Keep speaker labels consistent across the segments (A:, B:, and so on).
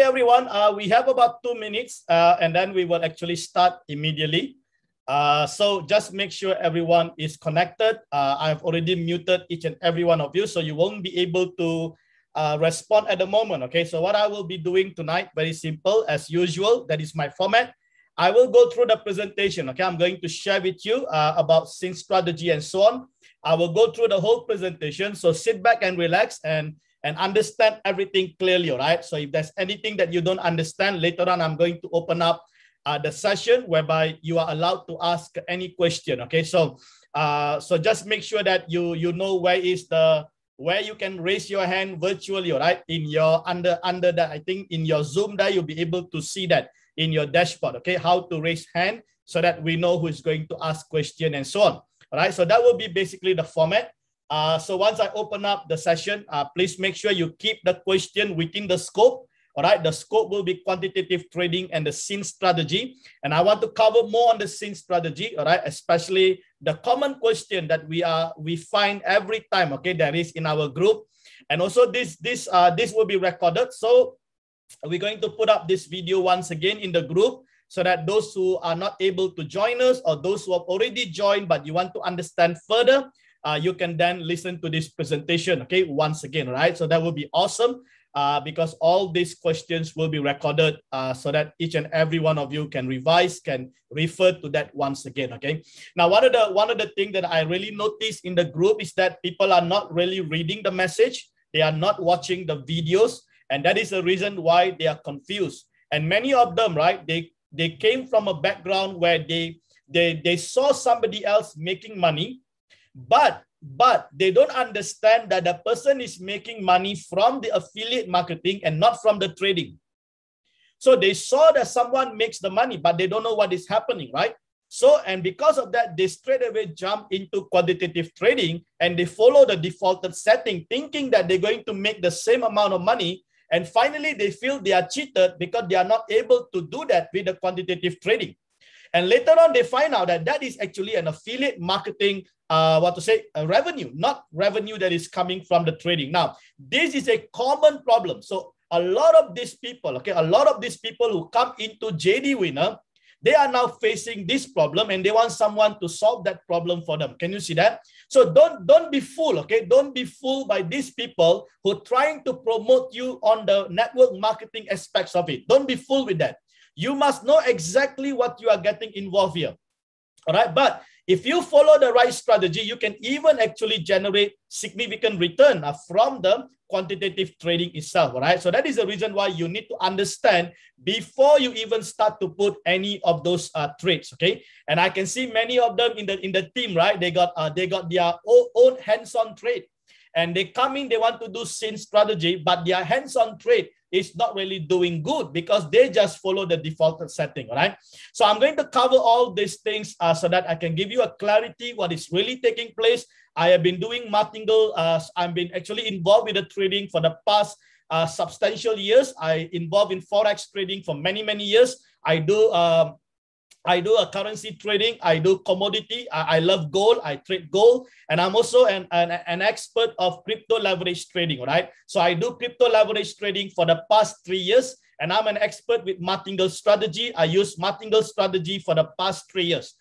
A: everyone. We have about 2 minutes and then we will actually start immediately. So just make sure everyone is connected. I've already muted each and every one of you, so you won't be able to respond at the moment. Okay, so what I will be doing tonight, very simple as usual. That is my format. I will go through the presentation. Okay, I'm going to share with you about scene strategy and so on. I will go through the whole presentation. So sit back and relax and understand everything clearly. All right. So if there's anything that you don't understand later on, I'm going to open up the session whereby you are allowed to ask any question. Okay, so so just make sure that you know where you can raise your hand virtually. All right, in your under that, I think in your Zoom there you'll be able to see that in your dashboard. Okay, how to raise hand so that we know who is going to ask question and so on. All right, so that will be basically the format. So once I open up the session, please make sure you keep the question within the scope. All right, the scope will be quantitative trading and the scene strategy. And I want to cover more on the scene strategy, all right, especially the common question that we find every time, okay, that is in our group. And also this will be recorded. So we're going to put up this video once again in the group so that those who are not able to join us or those who have already joined but you want to understand further, you can then listen to this presentation, okay, once again, right? So that will be awesome because all these questions will be recorded so that each and every one of you can revise, can refer to that once again, okay? Now, one of the things that I really noticed in the group is that people are not really reading the message. They are not watching the videos, and that is the reason why they are confused. And many of them, right, they came from a background where they saw somebody else making money, but they don't understand that the person is making money from the affiliate marketing and not from the trading. So they saw that someone makes the money, but they don't know what is happening, right? So, and because of that, they straight away jump into quantitative trading and they follow the defaulted setting, thinking that they're going to make the same amount of money. And finally, they feel they are cheated because they are not able to do that with the quantitative trading. And later on, they find out that that is actually an affiliate marketing, revenue, not revenue that is coming from the trading. Now, this is a common problem. So a lot of these people, okay, a lot of these people who come into JD Winner, they are now facing this problem and they want someone to solve that problem for them. Can you see that? So don't be fooled, okay? Don't be fooled by these people who are trying to promote you on the network marketing aspects of it. Don't be fooled with that. You must know exactly what you are getting involved here. All right, but if you follow the right strategy, you can even actually generate significant return from the quantitative trading itself. All right, so that is the reason why you need to understand before you even start to put any of those trades. Okay, and I can see many of them in the team, right? They got their own hands-on trade, and they come in, they want to do scene strategy, but their hands-on trade is not really doing good because they just follow the defaulted setting. All right, so I'm going to cover all these things so that I can give you a clarity what is really taking place. I have been doing Martingale. I've been actually involved with the trading for the past substantial years. I involved in forex trading for many years. I do a currency trading. I do commodity. I love gold. I trade gold. And I'm also an expert of crypto leverage trading, all right? So I do crypto leverage trading for the past 3 years. And I'm an expert with Martingale strategy. I use Martingale strategy for the past 3 years.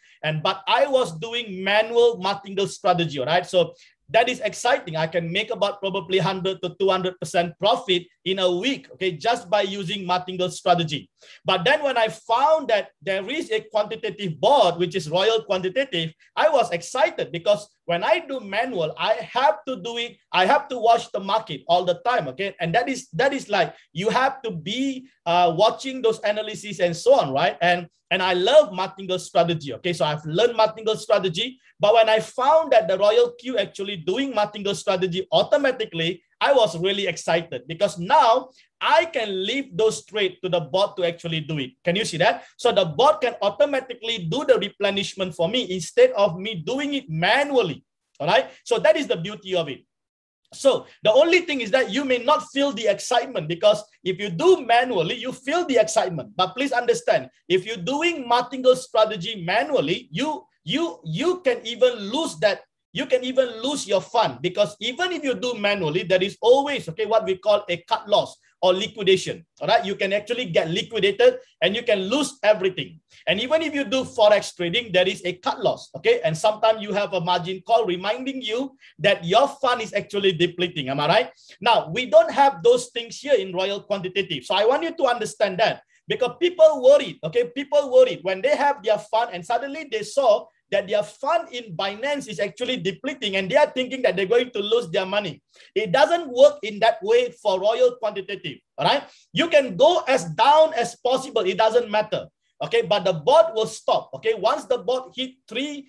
A: But I was doing manual Martingale strategy, all right? So that is exciting. I can make about probably 100 to 200% profit in a week, okay, just by using Martingale strategy. But then when I found that there is a quantitative board, which is Royal Quantitative, I was excited because when I do manual, I have to do it. I have to watch the market all the time, okay? And that is like you have to be watching those analyses and so on, right? And I love Martingale strategy, okay? So I've learned Martingale strategy. But when I found that the Royal Q actually doing Martingale strategy automatically, I was really excited because now I can leave those trades to the bot to actually do it. Can you see that? So the bot can automatically do the replenishment for me instead of me doing it manually. All right. So that is the beauty of it. So the only thing is that you may not feel the excitement because if you do manually, you feel the excitement. But please understand, if you're doing Martingale strategy manually, you can even lose that. You can even lose your fund because even if you do manually, there is always, okay, what we call a cut loss or liquidation. All right, you can actually get liquidated and you can lose everything. And even if you do forex trading, there is a cut loss. Okay, and sometimes you have a margin call reminding you that your fund is actually depleting. Am I right? Now, we don't have those things here in Royal Quantitative. So I want you to understand that, because people worried, okay, people worried when they have their fund and suddenly they saw that their fund in Binance is actually depleting and they are thinking that they're going to lose their money. It doesn't work in that way for Royal Quantitative, all right? You can go as down as possible. It doesn't matter, okay? But the bot will stop, okay? Once the bot hit three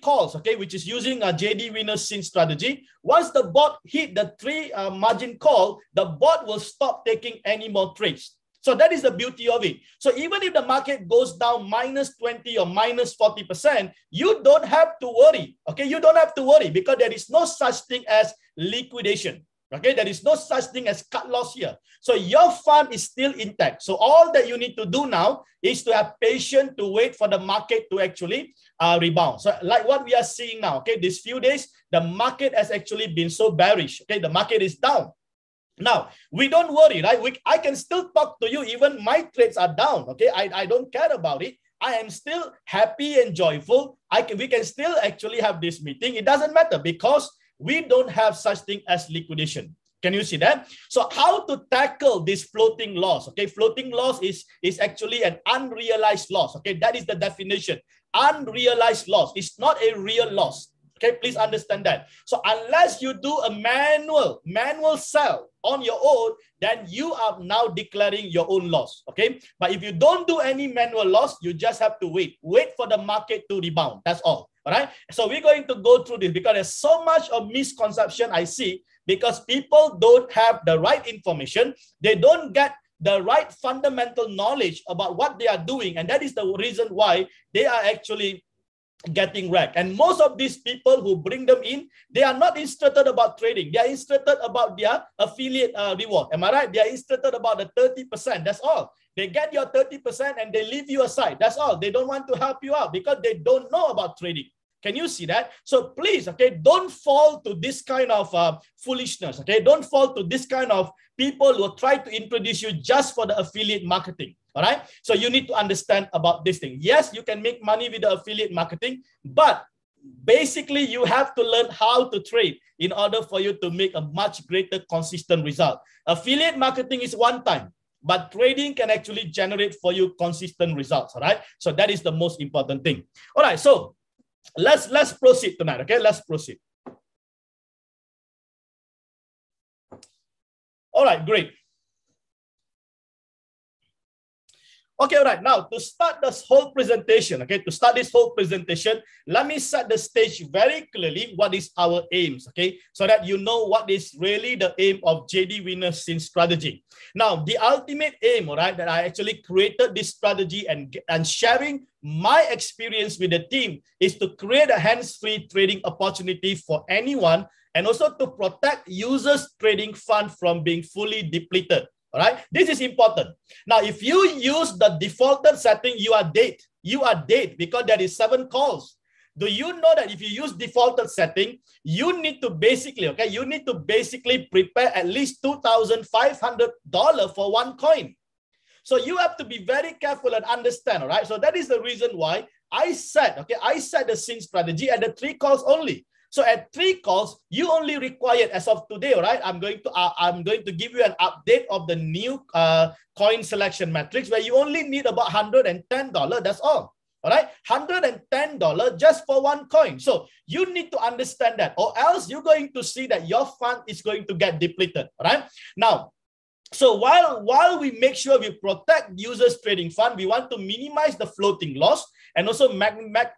A: calls, okay, which is using a JDWINNER strategy. Once the bot hit the 3 margin call, the bot will stop taking any more trades. So that is the beauty of it. So even if the market goes down -20 or -40%, you don't have to worry. Okay, you don't have to worry because there is no such thing as liquidation. Okay, there is no such thing as cut loss here. So your fund is still intact. So all that you need to do now is to have patience to wait for the market to actually rebound. So like what we are seeing now, okay, these few days, the market has actually been so bearish. Okay, the market is down. Now, we don't worry, right? I can still talk to you, even my trades are down, okay? I don't care about it. I am still happy and joyful. We can still actually have this meeting. It doesn't matter because we don't have such thing as liquidation. Can you see that? So how to tackle this floating loss? Okay, floating loss is actually an unrealized loss. Okay, that is the definition. Unrealized loss. It's not a real loss. Okay, please understand that. So unless you do a manual sell on your own, then you are now declaring your own loss. Okay, but if you don't do any manual loss, you just have to wait for the market to rebound. That's all. All right. So we're going to go through this because there's so much of misconception I see because people don't have the right information. They don't get the right fundamental knowledge about what they are doing, and that is the reason why they are actually getting wrecked. And most of these people who bring them in, they are not interested about trading. They are interested about their affiliate reward. Am I right? They are interested about the 30%. That's all. They get your 30% and they leave you aside. That's all. They don't want to help you out because they don't know about trading. Can you see that? So please, okay, don't fall to this kind of foolishness. Okay, don't fall to this kind of people who try to introduce you just for the affiliate marketing. All right. So you need to understand about this thing. Yes, you can make money with the affiliate marketing, but basically you have to learn how to trade in order for you to make a much greater consistent result. Affiliate marketing is one time, but trading can actually generate for you consistent results. All right. So that is the most important thing. All right. So let's proceed tonight. Okay, let's proceed. All right, great. Okay, all right. Now, to start this whole presentation, let me set the stage very clearly. What is our aims, okay? So that you know what is really the aim of JDWINNER strategy. Now, the ultimate aim, all right, that I actually created this strategy and sharing my experience with the team is to create a hands-free trading opportunity for anyone and also to protect users' trading fund from being fully depleted. All right, this is important. Now, if you use the defaulted setting, you are dead. You are dead because there is 7 calls. Do you know that if you use defaulted setting, you need to basically, okay, you need to basically prepare at least $2,500 for one coin. So you have to be very careful and understand. All right, so that is the reason why I set the sync strategy at the 3 calls only. So at 3 calls, you only require, as of today, all right, I'm going to give you an update of the new coin selection matrix where you only need about $110. That's all. All right, $110 just for one coin. So you need to understand that, or else you're going to see that your fund is going to get depleted. All right. Now, so while we make sure we protect users' trading fund, we want to minimize the floating loss and also maximize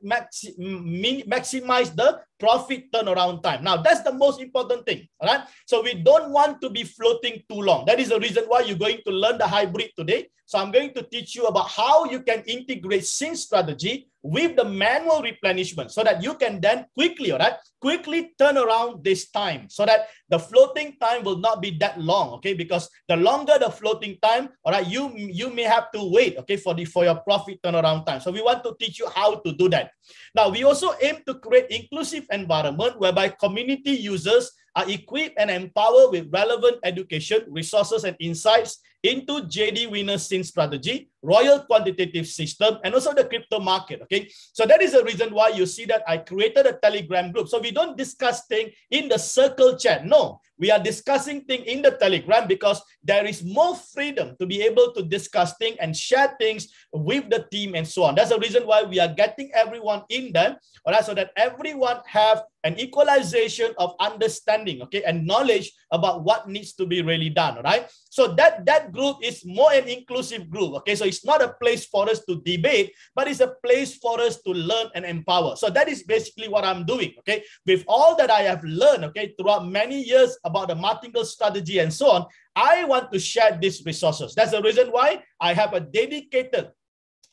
A: the profit turnaround time. Now, that's the most important thing, all right? So we don't want to be floating too long. That is the reason why you're going to learn the hybrid today. So I'm going to teach you about how you can integrate sync strategy with the manual replenishment so that you can then quickly, all right, quickly turn around this time so that the floating time will not be that long, okay? Because the longer the floating time, all right, you may have to wait, okay, for your profit turnaround time. So we want to teach you how to do that. Now, we also aim to create inclusive environment whereby community users are equipped and empowered with relevant education, resources, and insights into JD Winner Scene Strategy, Royal Quantitative System, and also the crypto market, okay? So that is the reason why you see that I created a Telegram group. So we don't discuss things in the circle chat. No, we are discussing things in the Telegram because there is more freedom to be able to discuss things and share things with the team and so on. That's the reason why we are getting everyone in there, all right, so that everyone have an equalization of understanding, okay, and knowledge about what needs to be really done, all right? So that group is more an inclusive group, okay? So it's not a place for us to debate, but it's a place for us to learn and empower. So that is basically what I'm doing, okay? With all that I have learned, okay, throughout many years about the Martingale strategy and so on, I want to share these resources. That's the reason why I have a dedicated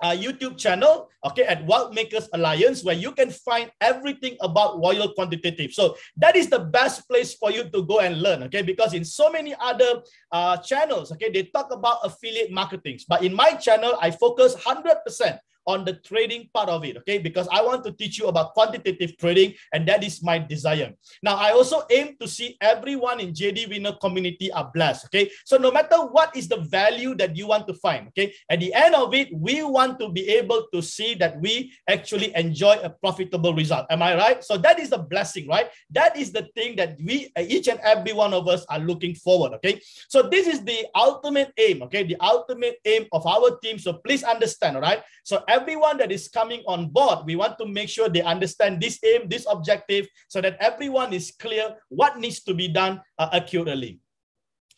A: YouTube channel, okay, at Wealth Makers Alliance, where you can find everything about Royal Quantitative. So that is the best place for you to go and learn, okay, because in so many other channels, okay, they talk about affiliate marketing, but in my channel, I focus 100% on the trading part of it, okay, because I want to teach you about quantitative trading, and that is my desire. Now, I also aim to see everyone in JD Winner community are blessed, okay? So no matter what is the value that you want to find, okay, at the end of it, we want to be able to see that we actually enjoy a profitable result. Am I right? So that is the blessing, right? That is the thing that we, each and every one of us, are looking forward, okay? So this is the ultimate aim, okay? The ultimate aim of our team. So please understand, all right? So everyone that is coming on board, we want to make sure they understand this aim, this objective, so that everyone is clear what needs to be done accurately.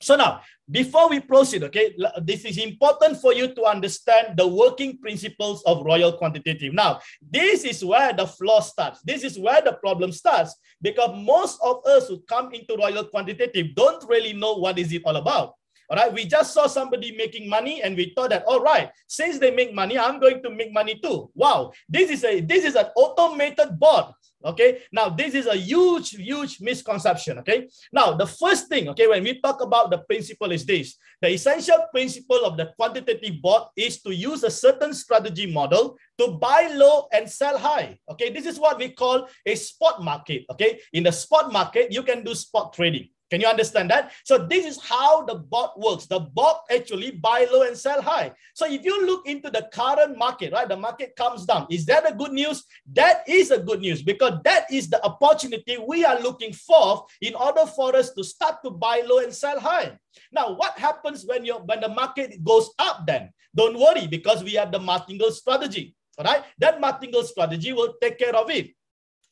A: So now, before we proceed, okay, this is important for you to understand the working principles of Royal Quantitative. Now, this is where the flaw starts. This is where the problem starts, because most of us who come into Royal Quantitative don't really know what is it all about. All right, we just saw somebody making money and we thought that, all right, since they make money, I'm going to make money too. Wow, this is an automated bot. Okay, now this is a huge misconception. Okay, now the first thing, okay, when we talk about the principle is this: the essential principle of the quantitative bot is to use a certain strategy model to buy low and sell high. Okay, this is what we call a spot market. Okay, in the spot market, you can do spot trading. Can you understand that? So this is how the bot works. The bot actually buy low and sell high. So if you look into the current market, right, the market comes down. Is that a good news? That is a good news, because that is the opportunity we are looking for in order for us to start to buy low and sell high. Now, what happens when the market goes up then? Don't worry, because we have the Martingale strategy. All right, that Martingale strategy will take care of it.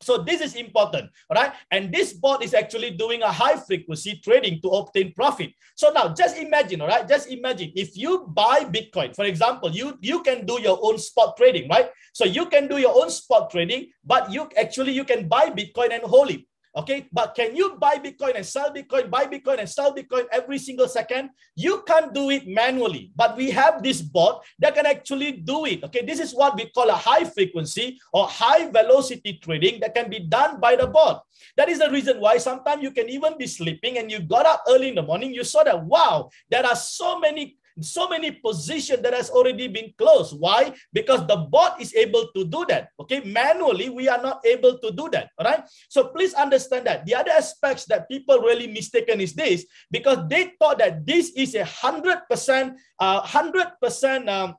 A: So this is important, all right? And this bot is actually doing a high frequency trading to obtain profit. So now just imagine, all right? Just imagine if you buy Bitcoin, for example, you can do your own spot trading, right? So you can do your own spot trading, but you can buy Bitcoin and hold it. Okay, but can you buy Bitcoin and sell Bitcoin, buy Bitcoin and sell Bitcoin every single second? You can't do it manually, but we have this bot that can actually do it. Okay, this is what we call a high frequency or high velocity trading that can be done by the bot. That is the reason why sometimes you can even be sleeping and you got up early in the morning, you saw that, wow, there are so many positions that has already been closed. Why? Because the bot is able to do that. Okay, manually we are not able to do that. All right, so please understand that. The other aspects that people really mistaken is this, because they thought that this is a 100%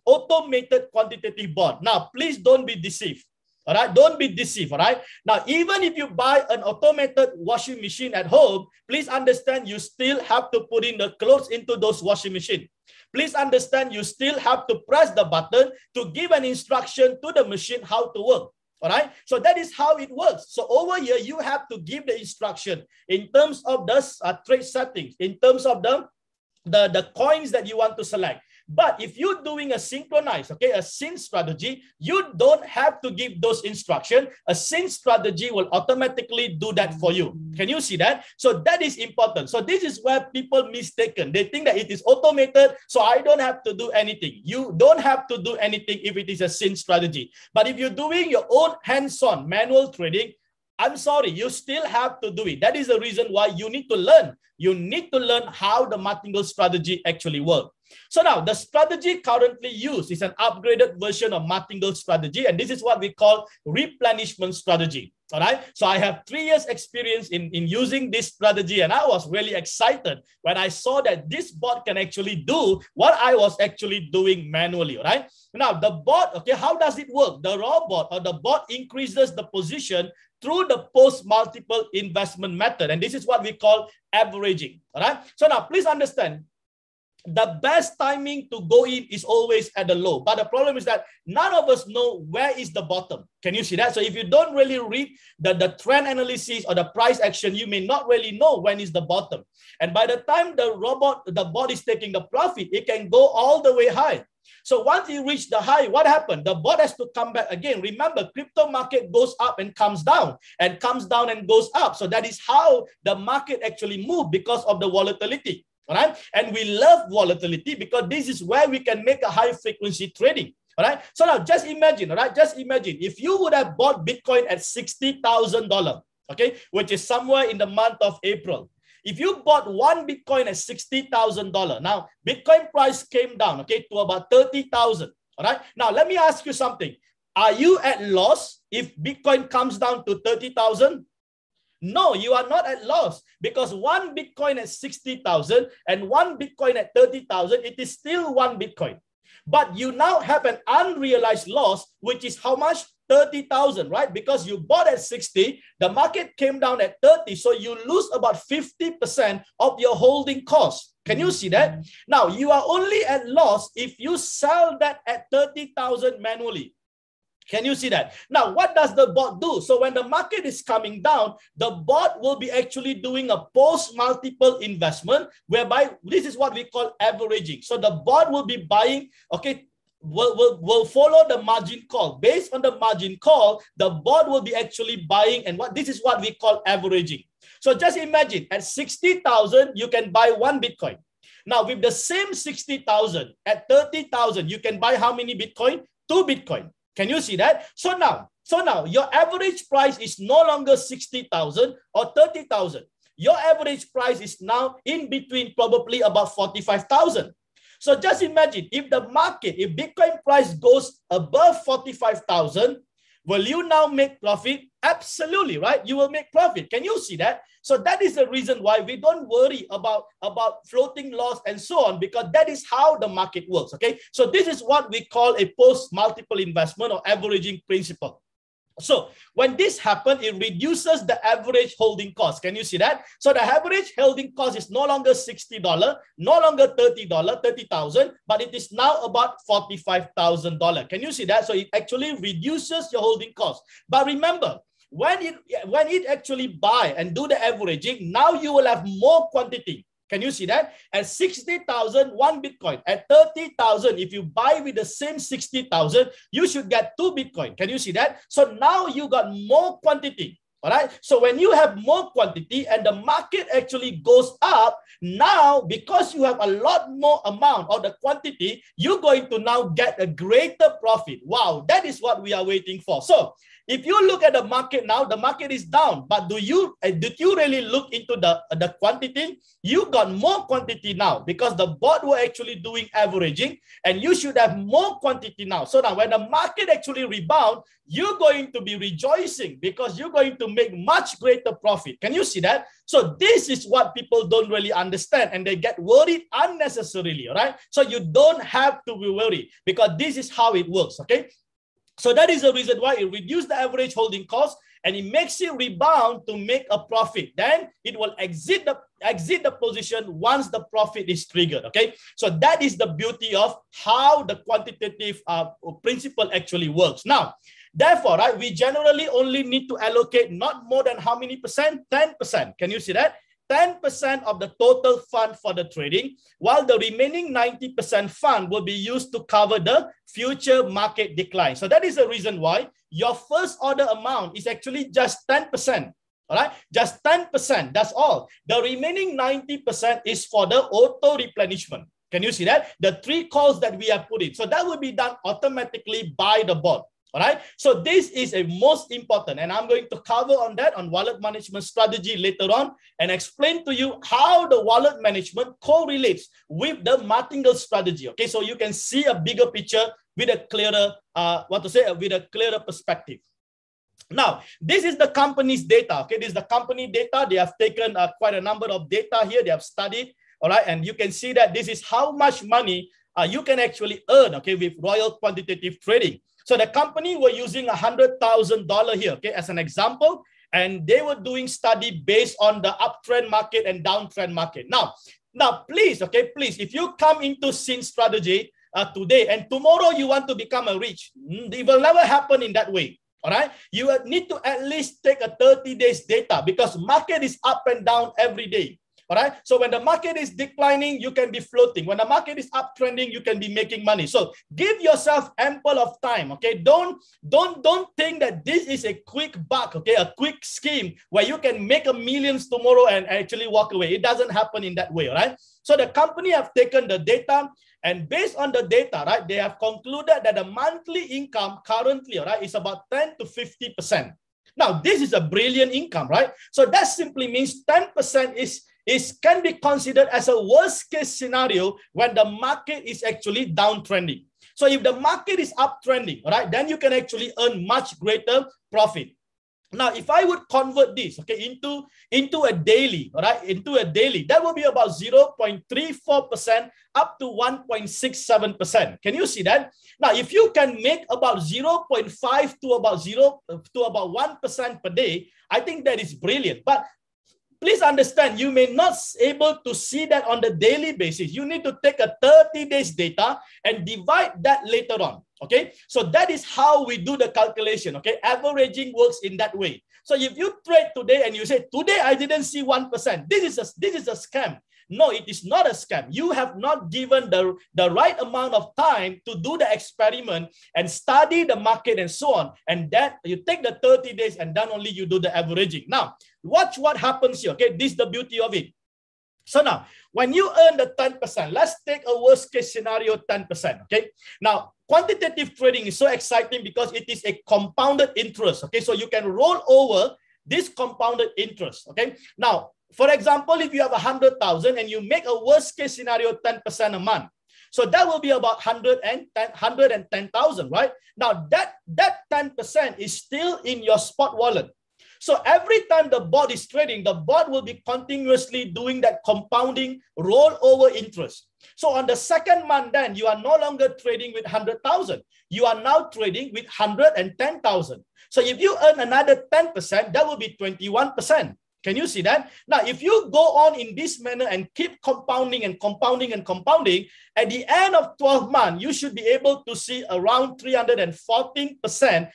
A: automated quantitative bot. Now please don't be deceived. All right, don't be deceived. All right, now even if you buy an automated washing machine at home, please understand you still have to put in the clothes into those washing machine. Please understand you still have to press the button to give an instruction to the machine how to work. All right, so that is how it works. So over here, you have to give the instruction in terms of the trade settings, in terms of the coins that you want to select. But if you're doing a synchronized, okay, a sync strategy, you don't have to give those instructions. A sync strategy will automatically do that for you. Can you see that? So that is important. So this is where people mistaken. They think that it is automated, so I don't have to do anything. You don't have to do anything if it is a sync strategy. But if you're doing your own hands-on manual trading, I'm sorry, you still have to do it. That is the reason why you need to learn. You need to learn how the Martingale strategy actually works. So now, the strategy currently used is an upgraded version of Martingale strategy, and this is what we call replenishment strategy. All right. So I have 3 years experience in using this strategy, and I was really excited when I saw that this bot can actually do what I was actually doing manually. All right. Now, the bot, okay, how does it work? The raw bot or the bot increases the position through the post-multiple investment method. And this is what we call averaging. All right. So now, please understand, the best timing to go in is always at the low. But the problem is that none of us know where is the bottom. Can you see that? So if you don't really read the trend analysis or the price action, you may not really know when is the bottom. And by the time the bot is taking the profit, it can go all the way high. So once you reach the high, what happened? The bot has to come back again. Remember, crypto market goes up and comes down and goes up. So that is how the market actually moves because of the volatility. All right. And we love volatility because this is where we can make a high frequency trading. All right. So now just imagine, all right, just imagine if you would have bought Bitcoin at $60,000, okay, which is somewhere in the month of April. If you bought one Bitcoin at $60,000, now Bitcoin price came down, okay, to about 30,000. All right. Now, let me ask you something. Are you at loss if Bitcoin comes down to 30,000? No, you are not at loss because one Bitcoin at 60,000 and one Bitcoin at 30,000, it is still one Bitcoin. But you now have an unrealized loss, which is how much? 30,000, right? Because you bought at 60, the market came down at 30, so you lose about 50% of your holding cost. Can you see that? Now, you are only at loss if you sell that at 30,000 manually. Can you see that? Now, what does the bot do? So when the market is coming down, the bot will be actually doing a post-multiple investment, whereby this is what we call averaging. So the bot will be buying, okay, will follow the margin call. Based on the margin call, the bot will be actually buying, and this is what we call averaging. So just imagine at 60,000, you can buy one Bitcoin. Now, with the same 60,000 at 30,000, you can buy how many Bitcoin? 2 Bitcoin. Can you see that? So now your average price is no longer 60,000 or 30,000. Your average price is now in between, probably about 45,000. So just imagine if the market, if Bitcoin price goes above 45,000, will you now make profit? Absolutely, right? You will make profit. Can you see that? So that is the reason why we don't worry about floating loss and so on, because that is how the market works, okay? So this is what we call a post-multiple investment or averaging principle. So when this happens, it reduces the average holding cost. Can you see that? So the average holding cost is no longer $60, no longer $30, 30,000, but it is now about $45,000. Can you see that? So it actually reduces your holding cost. But remember, when it actually buy and do the averaging, now you will have more quantity. Can you see that? At 60,000, one Bitcoin. At 30,000, if you buy with the same 60,000, you should get 2 Bitcoin. Can you see that? So now you got more quantity. All right. So when you have more quantity and the market actually goes up, now because you have a lot more amount of the quantity, you're going to now get a greater profit. Wow, that is what we are waiting for. So if you look at the market now, the market is down. But did you really look into the quantity? You got more quantity now because the bot were actually doing averaging, and you should have more quantity now. So now when the market actually rebound, you're going to be rejoicing because you're going to make much greater profit. Can you see that? So this is what people don't really understand, and they get worried unnecessarily, right? So you don't have to be worried because this is how it works, okay? So that is the reason why it reduces the average holding cost and it makes it rebound to make a profit. Then it will exit the position once the profit is triggered. Okay, so that is the beauty of how the quantitative principle actually works. Now, therefore, right, we generally only need to allocate not more than how many percent? 10%. Can you see that? 10% of the total fund for the trading, while the remaining 90% fund will be used to cover the future market decline. So that is the reason why your first order amount is actually just 10%. All right, just 10%. That's all. The remaining 90% is for the auto replenishment. Can you see that? The 3 calls that we have put in. So that will be done automatically by the bot. All right. So this is a most important, and I'm going to cover on that on wallet management strategy later on and explain to you how the wallet management correlates with the Martingale strategy. Okay. So you can see a bigger picture with a clearer, with a clearer perspective. Now, this is the company's data. Okay. This is the company data. They have taken quite a number of data here. They have studied. All right. And you can see that this is how much money you can actually earn, okay, with Royal Quantitative Trading. So the company were using $100,000 here, okay, as an example, and they were doing study based on the uptrend market and downtrend market. Now, please, okay, please, if you come into Sin strategy today and tomorrow you want to become a rich, it will never happen in that way. All right, you need to at least take a 30 days data because market is up and down every day. All right. So when the market is declining, you can be floating. When the market is uptrending, you can be making money. So give yourself ample of time. Okay. Don't think that this is a quick buck. Okay. A quick scheme where you can make millions tomorrow and actually walk away. It doesn't happen in that way. All right. So the company have taken the data, and based on the data, right, they have concluded that the monthly income currently, right, is about 10 to 50%. Now, this is a brilliant income, right? So that simply means 10% can be considered as a worst case scenario when the market is actually downtrending. So if the market is uptrending, all right, then you can actually earn much greater profit. Now, if I would convert this, okay, into a daily, all right, into a daily, that will be about 0.34% up to 1.67%. Can you see that? Now, if you can make about 0.5 to about 1% per day, I think that is brilliant. But please understand, you may not be able to see that on the daily basis. You need to take a 30 days data and divide that later on. Okay, so that is how we do the calculation. Okay, averaging works in that way. So if you trade today and you say, today I didn't see 1%, this is a scam. No, it is not a scam. You have not given the right amount of time to do the experiment and study the market and so on. And that you take the 30 days and then only you do the averaging. Now, watch what happens here. Okay, this is the beauty of it. So now, when you earn the 10%, let's take a worst case scenario, 10%. Okay. Now, quantitative trading is so exciting because it is a compounded interest. Okay. So you can roll over this compounded interest. Okay. Now, for example, if you have 100,000 and you make a worst case scenario 10% a month, so that will be about 110,000, right? Now that 10% is still in your spot wallet. So every time the bot is trading, the bot will be continuously doing that compounding rollover interest. So on the second month, then you are no longer trading with 100,000. You are now trading with 110,000. So if you earn another 10%, that will be 21%. Can you see that? Now, if you go on in this manner and keep compounding and compounding and compounding, at the end of 12 months, you should be able to see around 314%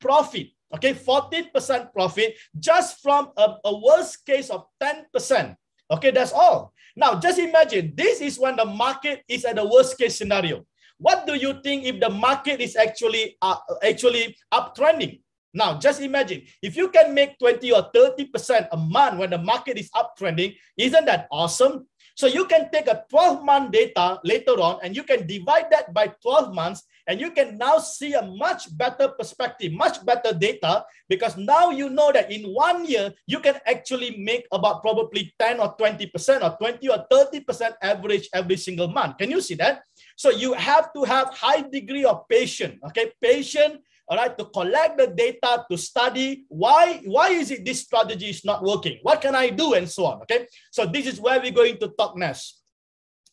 A: profit. Okay, 14% profit just from a worst case of 10%. Okay, that's all. Now, just imagine this is when the market is at the worst case scenario. What do you think if the market is actually uptrending? Now, just imagine if you can make 20 or 30% a month when the market is uptrending, isn't that awesome? So you can take a 12-month data later on and you can divide that by 12 months and you can now see a much better perspective, much better data, because now you know that in 1 year, you can actually make about probably 10 or 20% or 20 or 30% average every single month. Can you see that? So you have to have high degree of patience, okay? Patience, all right, to collect the data, to study why is it this strategy is not working? What can I do? And so on, okay? So this is where we're going to talk next.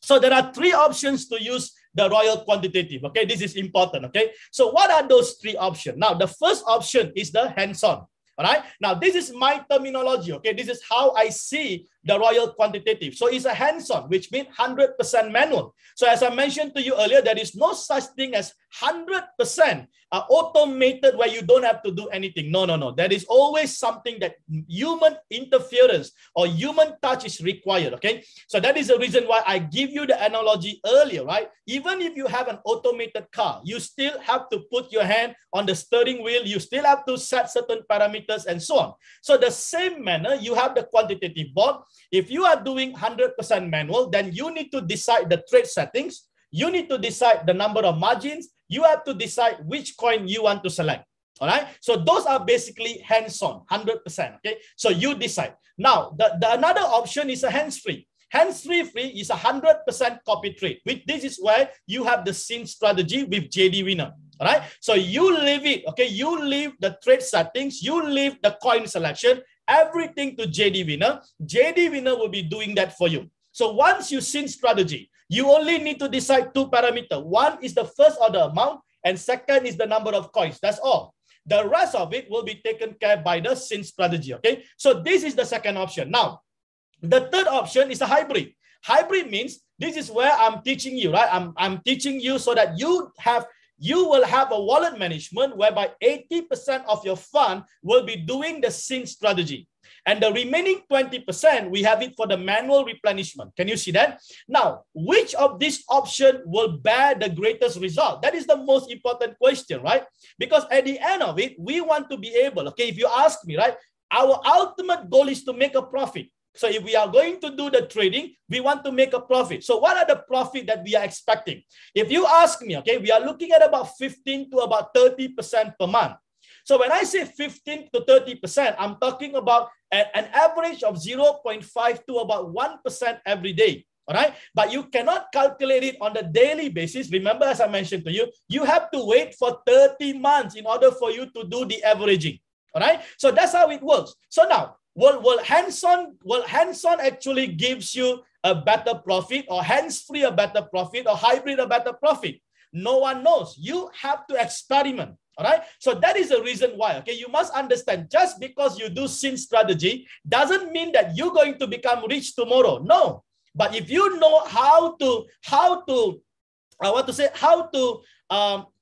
A: So there are 3 options to use the Royal Quantitative, okay? This is important, okay? So what are those 3 options? Now, the first option is the hands-on, all right? Now, this is my terminology, okay? This is how I see the Royal Quantitative. So it's a hands-on, which means 100% manual. So as I mentioned to you earlier, there is no such thing as 100% automated where you don't have to do anything. No, no, no. There is always something that human interference or human touch is required, okay? So that is the reason why I give you the analogy earlier, right? Even if you have an automated car, you still have to put your hand on the steering wheel. You still have to set certain parameters and so on. So the same manner, you have the quantitative board. If you are doing 100% manual, then you need to decide the trade settings. You need to decide the number of margins. You have to decide which coin you want to select. All right. So those are basically hands-on, 100%. Okay. So you decide. Now, the another option is a hands-free. Hands-free is a 100% copy trade. This is where you have the scene strategy with JDWINNER. All right. So you leave it. Okay. You leave the trade settings. You leave the coin selection, everything to JDWINNER. JDWINNER will be doing that for you. So once you scene strategy, you only need to decide two parameters. One is the first order amount, and second is the number of coins. That's all. The rest of it will be taken care by the scene strategy. Okay. So this is the second option. Now, the third option is a hybrid. Hybrid means this is where I'm teaching you, right? I'm teaching you so that you will have a wallet management whereby 80% of your fund will be doing the scene strategy. And the remaining 20%, we have it for the manual replenishment. Can you see that? Now, which of these options will bear the greatest result? That is the most important question, right? Because at the end of it, we want to be able, okay, if you ask me, right, our ultimate goal is to make a profit. So if we are going to do the trading, we want to make a profit. So what are the profit that we are expecting? If you ask me, okay, we are looking at about 15 to about 30% per month. So when I say 15 to 30%, I'm talking about an average of 0.5 to about 1% every day. All right. But you cannot calculate it on the daily basis. Remember, as I mentioned to you, you have to wait for 30 months in order for you to do the averaging. All right. So that's how it works. So now, will hands-on actually gives you a better profit, or hands-free a better profit, or hybrid a better profit? No one knows. You have to experiment. All right. So that is the reason why. Okay. You must understand, just because you do scene strategy doesn't mean that you're going to become rich tomorrow. No. But if you know how to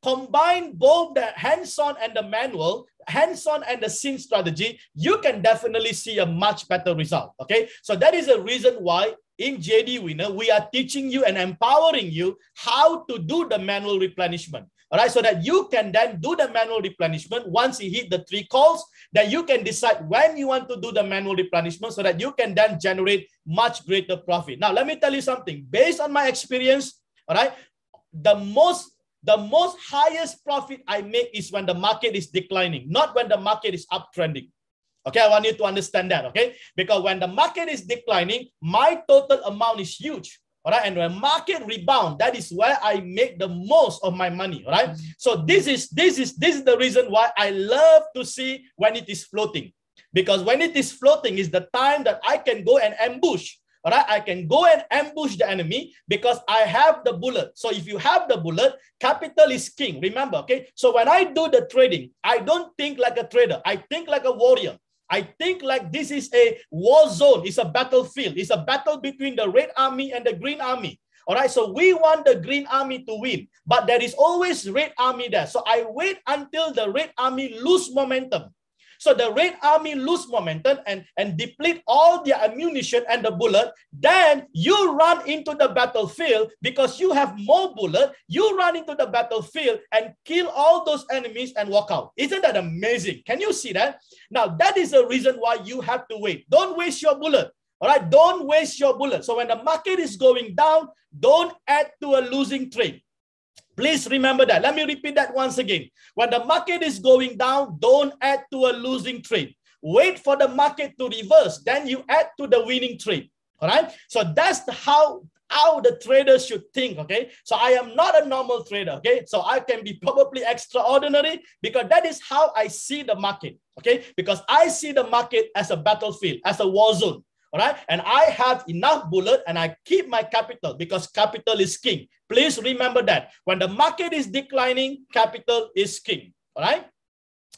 A: combine both the hands-on and the manual, hands-on and the scene strategy, you can definitely see a much better result. Okay. So that is the reason why in JDWINNER, we are teaching you and empowering you how to do the manual replenishment. All right, so that you can then do the manual replenishment. Once you hit the 3 calls, then you can decide when you want to do the manual replenishment so that you can then generate much greater profit. Now, let me tell you something. Based on my experience, all right, the most highest profit I make is when the market is declining, not when the market is uptrending. Okay, I want you to understand that, okay? Because when the market is declining, my total amount is huge. All right, and when market rebound, that is where I make the most of my money. All right, so this is the reason why I love to see when it is floating, because when it is floating is the time that I can go and ambush. All right, I can go and ambush the enemy because I have the bullet. So if you have the bullet, capital is king. Remember, okay? So when I do the trading, I don't think like a trader. I think like a warrior. I think like this is a war zone. It's a battlefield. It's a battle between the red army and the green army. All right. So we want the green army to win, but there is always red army there. So I wait until the red army lose momentum. So the red army lose momentum and deplete all their ammunition and the bullet. Then you run into the battlefield because you have more bullet. You run into the battlefield and kill all those enemies and walk out. Isn't that amazing? Can you see that? Now, that is the reason why you have to wait. Don't waste your bullet. All right. Don't waste your bullet. So when the market is going down, don't add to a losing trade. Please remember that. Let me repeat that once again. When the market is going down, don't add to a losing trade. Wait for the market to reverse. Then you add to the winning trade. All right. So that's how the traders should think. Okay. So I am not a normal trader. Okay. So I can be probably extraordinary because that is how I see the market. Okay. Because I see the market as a battlefield, as a war zone. All right. And I have enough bullet and I keep my capital because capital is king. Please remember that when the market is declining, capital is king. All right.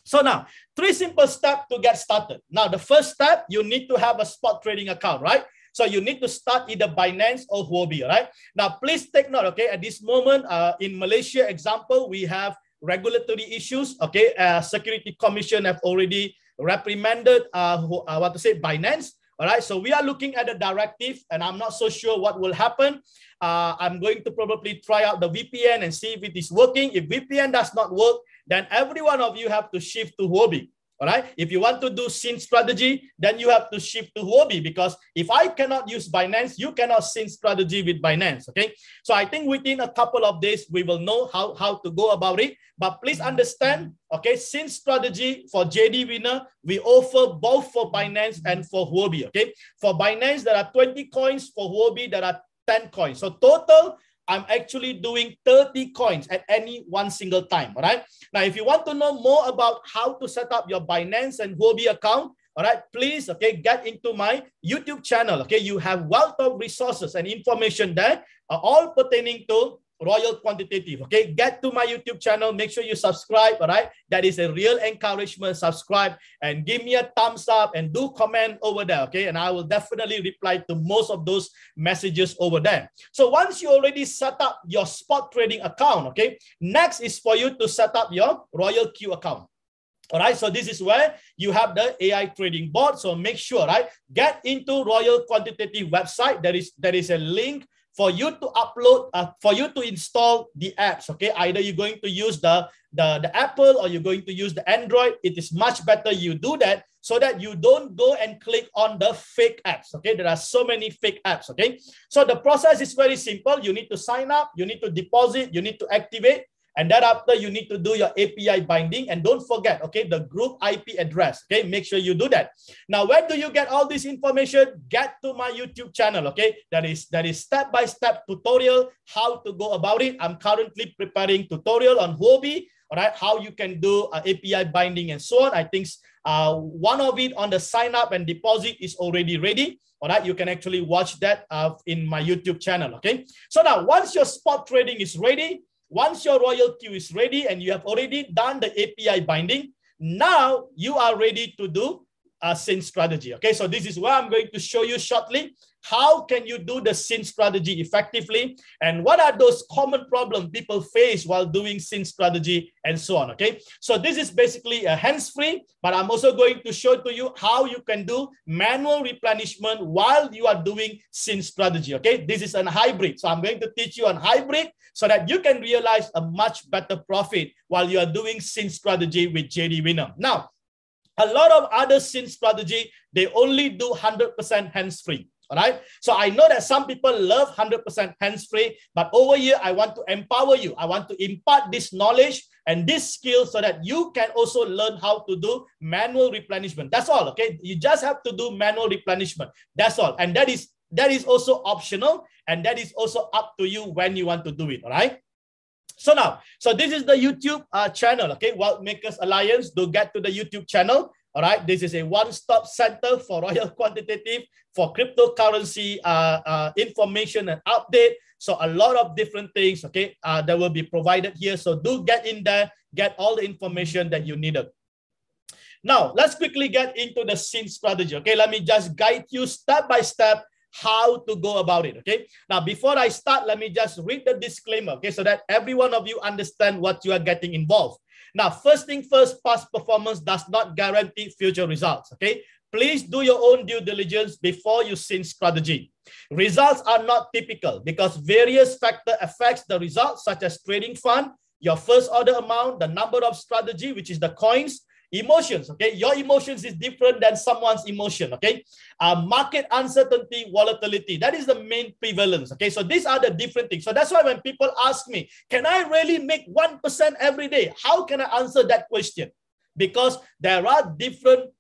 A: So now, 3 simple steps to get started. Now, the first step, you need to have a spot trading account, right? So you need to start either Binance or Huobi, right? Now, please take note, okay? At this moment, in Malaysia, example, we have regulatory issues, okay? Security Commission have already reprimanded, Binance. All right, so we are looking at the directive, and I'm not so sure what will happen. I'm going to probably try out the VPN and see if it is working. If VPN does not work, then every one of you have to shift to Huobi. All right, if you want to do SYN strategy, then you have to shift to Huobi, because if I cannot use Binance, you cannot SYN strategy with Binance. Okay, so I think within a couple of days we will know how to go about it. But please understand, okay, SYN strategy for JD Winner, we offer both for Binance and for Huobi. Okay, for Binance there are 20 coins, for Huobi there are 10 coins. So total, I'm actually doing 30 coins at any one single time. All right. Now, if you want to know more about how to set up your Binance and Huobi account, all right, please, okay, get into my YouTube channel. Okay, you have wealth of resources and information there, all pertaining to Royal Quantitative. Okay, get to my YouTube channel. Make sure you subscribe. All right, that is a real encouragement. Subscribe and give me a thumbs up and do comment over there. Okay, and I will definitely reply to most of those messages over there. So once you already set up your spot trading account, okay, next is for you to set up your Royal Q account. All right, so this is where you have the AI trading board. So make sure, right, get into Royal Quantitative website. There is a link for you to upload, for you to install the apps. Okay, either you're going to use the Apple or you're going to use the Android. It is much better you do that so that you don't go and click on the fake apps. Okay, there are so many fake apps. Okay, so the process is very simple. You need to sign up, you need to deposit, you need to activate, and thereafter you need to do your API binding. And don't forget, okay, the group IP address. Okay, make sure you do that. Now, where do you get all this information? Get to my YouTube channel. Okay, that is step-by-step tutorial how to go about it. I'm currently preparing tutorial on Huobi. All right, how you can do API binding and so on. I think one of it on the sign up and deposit is already ready. All right, you can actually watch that in my YouTube channel. Okay, so now once your spot trading is ready, once your Royal Q is ready and you have already done the API binding, now you are ready to do a SYN strategy. Okay, so this is where I'm going to show you shortly. How can you do the SYN strategy effectively? And what are those common problems people face while doing SYN strategy and so on? Okay, so this is basically a hands-free, but I'm also going to show to you how you can do manual replenishment while you are doing SYN strategy. Okay, this is a hybrid. So I'm going to teach you on hybrid so that you can realize a much better profit while you are doing SYN strategy with JD Winner. Now, a lot of other SYN strategy, they only do 100% hands-free. All right. So I know that some people love 100% hands-free, but over here, I want to empower you. I want to impart this knowledge and this skill so that you can also learn how to do manual replenishment. That's all. Okay. You just have to do manual replenishment. That's all. And that is also optional. And that is also up to you when you want to do it. All right. So now, so this is the YouTube channel. Okay. Wealth Makers Alliance. Do get to the YouTube channel. All right, this is a one-stop center for Royal Quantitative, for cryptocurrency information and update. So a lot of different things, okay, that will be provided here. So do get in there, get all the information that you needed. Now, let's quickly get into the SYN strategy. Okay, let me just guide you step by step how to go about it. Okay, now before I start, let me just read the disclaimer, okay, so that every one of you understand what you are getting involved. Now, first thing first, past performance does not guarantee future results. Okay, please do your own due diligence before you SYN strategy. Results are not typical because various factors affect the results, such as trading fund, your first order amount, the number of strategy, which is the coins, emotions. Okay, your emotions is different than someone's emotion. Okay, market uncertainty, volatility, that is the main prevalence. Okay, so these are the different things. So that's why when people ask me, can I really make 1% every day? How can I answer that question? Because there are different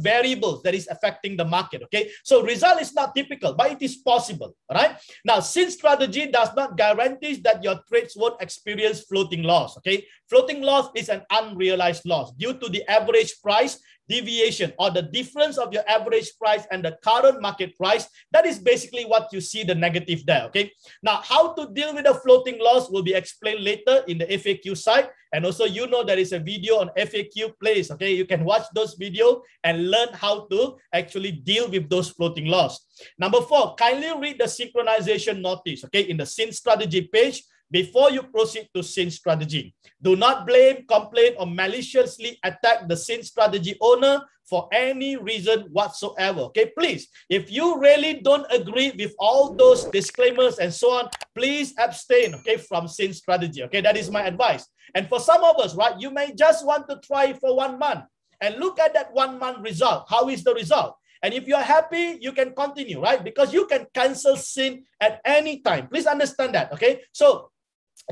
A: variables that is affecting the market. Okay, so result is not typical, but it is possible. All right. Now, SYN strategy does not guarantee that your trades won't experience floating loss. Okay, floating loss is an unrealized loss due to the average price deviation or the difference of your average price and the current market price, that is basically what you see the negative there, okay? Now, how to deal with the floating loss will be explained later in the FAQ side. And also, you know, there is a video on FAQ plays, okay? You can watch those videos and learn how to actually deal with those floating loss. Number 4, kindly read the synchronization notice, okay, in the scene strategy page before you proceed to scene strategy. Do not blame, complain, or maliciously attack the scene strategy owner for any reason whatsoever, okay? Please, if you really don't agree with all those disclaimers and so on, please abstain, okay, from scene strategy, okay? That is my advice. And for some of us, right, you may just want to try for 1 month and look at that 1 month result. How is the result? And if you're happy, you can continue, right? Because you can cancel scene at any time. Please understand that, okay? So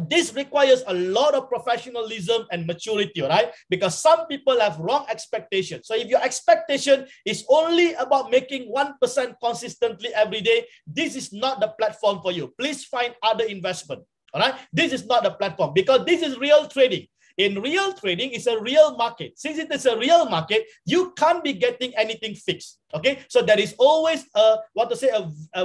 A: this requires a lot of professionalism and maturity, right? Because some people have wrong expectations. So if your expectation is only about making 1% consistently every day, this is not the platform for you. Please find other investment, all right? This is not the platform because this is real trading. In real trading, it's a real market. Since it is a real market, you can't be getting anything fixed. Okay, so there is always a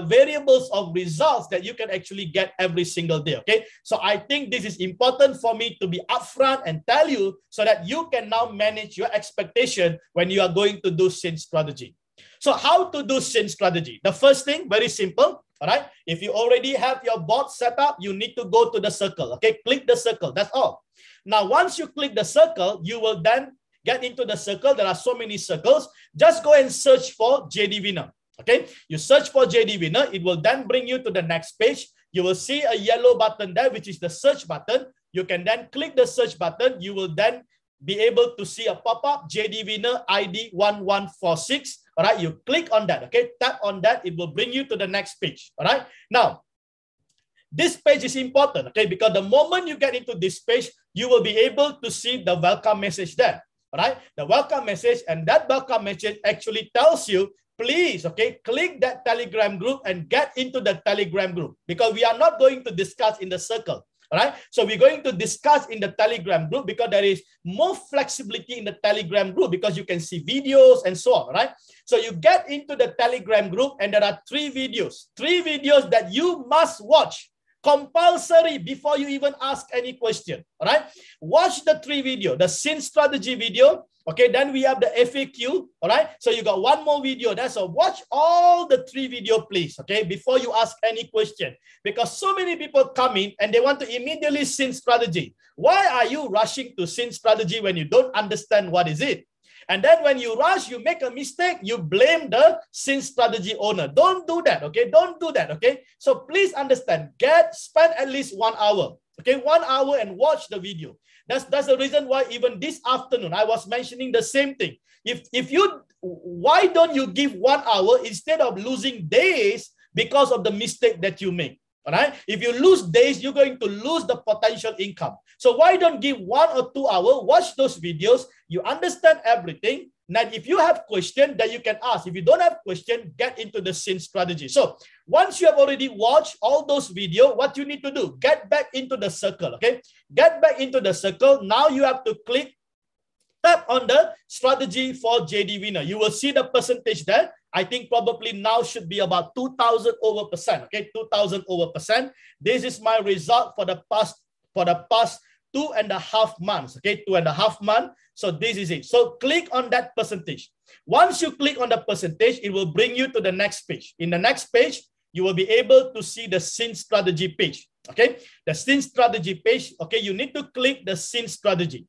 A: variables of results that you can actually get every single day. Okay, so I think this is important for me to be upfront and tell you so that you can now manage your expectation when you are going to do scene strategy. So how to do scene strategy? The first thing, very simple. All right, if you already have your bot set up, you need to go to the circle. Okay, click the circle. That's all. Now, once you click the circle, you will then get into the circle. There are so many circles. Just go and search for JDWINNER. Okay, you search for JDWINNER. It will then bring you to the next page. You will see a yellow button there, which is the search button. You can then click the search button. You will then be able to see a pop-up JDWINNER ID 1146. All right, you click on that. Okay, tap on that. It will bring you to the next page. All right, now this page is important, okay, because the moment you get into this page, you will be able to see the welcome message there. All right, the welcome message, and that welcome message actually tells you, please, okay, click that Telegram group and get into the Telegram group because we are not going to discuss in the circle. All right, so we're going to discuss in the Telegram group because there is more flexibility in the Telegram group because you can see videos and so on, right? So you get into the Telegram group and there are 3 videos that you must watch compulsory before you even ask any question. All right, watch the 3 videos, the scene strategy video. Okay, then we have the FAQ. All right, so you got 1 more video there. So watch all the 3 videos, please. Okay, before you ask any question, because so many people come in and they want to immediately scene strategy. Why are you rushing to scene strategy when you don't understand what is it? And then when you rush, you make a mistake, you blame the scene strategy owner. Don't do that, okay? Don't do that, okay? So please understand, spend at least 1 hour, okay? 1 hour and watch the video. That's the reason why even this afternoon, I was mentioning the same thing. Why don't you give 1 hour instead of losing days because of the mistake that you make? All right. If you lose days, you're going to lose the potential income. So why don't give 1 or 2 hours, watch those videos, you understand everything. Now, if you have question, then you can ask. If you don't have question, get into the scene strategy. So once you have already watched all those videos, what you need to do, get back into the circle. Okay. Get back into the circle. Now you have to tap on the strategy for JDWINNER. You will see the percentage there. I think probably now should be about 2,000 over percent. Okay, 2,000 over percent. This is my result for the past 2.5 months. Okay, 2.5 months. So this is it. So click on that percentage. Once you click on the percentage, it will bring you to the next page. In the next page, you will be able to see the scene strategy page. Okay, the scene strategy page. Okay, you need to click the scene strategy.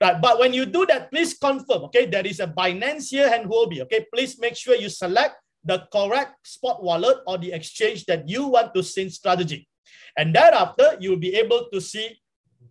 A: Right, but when you do that, please confirm, okay, there is a Binance here and Huobi, okay, please make sure you select the correct spot wallet or the exchange that you want to scene strategy. And thereafter, you'll be able to see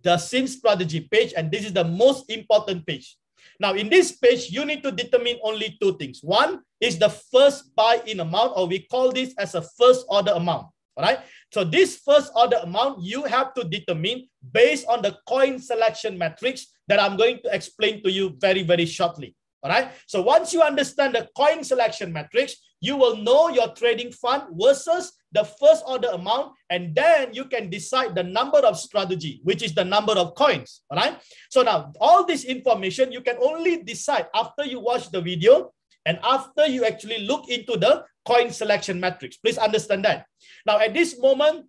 A: the scene strategy page, and this is the most important page. Now, in this page, you need to determine only 2 things. One is the first buy-in amount, or we call this as a first order amount. All right. So this first order amount, you have to determine based on the coin selection matrix that I'm going to explain to you very, very shortly. All right. So once you understand the coin selection matrix, you will know your trading fund versus the first order amount, and then you can decide the number of strategy, which is the number of coins. All right. So now all this information you can only decide after you watch the video and after you actually look into the coin selection matrix. Please understand that. Now at this moment,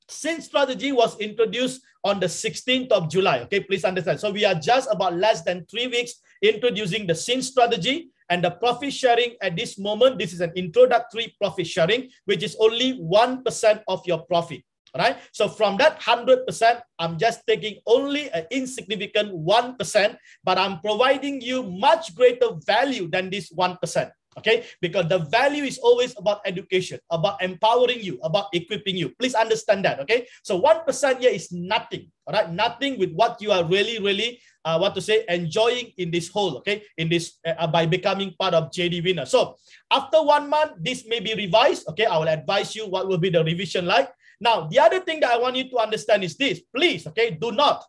A: Sin strategy was introduced on the 16th of July. Okay, please understand. So we are just about less than 3 weeks introducing the Sin strategy, and the profit sharing at this moment, this is an introductory profit sharing, which is only 1% of your profit. All right. So from that 100%, I'm just taking only an insignificant 1%, but I'm providing you much greater value than this 1%. Okay, because the value is always about education, about empowering you, about equipping you. Please understand that. Okay, so 1% here is nothing. All right, nothing with what you are really enjoying in this whole. Okay, in this by becoming part of JD Winner. So after 1 month, this may be revised. Okay, I will advise you what will be the revision like. Now, the other thing that I want you to understand is this. Please, okay, do not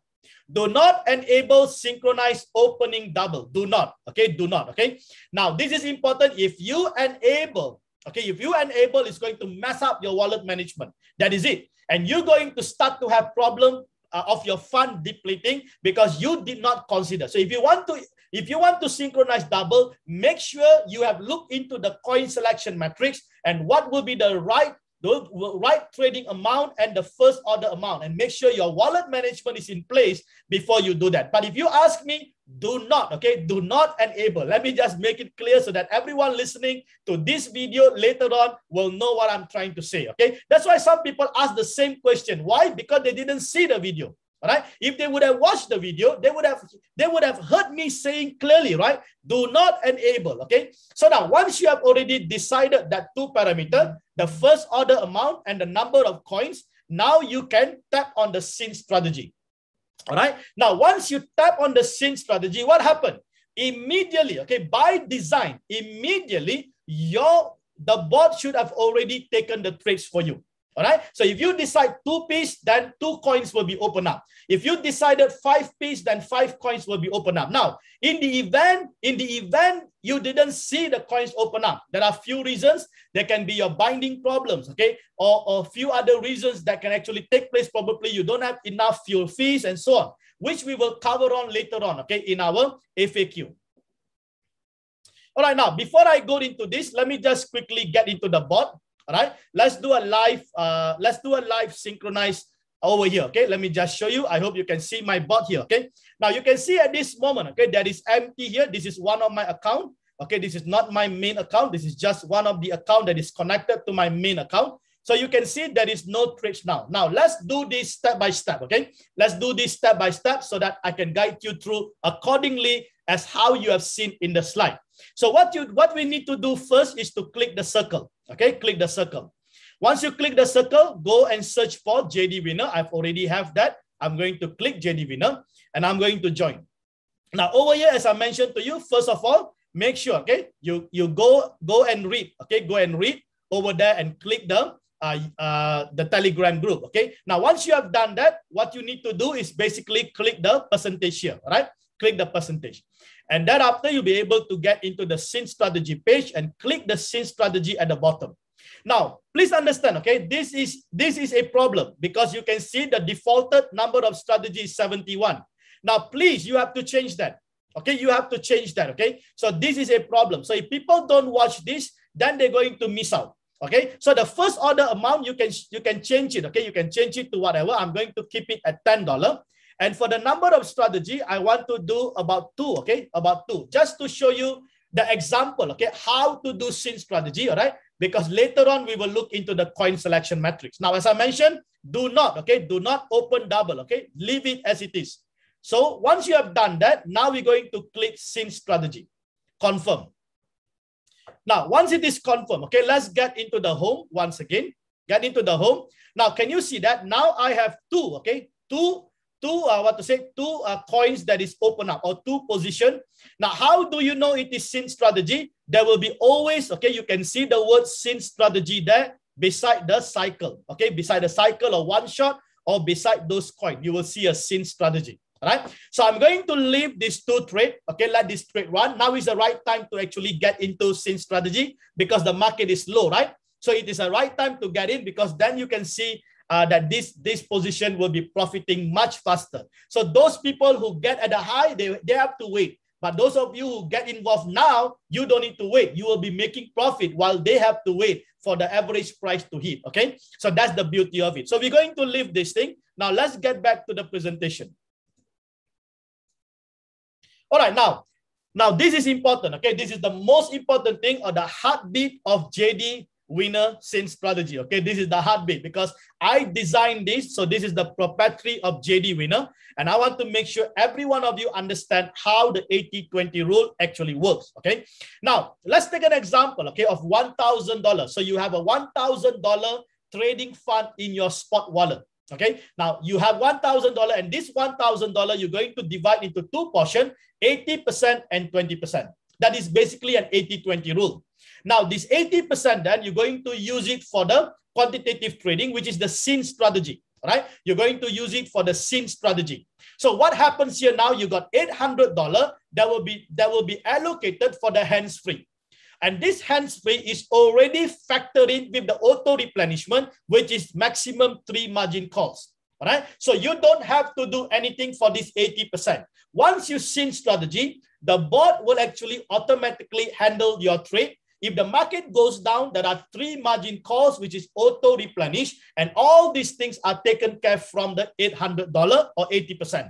A: enable synchronized opening double. Do not, okay, do not, okay. Now, this is important. If you enable, okay, it's going to mess up your wallet management. That is it. And you're going to start to have problem of your fund depleting because you did not consider. So if you want to synchronize double, make sure you have looked into the coin selection matrix and what will be the right trading amount and the first order amount, and make sure your wallet management is in place before you do that. But if you ask me, do not, okay, do not enable. Let me just make it clear so that everyone listening to this video later on will know what I'm trying to say. Okay, that's why some people ask the same question. Why? Because they didn't see the video. All right. If they would have watched the video, they would have heard me saying clearly, right? Do not enable. Okay. So now once you have already decided that two parameters, the first order amount and the number of coins, now you can tap on the Sin strategy. All right. Now, once you tap on the Sin strategy, what happened? Immediately, okay, by design, immediately the bot should have already taken the trades for you. All right. So if you decide 2 piece, then 2 coins will be opened up. If you decided 5 piece, then 5 coins will be opened up. Now, in the event you didn't see the coins open up, there are few reasons. There can be your binding problems, okay, or a few other reasons that can actually take place. Probably you don't have enough fuel fees and so on, which we will cover on later on, okay, in our FAQ. All right. Now, before I go into this, let me just quickly get into the bot. All right, let's do a live synchronized over here. Okay, let me just show you. I hope you can see my bot here. Okay, now you can see at this moment, okay, that is empty here. This is one of my account. Okay, this is not my main account. This is just one of the account that is connected to my main account. So you can see there is no trades now. Now let's do this step by step. Okay, let's do this step by step so that I can guide you through accordingly as how you have seen in the slide. So what we need to do first is to click the circle. Okay, click the circle. Once you click the circle, go and search for JD Winner. I've already have that. I'm going to click JD Winner and I'm going to join. Now over here, as I mentioned to you, first of all, make sure, okay, you go and read. Okay, go and read over there and click the Telegram group. Okay. Now once you have done that, what you need to do is basically click the percentage here. All right, click the percentage. And thereafter, you'll be able to get into the Sin strategy page and click the Sin strategy at the bottom. Now, please understand, okay, this is a problem because you can see the defaulted number of strategy is 71. Now, please, you have to change that. Okay, you have to change that. Okay, so this is a problem. So if people don't watch this, then they're going to miss out. Okay, so the first order amount, you can change it. Okay, you can change it to whatever. I'm going to keep it at $10. And for the number of strategy, I want to do about 2, okay? About 2, just to show you the example, okay? How to do Sin strategy, all right? Because later on, we will look into the coin selection matrix. Now, as I mentioned, do not, okay? Do not open double, okay? Leave it as it is. So once you have done that, now we're going to click Sin strategy, confirm. Now, once it is confirmed, okay, let's get into the home once again. Get into the home. Now, can you see that? Now I have 2, okay? Two coins that is open up, or 2 position. Now, how do you know it is Sin strategy? There will be always, okay, you can see the word Sin strategy there beside the cycle, okay, beside the cycle or one shot or beside those coins, you will see a Sin strategy. All right. So I'm going to leave this 2 trade. Okay, let this trade run. Now is the right time to actually get into Sin strategy because the market is low, right? So it is a right time to get in, because then you can see that this position will be profiting much faster. So those people who get at the high, they have to wait. But those of you who get involved now, you don't need to wait. You will be making profit while they have to wait for the average price to hit. Okay, so that's the beauty of it. So we're going to leave this thing. Now let's get back to the presentation. All right, now this is important. Okay, this is the most important thing, or the heartbeat of JD Winner Scene Strategy. Okay, this is the heartbeat, because I designed this. So this is the proprietary of JD Winner, and I want to make sure every one of you understand how the 80-20 rule actually works. Okay, now let's take an example, okay, of $1,000. So you have a $1,000 trading fund in your spot wallet. Okay, now you have $1,000, and this $1,000 you're going to divide into two portions, 80% and 20%. That is basically an 80-20 rule. Now, this 80%, then you're going to use it for the quantitative trading, which is the scene strategy, right? You're going to use it for the scene strategy. So what happens here now? You got $800 that will be allocated for the hands-free. And this hands-free is already factored in with the auto replenishment, which is maximum 3 margin calls. All right. So you don't have to do anything for this 80%. Once you scene strategy, the bot will actually automatically handle your trade. If the market goes down, there are 3 margin calls, which is auto replenish, and all these things are taken care from the $800 or 80%.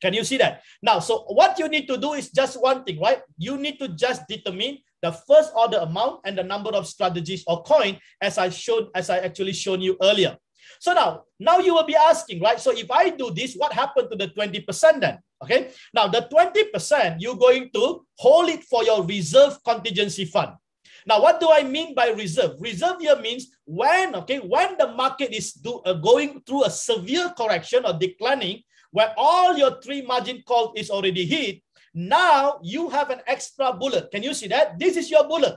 A: Can you see that? Now, so what you need to do is just one thing, right? You need to just determine the first order amount and the number of strategies or coin, as I actually shown you earlier. So now you will be asking, right? So if I do this, what happened to the 20% then? Okay. Now the 20%, you're going to hold it for your reserve contingency fund. Now, what do I mean by reserve? Reserve here means when the market is going through a severe correction or declining, where all your 3 margin call is already hit, now you have an extra bullet. Can you see that? This is your bullet.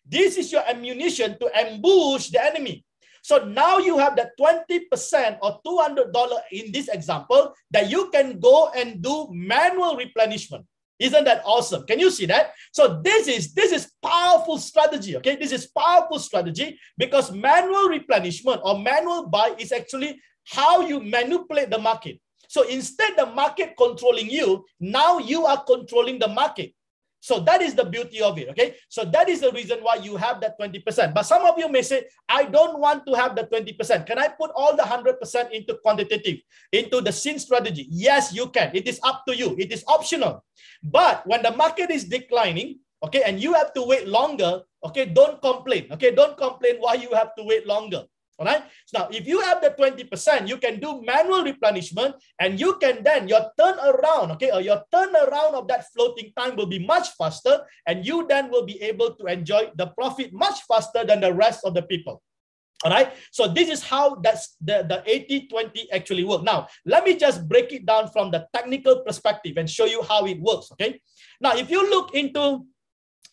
A: This is your ammunition to ambush the enemy. So now you have that 20% or $200 in this example that you can go and do manual replenishment. Isn't that awesome? Can you see that? So this is powerful strategy. Okay, this is powerful strategy, because manual replenishment or manual buy is actually how you manipulate the market. So instead the market controlling you, now you are controlling the market. So that is the beauty of it, okay? So that is the reason why you have that 20%. But some of you may say, I don't want to have the 20%. Can I put all the 100% into quantitative, into the scene strategy? Yes, you can. It is up to you. It is optional. But when the market is declining, okay, and you have to wait longer, okay, don't complain, okay? Don't complain why you have to wait longer. All right. So now, if you have the 20%, you can do manual replenishment, and you can then your turnaround, okay, or your turnaround of that floating time will be much faster, and you then will be able to enjoy the profit much faster than the rest of the people. All right. So this is how that's the 80-20 actually work. Now, let me just break it down from the technical perspective and show you how it works. Okay. Now, if you look into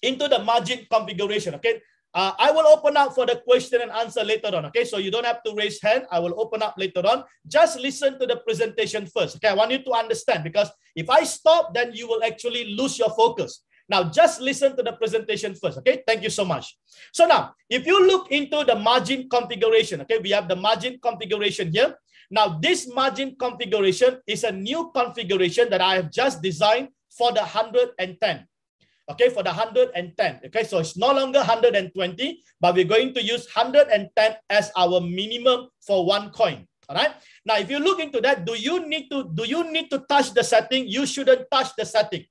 A: the margin configuration, okay. I will open up for the question and answer later on, okay? So you don't have to raise hand. I will open up later on. Just listen to the presentation first, okay? I want you to understand, because if I stop, then you will actually lose your focus. Now, just listen to the presentation first, okay? Thank you so much. So now, if you look into the margin configuration, okay? We have the margin configuration here. Now, this margin configuration is a new configuration that I have just designed for the 110. Okay, for the 110. Okay, so it's no longer 120, but we're going to use 110 as our minimum for one coin. All right. Now, if you look into that, do you need to touch the setting? You shouldn't touch the setting.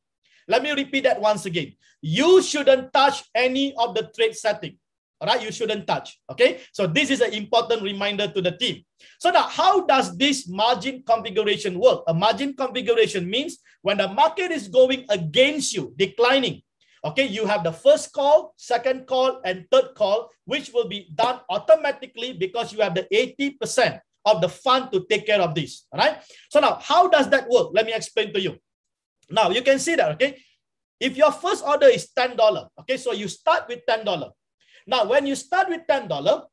A: Let me repeat that once again. You shouldn't touch any of the trade setting. All right, you shouldn't touch. Okay, so this is an important reminder to the team. So now, how does this margin configuration work? A margin configuration means when the market is going against you, declining, okay, you have the first call, second call, and third call, which will be done automatically because you have the 80% of the fund to take care of this. All right. So now, how does that work? Let me explain to you. Now, you can see that, okay, if your first order is $10, okay, so you start with $10. Now, when you start with $10,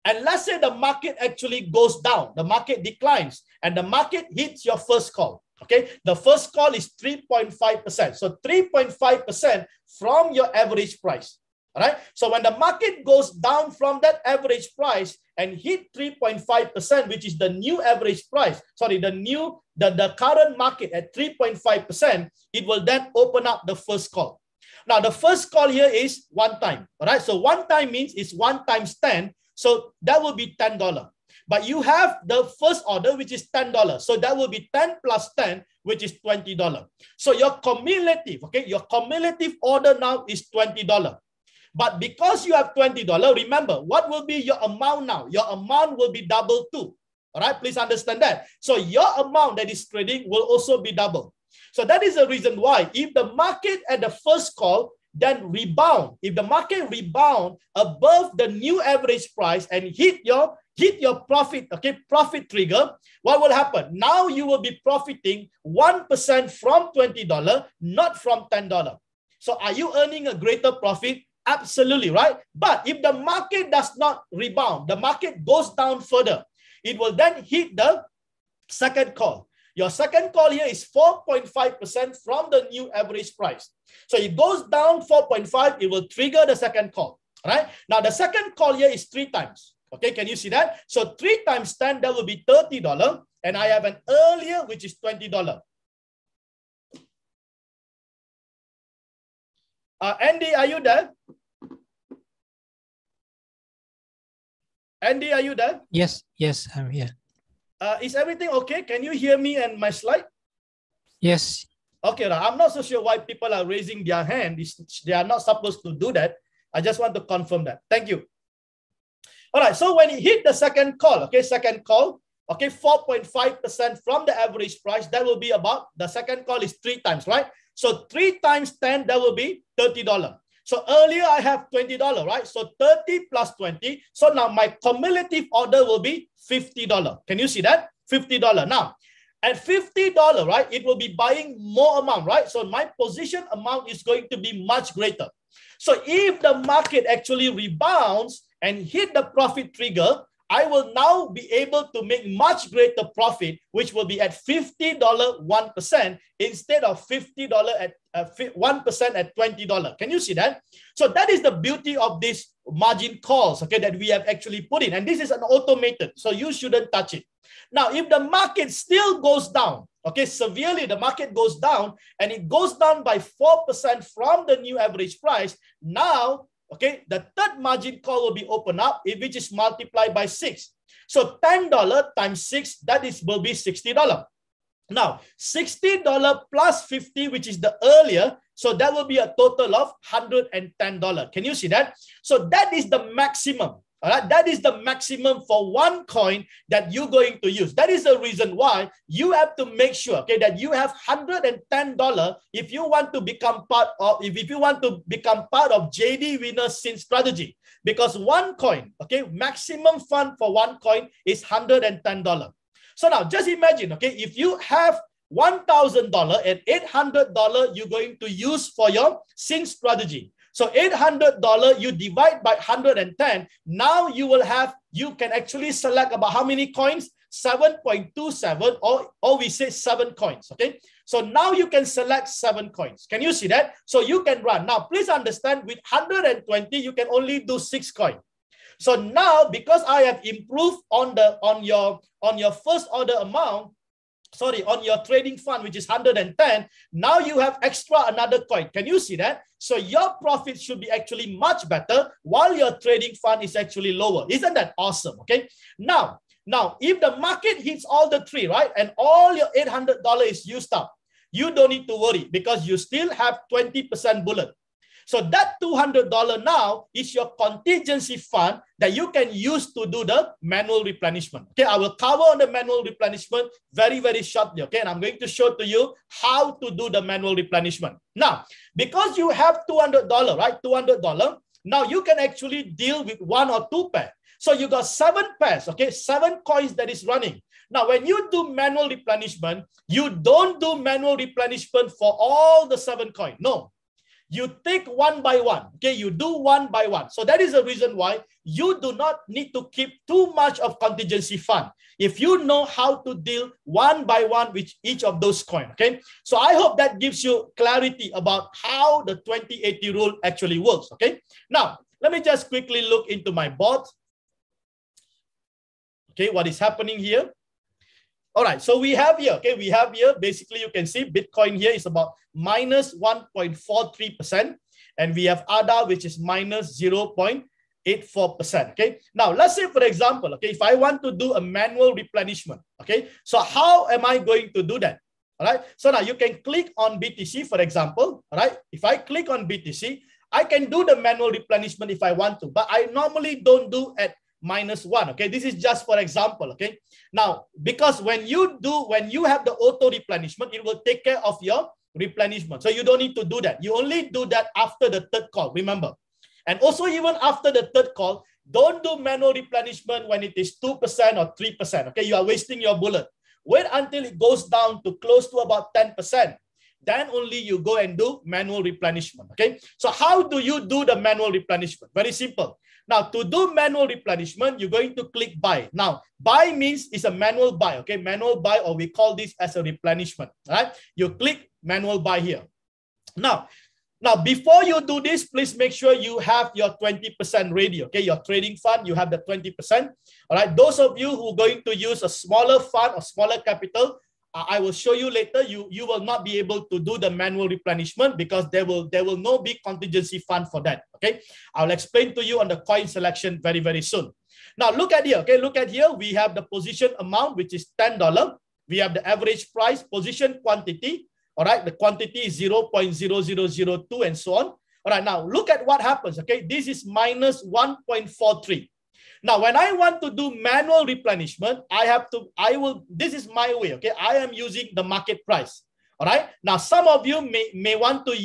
A: and let's say the market actually goes down, the market declines, and the market hits your first call. Okay, the first call is 3.5%. So 3.5% from your average price. All right. So when the market goes down from that average price and hit 3.5%, which is the new average price, sorry, the current market at 3.5%, it will then open up the first call. Now, the first call here is one time. All right. So one time means it's 1 times 10. So that will be $10. But you have the first order, which is $10. So that will be 10 plus 10, which is $20. So your cumulative, okay, your cumulative order now is $20. But because you have $20, remember, what will be your amount now? Your amount will be double too. All right, please understand that. So your amount that is trading will also be double. So that is the reason why if the market at the first call then rebound, if the market rebound above the new average price and hit your profit, okay, profit trigger, what will happen? Now you will be profiting 1% from $20, not from $10. So are you earning a greater profit? Absolutely, right? But if the market does not rebound, the market goes down further, it will then hit the second call. Your second call here is 4.5% from the new average price. So it goes down 4.5, it will trigger the second call, right? Now the second call here is 3 times. Okay, can you see that? So 3 times 10, that will be $30. And I have an earlier, which is $20. Andy, are you there? Andy, are you there?
B: Yes, I'm here.
A: Is everything okay? Can you hear me and my slide?
B: Yes.
A: Okay, I'm not so sure why people are raising their hand. They are not supposed to do that. I just want to confirm that. Thank you. All right, so when you hit the second call, okay, 4.5% from the average price, that will be about, the second call is 3 times, right? So 3 times 10, that will be $30. So earlier I have $20, right? So 30 plus 20. So now my cumulative order will be $50. Can you see that? $50. Now, at $50, right, it will be buying more amount, right? So my position amount is going to be much greater. So if the market actually rebounds and hit the profit trigger, I will now be able to make much greater profit, which will be at $50 1% instead of $50 at 1% at $20. Can you see that? So that is the beauty of this margin calls, okay, that we have actually put in. And this is an automated, so you shouldn't touch it. Now, if the market still goes down, okay, severely, the market goes down and it goes down by 4% from the new average price, now, okay, the third margin call will be open up, which is multiplied by 6. So $10 times 6, will be $60. Now, $60 plus 50, which is the earlier, so that will be a total of $110. Can you see that? So that is the maximum. All right, that is the maximum for one coin that you're going to use. That is the reason why you have to make sure, okay, that you have $110 if you want to become part of, if you want to become part of JD Winner Strategy, because one coin, okay, maximum fund for one coin is $110. So now just imagine, okay, if you have $1,000 and $800 you're going to use for your SIN strategy. So $800 you divide by 110. Now you can actually select about how many coins? 7.27 or we say 7 coins. Okay. So now you can select 7 coins. Can you see that? So you can run. Now please understand, with 120 you can only do 6 coins. So now because I have improved on your first order amount, sorry, on your trading fund, which is 110, now you have extra another coin. Can you see that? So your profit should be actually much better while your trading fund is actually lower. Isn't that awesome? Okay. Now, if the market hits all the 3, right, and all your $800 is used up, you don't need to worry because you still have 20% bullet. So that $200 now is your contingency fund that you can use to do the manual replenishment. Okay, I will cover on the manual replenishment very, very shortly. Okay, and I'm going to show to you how to do the manual replenishment. Now, because you have $200, right, $200, now you can actually deal with 1 or 2 pairs. So you got 7 pairs, okay, 7 coins that is running. Now, when you do manual replenishment, you don't do manual replenishment for all the 7 coins. No. You take one by one. Okay, you do one by one. So that is the reason why you do not need to keep too much of contingency fund if you know how to deal one by one with each of those coins. Okay, so I hope that gives you clarity about how the 20/80 rule actually works. Okay, now let me just quickly look into my board. Okay, what is happening here? All right, so we have here, okay, we have here, basically you can see Bitcoin here is about minus 1.43%, and we have ADA, which is minus 0.84%, okay? Now, let's say, for example, okay, if I want to do a manual replenishment, okay, so how am I going to do that? All right, so now you can click on BTC, for example, all right? If I click on BTC, I can do the manual replenishment if I want to, but I normally don't do at -1. Okay, this is just for example. Okay, now because when you have the auto replenishment, it will take care of your replenishment, so you don't need to do that. You only do that after the third call, remember. And also, even after the third call, don't do manual replenishment when it is 2% or 3%. Okay, you are wasting your bullet. Wait until it goes down to close to about 10%. Then only you go and do manual replenishment. Okay, so how do you do the manual replenishment? Very simple. Now, to do manual replenishment, you're going to click buy. Now, buy means it's a manual buy. Okay, manual buy, or we call this as a replenishment. Right? You click manual buy here. Now, before you do this, please make sure you have your 20% ready. Okay, your trading fund, you have the 20%. All right, those of you who are going to use a smaller fund or smaller capital, I will show you later. You will not be able to do the manual replenishment because there will not be contingency fund for that. Okay, I'll explain to you on the coin selection very, very soon. Now look at here. Okay, look at here. We have the position amount, which is $10. We have the average price, position quantity. All right, the quantity is 0.0002 and so on. All right, now look at what happens. Okay, this is minus 1.43. Now, when I want to do manual replenishment, this is my way, okay? I am using the market price, all right? Now, some of you may want to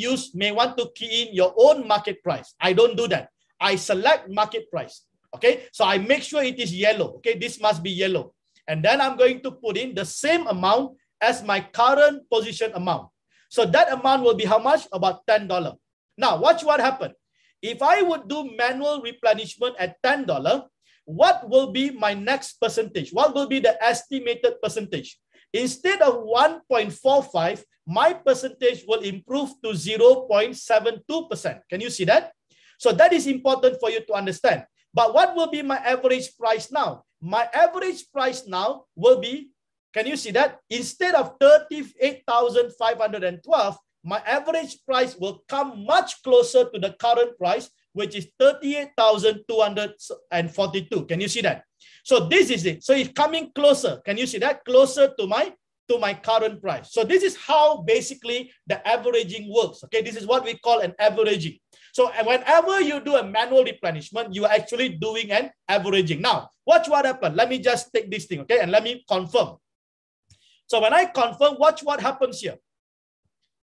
A: key in your own market price. I don't do that. I select market price, okay? So I make sure it is yellow, okay? This must be yellow. And then I'm going to put in the same amount as my current position amount. So that amount will be how much? About $10. Now, watch what happened. If I would do manual replenishment at $10, what will be my next percentage? What will be the estimated percentage? Instead of 1.45, my percentage will improve to 0.72%. Can you see that? So that is important for you to understand. But what will be my average price now? My average price now will be, can you see that? Instead of 38,512, my average price will come much closer to the current price, which is 38,242. Can you see that? So this is it. So it's coming closer. Can you see that? Closer to my current price. So this is how basically the averaging works. Okay, this is what we call an averaging. So whenever you do a manual replenishment, you are actually doing an averaging. Now, watch what happened. Let me just take this thing, okay, and let me confirm. So when I confirm, watch what happens here.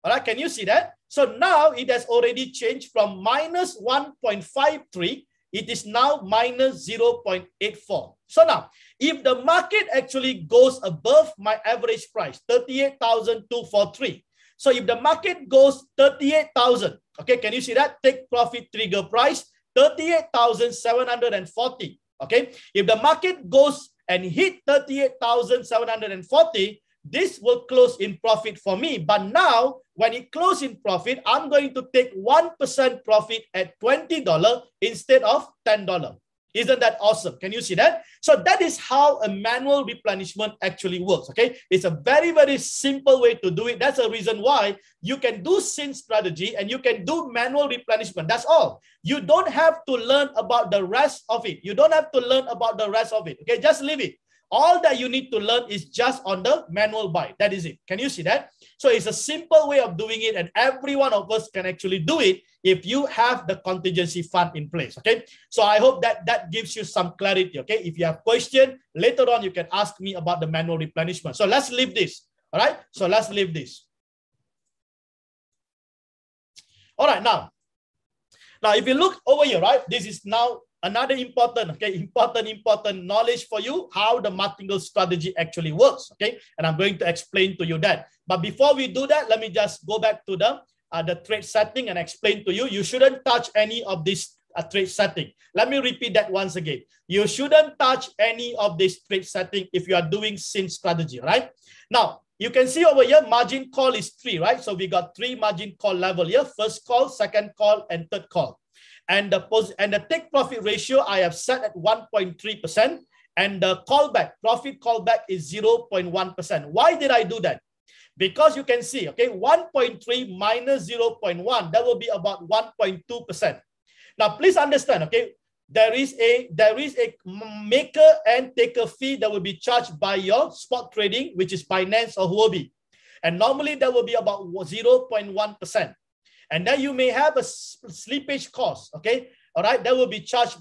A: All right, can you see that? So now it has already changed from minus 1.53. It is now minus 0.84. So now, if the market actually goes above my average price, 38,243. So if the market goes 38,000, okay, can you see that? Take profit trigger price, 38,740. Okay, if the market goes and hit 38,740, this will close in profit for me. But now, when it closes in profit, I'm going to take 1% profit at $20 instead of $10. Isn't that awesome? Can you see that? So that is how a manual replenishment actually works. Okay, it's a very, very simple way to do it. That's the reason why you can do scene strategy and you can do manual replenishment. That's all. You don't have to learn about the rest of it. You don't have to learn about the rest of it. Okay, just leave it. All that you need to learn is just on the manual buy. That is it. Can you see that? So it's a simple way of doing it, and every one of us can actually do it if you have the contingency fund in place. Okay. So I hope that gives you some clarity. Okay. If you have question later on, you can ask me about the manual replenishment. So let's leave this. All right. So let's leave this. All right. Now if you look over here, right, this is now another important knowledge for you, how the Martingale strategy actually works. Okay, and I'm going to explain to you that. But before we do that, let me just go back to the the trade setting and explain to you, you shouldn't touch any of this trade setting. Let me repeat that once again. You shouldn't touch any of this trade setting if you are doing scene strategy, right? Now, you can see over here, margin call is 3, right? So we got 3 margin call level here. First call, second call, and third call. And the take profit ratio I have set at 1.3%. And the callback, profit callback is 0.1%. Why did I do that? Because you can see, okay, 1.3 minus 0.1, that will be about 1.2%. Now, please understand, okay, there is a maker and taker fee that will be charged by your spot trading, which is Binance or Huobi. And normally that will be about 0.1%. And then you may have a slippage cost, okay, all right, that will be charged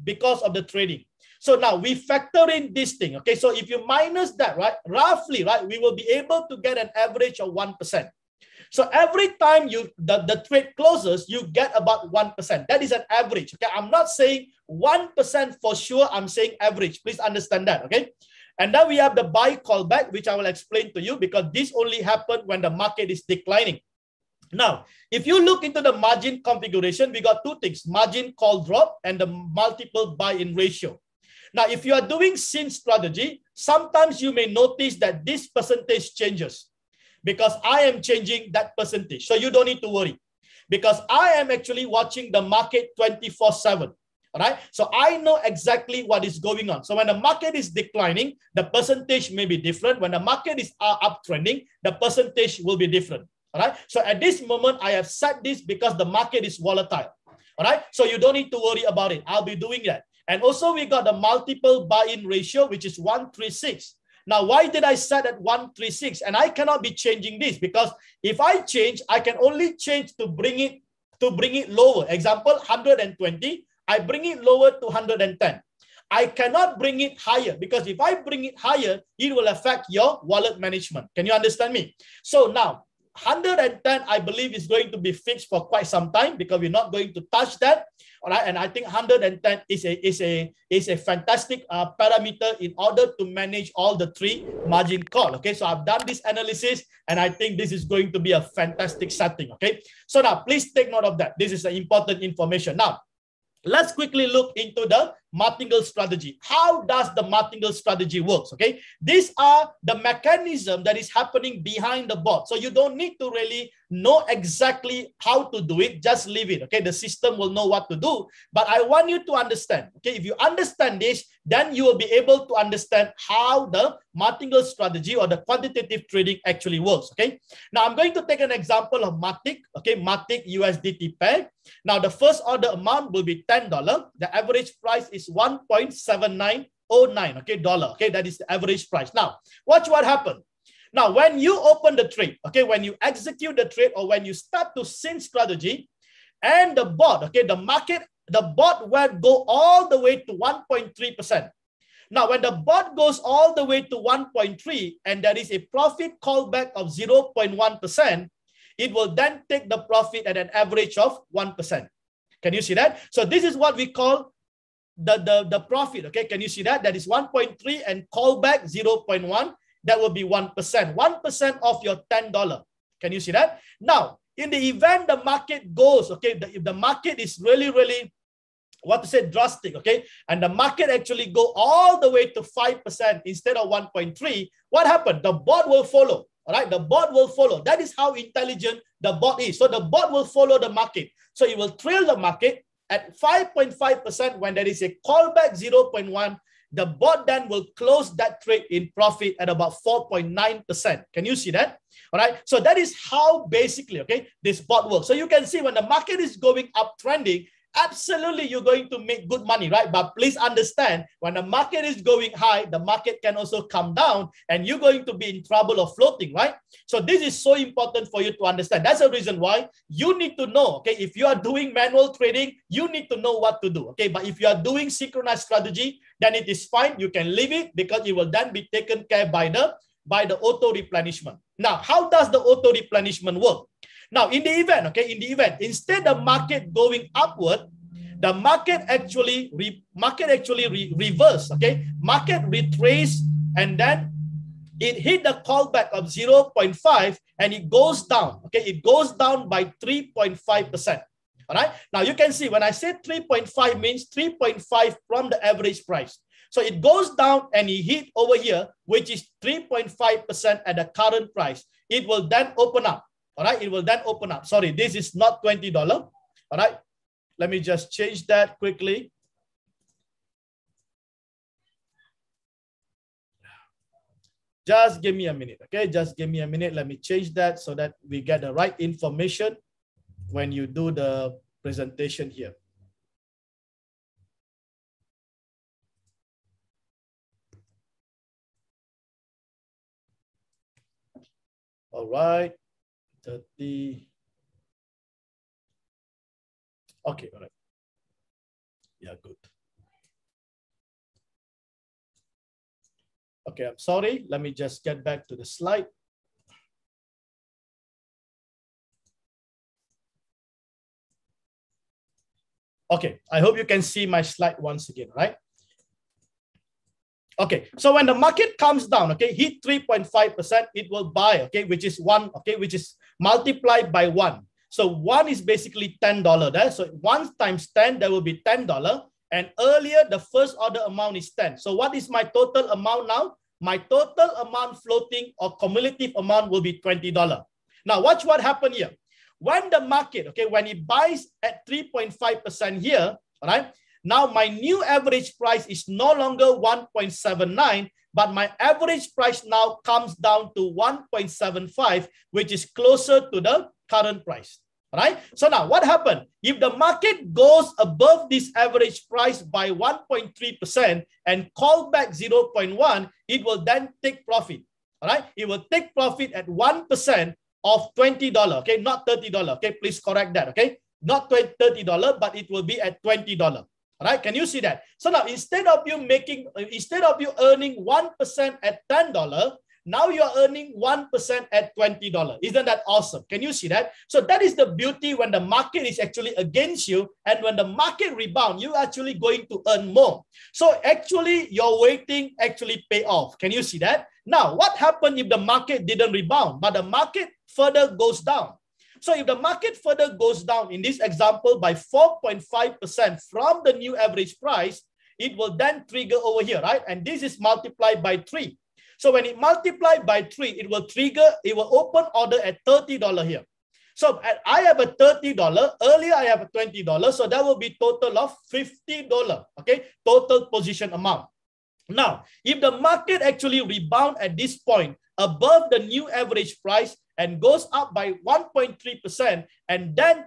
A: because of the trading. So now we factor in this thing, okay? So if you minus that, right, roughly, right, we will be able to get an average of 1%. So every time the trade closes, you get about 1%. That is an average, okay? I'm not saying 1% for sure. I'm saying average. Please understand that, okay? And then we have the buy callback, which I will explain to you because this only happened when the market is declining. Now, if you look into the margin configuration, we got 2 things, margin call drop and the multiple buy-in ratio. Now, if you are doing scene strategy, sometimes you may notice that this percentage changes because I am changing that percentage. So you don't need to worry because I am actually watching the market 24/7. All right. So I know exactly what is going on. So when the market is declining, the percentage may be different. When the market is uptrending, the percentage will be different. All right. So at this moment, I have set this because the market is volatile. All right. So you don't need to worry about it. I'll be doing that. And also we got the multiple buy-in ratio, which is 136. Now, why did I set at 136? And I cannot be changing this because if I change, I can only change to bring it lower. Example, 120. I bring it lower to 110. I cannot bring it higher because if I bring it higher, it will affect your wallet management. Can you understand me? So now, 110, I believe, is going to be fixed for quite some time because we're not going to touch that. All right, and I think 110 is a fantastic parameter in order to manage all the 3 margin call. Okay, so I've done this analysis, and I think this is going to be a fantastic setting. Okay, so now please take note of that. This is important information. Now, let's quickly look into the Martingale strategy. How does the Martingale strategy works? Okay, these are the mechanism that is happening behind the bot. So you don't need to really know exactly how to do it. Just leave it. Okay, the system will know what to do. But I want you to understand. Okay, if you understand this, then you will be able to understand how the Martingale strategy or the quantitative trading actually works. Okay, now I'm going to take an example of Matic. Okay, Matic USDT pair. Now the first order amount will be $10. The average price is 1.7909, okay, dollar. Okay, that is the average price. Now, watch what happened. Now, when you open the trade, okay, when you execute the trade or when you start to scene strategy, and the bot, okay, the bot will go all the way to 1.3%. Now, when the bot goes all the way to 1.3 and there is a profit callback of 0.1%, it will then take the profit at an average of 1%. Can you see that? So this is what we call the profit. Okay, can you see that? That is 1.3 and callback 0.1. That will be 1%. 1% of your $10. Can you see that? Now, in the event the market goes, okay, if the market is really, what to say, drastic, okay, and the market actually go all the way to 5% instead of 1.3, what happened? The bot will follow. All right, the bot will follow. That is how intelligent the bot is. So the bot will follow the market. So it will trail the market at 5.5% when there is a callback 0.1. The bot then will close that trade in profit at about 4.9%. Can you see that? All right. So that is how basically, okay, this bot works. So you can see when the market is going up trending, absolutely you're going to make good money, right? But please understand, when the market is going high, the market can also come down and you're going to be in trouble of floating, right? So this is so important for you to understand. That's the reason why you need to know, okay, if you are doing manual trading, you need to know what to do, okay? But if you are doing synchronized strategy, then it is fine. You can leave it because it will then be taken care by the auto replenishment. Now, how does the auto replenishment work? Now, in the event, okay, instead of market going upward, the market actually reverse, okay? Market retrace and then it hit the callback of 0.5 and it goes down. Okay, it goes down by 3.5%. All right. Now you can see when I say 3.5 means 3.5 from the average price. So it goes down and it hit over here, which is 3.5% at the current price. It will then open up. All right. It will then open up. Sorry, this is not $20. All right. Let me just change that quickly. Just give me a minute. Okay. Just give me a minute. Let me change that so that we get the right information when you do the presentation here. All right, 30. Okay, all right. Yeah, good. Okay, I'm sorry. Let me just get back to the slide. Okay, I hope you can see my slide once again, right? Okay, so when the market comes down, okay, hit 3.5%, it will buy, okay, which is 1, okay, which is multiplied by 1. So 1 is basically $10 there. So 1 times 10, that will be $10. And earlier, the first order amount is 10. So what is my total amount now? My total amount floating or cumulative amount will be $20. Now watch what happened here. When the market, okay, when it buys at 3.5% here, all right, now my new average price is no longer 1.79, but my average price now comes down to 1.75, which is closer to the current price. All right. So now what happened? If the market goes above this average price by 1.3% and call back 0.1, it will then take profit. All right. It will take profit at 1% of $20. Okay. Not $30. Okay. Please correct that. Okay. Not $30, but it will be at $20. All right. Can you see that? So now instead of you earning 1% at $10, now you are earning 1% at $20. Isn't that awesome? Can you see that? So that is the beauty when the market is actually against you, and when the market rebound, you're actually going to earn more. So actually your waiting actually pay off. Can you see that? Now, what happened if the market didn't rebound, but the market further goes down? So if the market further goes down, in this example, by 4.5% from the new average price, it will then trigger over here, right? And this is multiplied by 3. So when it multiplied by 3, it will open order at $30 here. So I have a $30, earlier I have a $20, so that will be total of $50, okay? Total position amount. Now, if the market actually rebound at this point above the new average price and goes up by 1.3% and then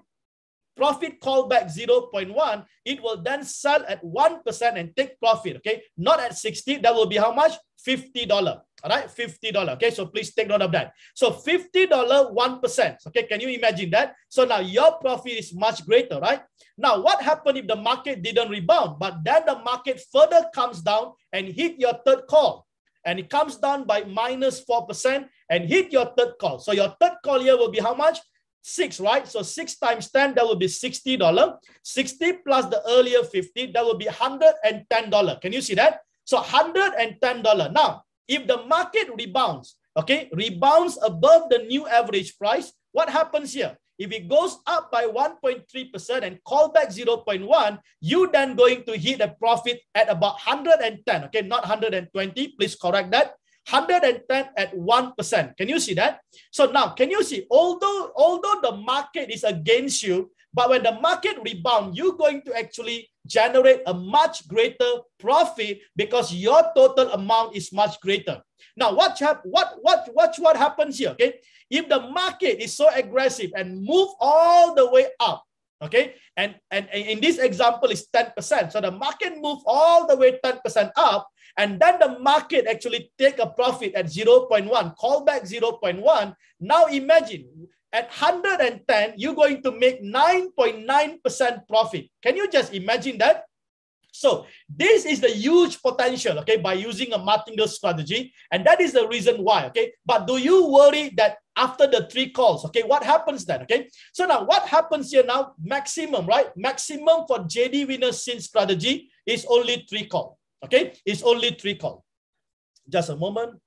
A: profit callback 0.1, it will then sell at 1% and take profit, okay? Not at 60, that will be how much? $50, all right? $50, okay? So please take note of that. So $50, 1%, okay? Can you imagine that? So now your profit is much greater, right? Now, what happened if the market didn't rebound, but then the market further comes down and hit your third call, and it comes down by -4% and hit your third call. So your third call here will be how much? 6, right? So 6 times 10, that will be $60. 60 plus the earlier 50, that will be $110. Can you see that? So $110. Now, if the market rebounds, okay, rebounds above the new average price, what happens here? If it goes up by 1.3% and call back 0.1, you then going to hit a profit at about 110, okay, not 120. Please correct that. 110 at 1%. Can you see that? So now, can you see, although the market is against you, but when the market rebound, you're going to actually generate a much greater profit because your total amount is much greater. Now, watch what happens here, okay? If the market is so aggressive and move all the way up, okay, and in this example is 10%, so the market move all the way 10% up, and then the market actually take a profit at 0.1, call back 0.1. Now imagine at 110, you're going to make 9.9% profit. Can you just imagine that? So this is the huge potential, okay, by using a Martingale strategy. And that is the reason why, okay. But do you worry that after the 3 calls, okay, what happens then, okay? So now what happens here now? Maximum, right? Maximum for JD winner since strategy is only 3 calls, okay? It's only 3 calls. Just a moment.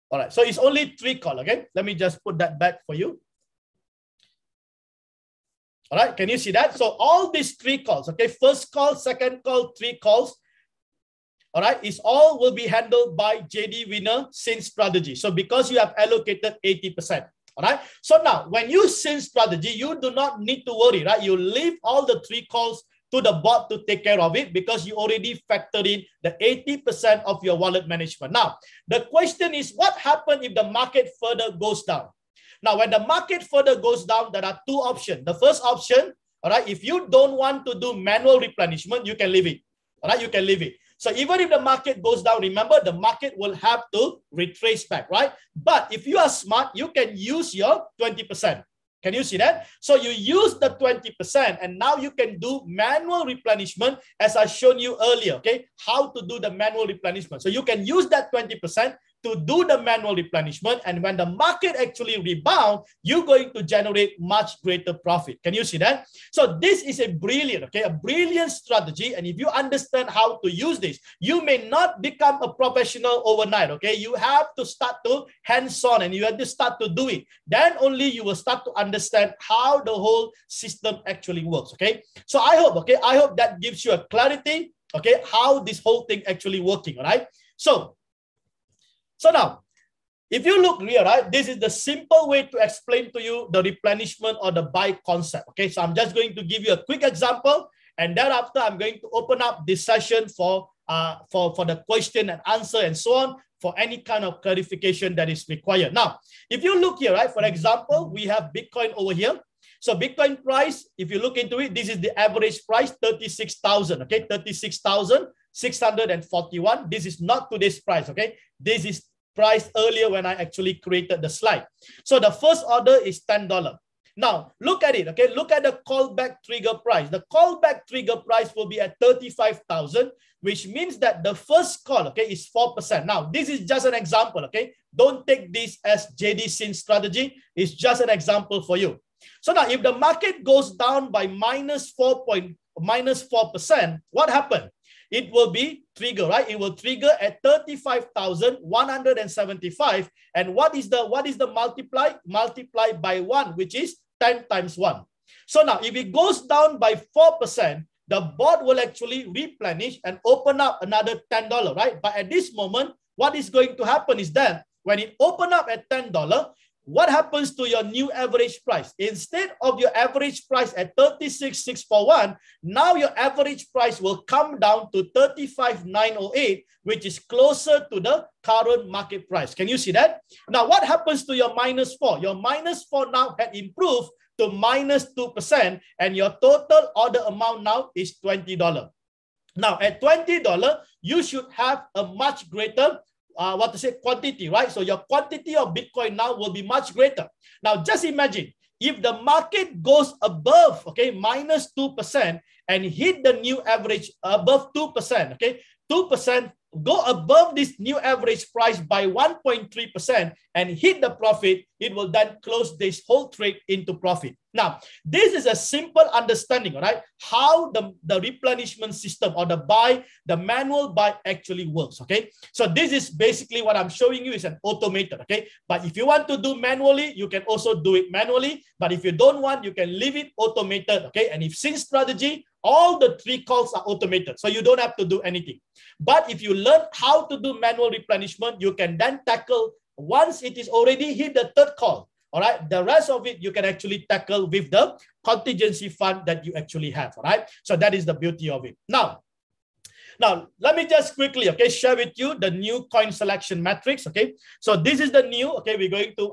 A: All right, so it's only 3 calls, okay? Let me just put that back for you. All right, can you see that? So all these 3 calls, okay? First call, second call, 3 calls, all right, is all will be handled by JD Winner Sync Strategy. So because you have allocated 80%, all right? So now when you sync strategy, you do not need to worry, right? You leave all the 3 calls to the bot to take care of it because you already factored in the 80% of your wallet management. Now, the question is, what happens if the market further goes down? Now, when the market further goes down, there are 2 options. The first option, all right, if you don't want to do manual replenishment, you can leave it. All right, you can leave it. So even if the market goes down, remember the market will have to retrace back, right? But if you are smart, you can use your 20%. Can you see that? So you use the 20% and now you can do manual replenishment as I shown you earlier, okay? How to do the manual replenishment. So you can use that 20% to do the manual replenishment, and when the market actually rebound, you're going to generate much greater profit. Can you see that? So this is a brilliant, okay, a brilliant strategy, and if you understand how to use this, you may not become a professional overnight, okay? You have to start to hands-on and you have to start to do it. Then only you will start to understand how the whole system actually works, okay? So I hope, okay, I hope that gives you a clarity, okay, how this whole thing actually working, all right? So now, if you look here, right, this is the simple way to explain to you the replenishment or the buy concept. Okay, so I'm just going to give you a quick example, and thereafter I'm going to open up this session for the question and answer and so on, for any kind of clarification that is required. Now, if you look here, right, for example, we have Bitcoin over here. So Bitcoin price, if you look into it, this is the average price, 36,000, okay, 36,641. This is not today's price, okay? This is price earlier when I actually created the slide. So the first order is $10. Now, look at it, okay? Look at the callback trigger price. The callback trigger price will be at 35,000, which means that the first call, okay, is 4%. Now, this is just an example, okay? Don't take this as JD Sync strategy. It's just an example for you. So now, if the market goes down by minus 4%, what happened? It will be trigger, right? It will trigger at 35,175. And what is the multiply? Multiply by 1, which is 10 times 1. So now, if it goes down by 4%, the bot will actually replenish and open up another $10, right? But at this moment, what is going to happen is that when it open up at $10, what happens to your new average price? Instead of your average price at 36,641, now your average price will come down to 35,908, which is closer to the current market price. Can you see that? Now, what happens to your minus 4? Your minus 4 now had improved to minus 2%, and your total order amount now is $20. Now, at $20, you should have a much greater quantity, right? So your quantity of Bitcoin now will be much greater. Now, just imagine if the market goes above, okay, minus 2% and hit the new average above 2%, okay, 2%, go above this new average price by 1.3% and hit the profit, it will then close this whole trade into profit. Now, this is a simple understanding, all right, how the replenishment system or the manual buy actually works, okay? So this is basically what I'm showing you is an automated, okay? But if you want to do manually, you can also do it manually. But if you don't want, you can leave it automated, okay? And if Sync strategy, all the 3 calls are automated, so you don't have to do anything. But if you learn how to do manual replenishment, you can then tackle once it is already hit the 3rd call. All right, the rest of it you can actually tackle with the contingency fund that you actually have. All right, so that is the beauty of it. Now, let me just quickly, okay, share with you the new coin selection matrix. Okay, so this is the new. Okay,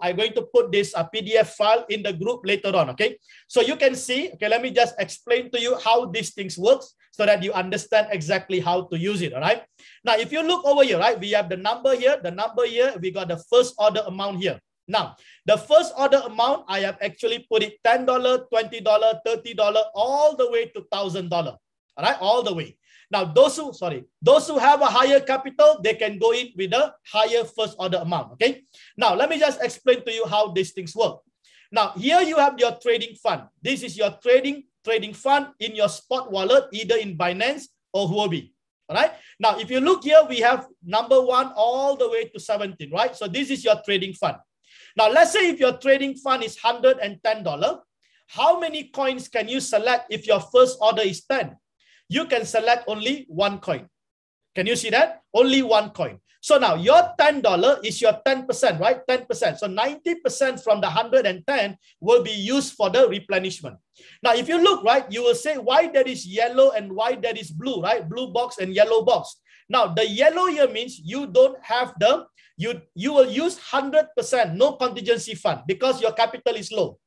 A: I'm going to put this PDF file in the group later on. Okay, so you can see. Okay, let me just explain to you how these things works so that you understand exactly how to use it. All right. Now, if you look over here, right, we have the number here. The number here, we got the first order amount here. Now, the first order amount, I have actually put it $10, $20, $30, all the way to $1,000. All right, all the way. Now, those who have a higher capital, they can go in with a higher first order amount. Okay. Now, let me just explain to you how these things work. Now, here you have your trading fund. This is your trading fund in your spot wallet, either in Binance or Huobi. All right. Now, if you look here, we have number 1 all the way to 17, right? So this is your trading fund. Now, let's say if your trading fund is $110, how many coins can you select if your first order is 10? You can select only 1 coin. Can you see that? Only 1 coin. So now your $10 is your 10%, right? 10%. So 90% from the 110 will be used for the replenishment. Now, if you look, right, you will say why there is yellow and why there is blue, right? Blue box and yellow box. Now, the yellow here means you don't have the, you will use 100%, no contingency fund because your capital is low.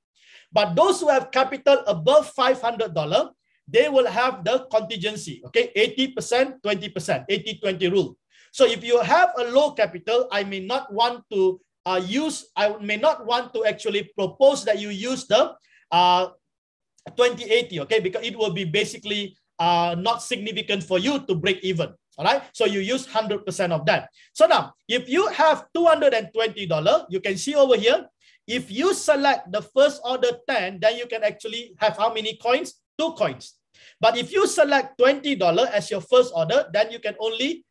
A: But those who have capital above $500, they will have the contingency, okay? 80%, 20%, 80-20 rule. So if you have a low capital, I may not want to actually propose that you use the 20-80, okay? Because it will be basically not significant for you to break even, all right? So you use 100% of that. So now, if you have $220, you can see over here, if you select the first order 10, then you can actually have how many coins? 2 coins. But if you select $20 as your first order, then you can only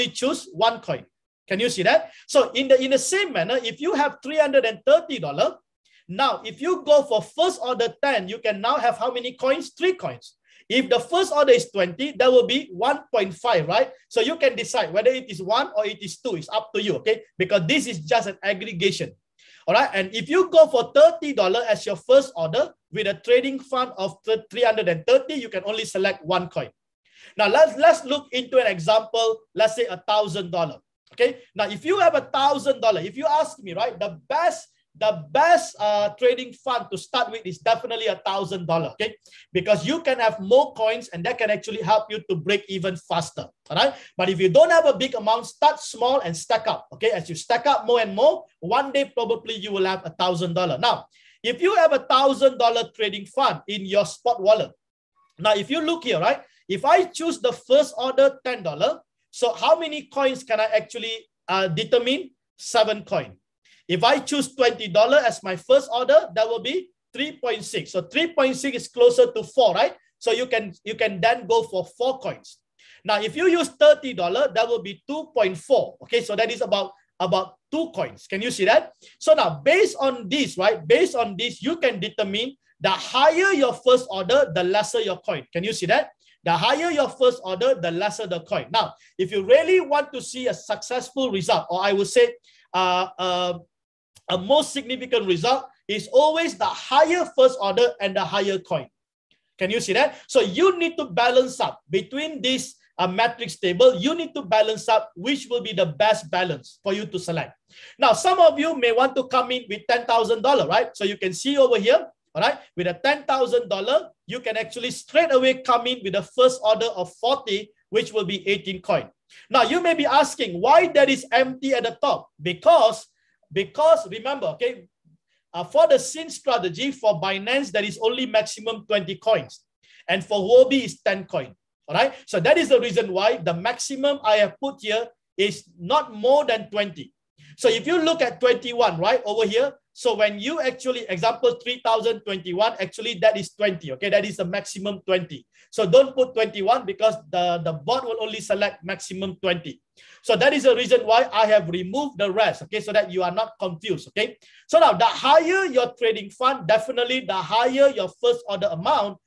A: choose 1 coin. Can you see that? So in the same manner, if you have $330, now if you go for first order 10, you can now have how many coins? 3 coins. If the first order is 20, that will be 1.5, right? So you can decide whether it is 1 or it is 2. It's up to you, okay? Because this is just an aggregation. All right, and if you go for $30 as your first order with a trading fund of 330, you can only select 1 coin. Now let's look into an example. Let's say $1,000. Okay. Now if you have $1,000, if you ask me, right, the best trading fund to start with is definitely $1,000. Okay, because you can have more coins and that can actually help you to break even faster. All right. But if you don't have a big amount, start small and stack up. Okay, as you stack up more and more, one day probably you will have $1,000. Now, if you have $1,000 trading fund in your spot wallet, now if you look here, right, if I choose the first order $10, so how many coins can I actually determine? 7 coins. If I choose $20 as my first order, that will be 3.6. So 3.6 is closer to 4, right? So you can then go for 4 coins. Now, if you use $30, that will be 2.4. Okay, so that is about 2 coins. Can you see that? So now, based on this, right? Based on this, you can determine the higher your first order, the lesser your coin. Can you see that? The higher your first order, the lesser the coin. Now, if you really want to see a successful result, or I would say a most significant result, is always the higher first order and the higher coin. Can you see that? So you need to balance up between this matrix table. You need to balance up which will be the best balance for you to select. Now, some of you may want to come in with $10,000, right? So you can see over here, all right, with a $10,000, you can actually straight away come in with a first order of 40, which will be 18 coin. Now, you may be asking why that is empty at the top. Because remember, okay, for the SYN strategy, for Binance, there is only maximum 20 coins. And for Huobi is 10 coin. All right. So that is the reason why the maximum I have put here is not more than 20. So if you look at 21, right, over here, so when you actually, example 3021, actually that is 20, okay? That is the maximum 20. So don't put 21 because the bot will only select maximum 20. So that is the reason why I have removed the rest, okay? So that you are not confused, okay? So now the higher your trading fund, definitely the higher your first order amount,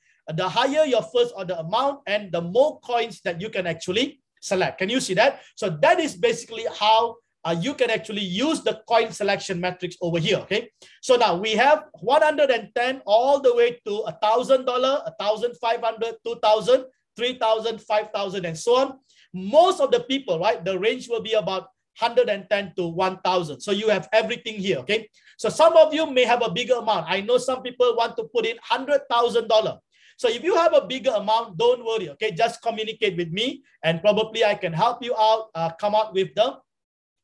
A: and the more coins that you can actually select. Can you see that? So that is basically how you can actually use the coin selection matrix over here, okay? So now we have 110 all the way to $1,000, 1,500, 2,000, 3,000, 5,000, and so on. Most of the people, right, the range will be about 110 to 1,000. So you have everything here, okay? So some of you may have a bigger amount. I know some people want to put in $100,000. So if you have a bigger amount, don't worry, okay? Just communicate with me and probably I can help you out, come out with the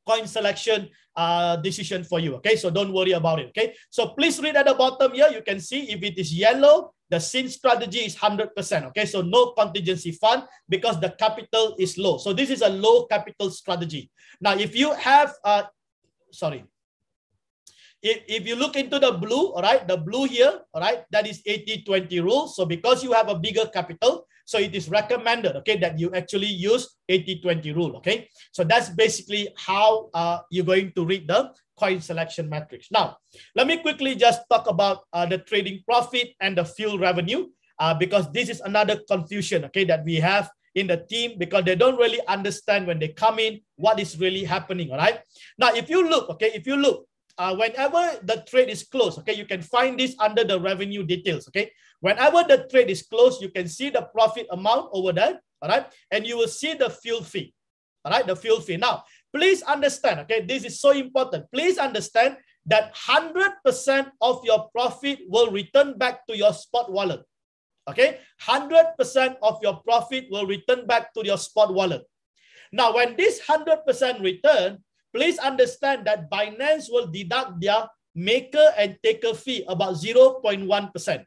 A: coin selection decision for you, okay? So don't worry about it, okay? So please read at the bottom here. You can see if it is yellow, the SYN strategy is 100%, okay? So no contingency fund because the capital is low. So this is a low capital strategy. Now, if you have, if you look into the blue, all right, the blue here, all right, that is 80-20 rule. So because you have a bigger capital, So it is recommended, okay, that you actually use 80-20 rule, okay? So that's basically how you're going to read the coin selection matrix. Now, let me quickly just talk about the trading profit and the fuel revenue because this is another confusion, okay, that we have in the team because they don't really understand when they come in what is really happening, all right? Now, if you look, okay, whenever the trade is closed, okay, you can find this under the revenue details, okay? Whenever the trade is closed, you can see the profit amount over there, all right? And you will see the fuel fee, all right? The fuel fee. Now, please understand, okay, this is so important. Please understand that 100% of your profit will return back to your spot wallet, okay? 100% of your profit will return back to your spot wallet. Now, when this 100% return, please understand that Binance will deduct their maker and taker fee about 0.1%.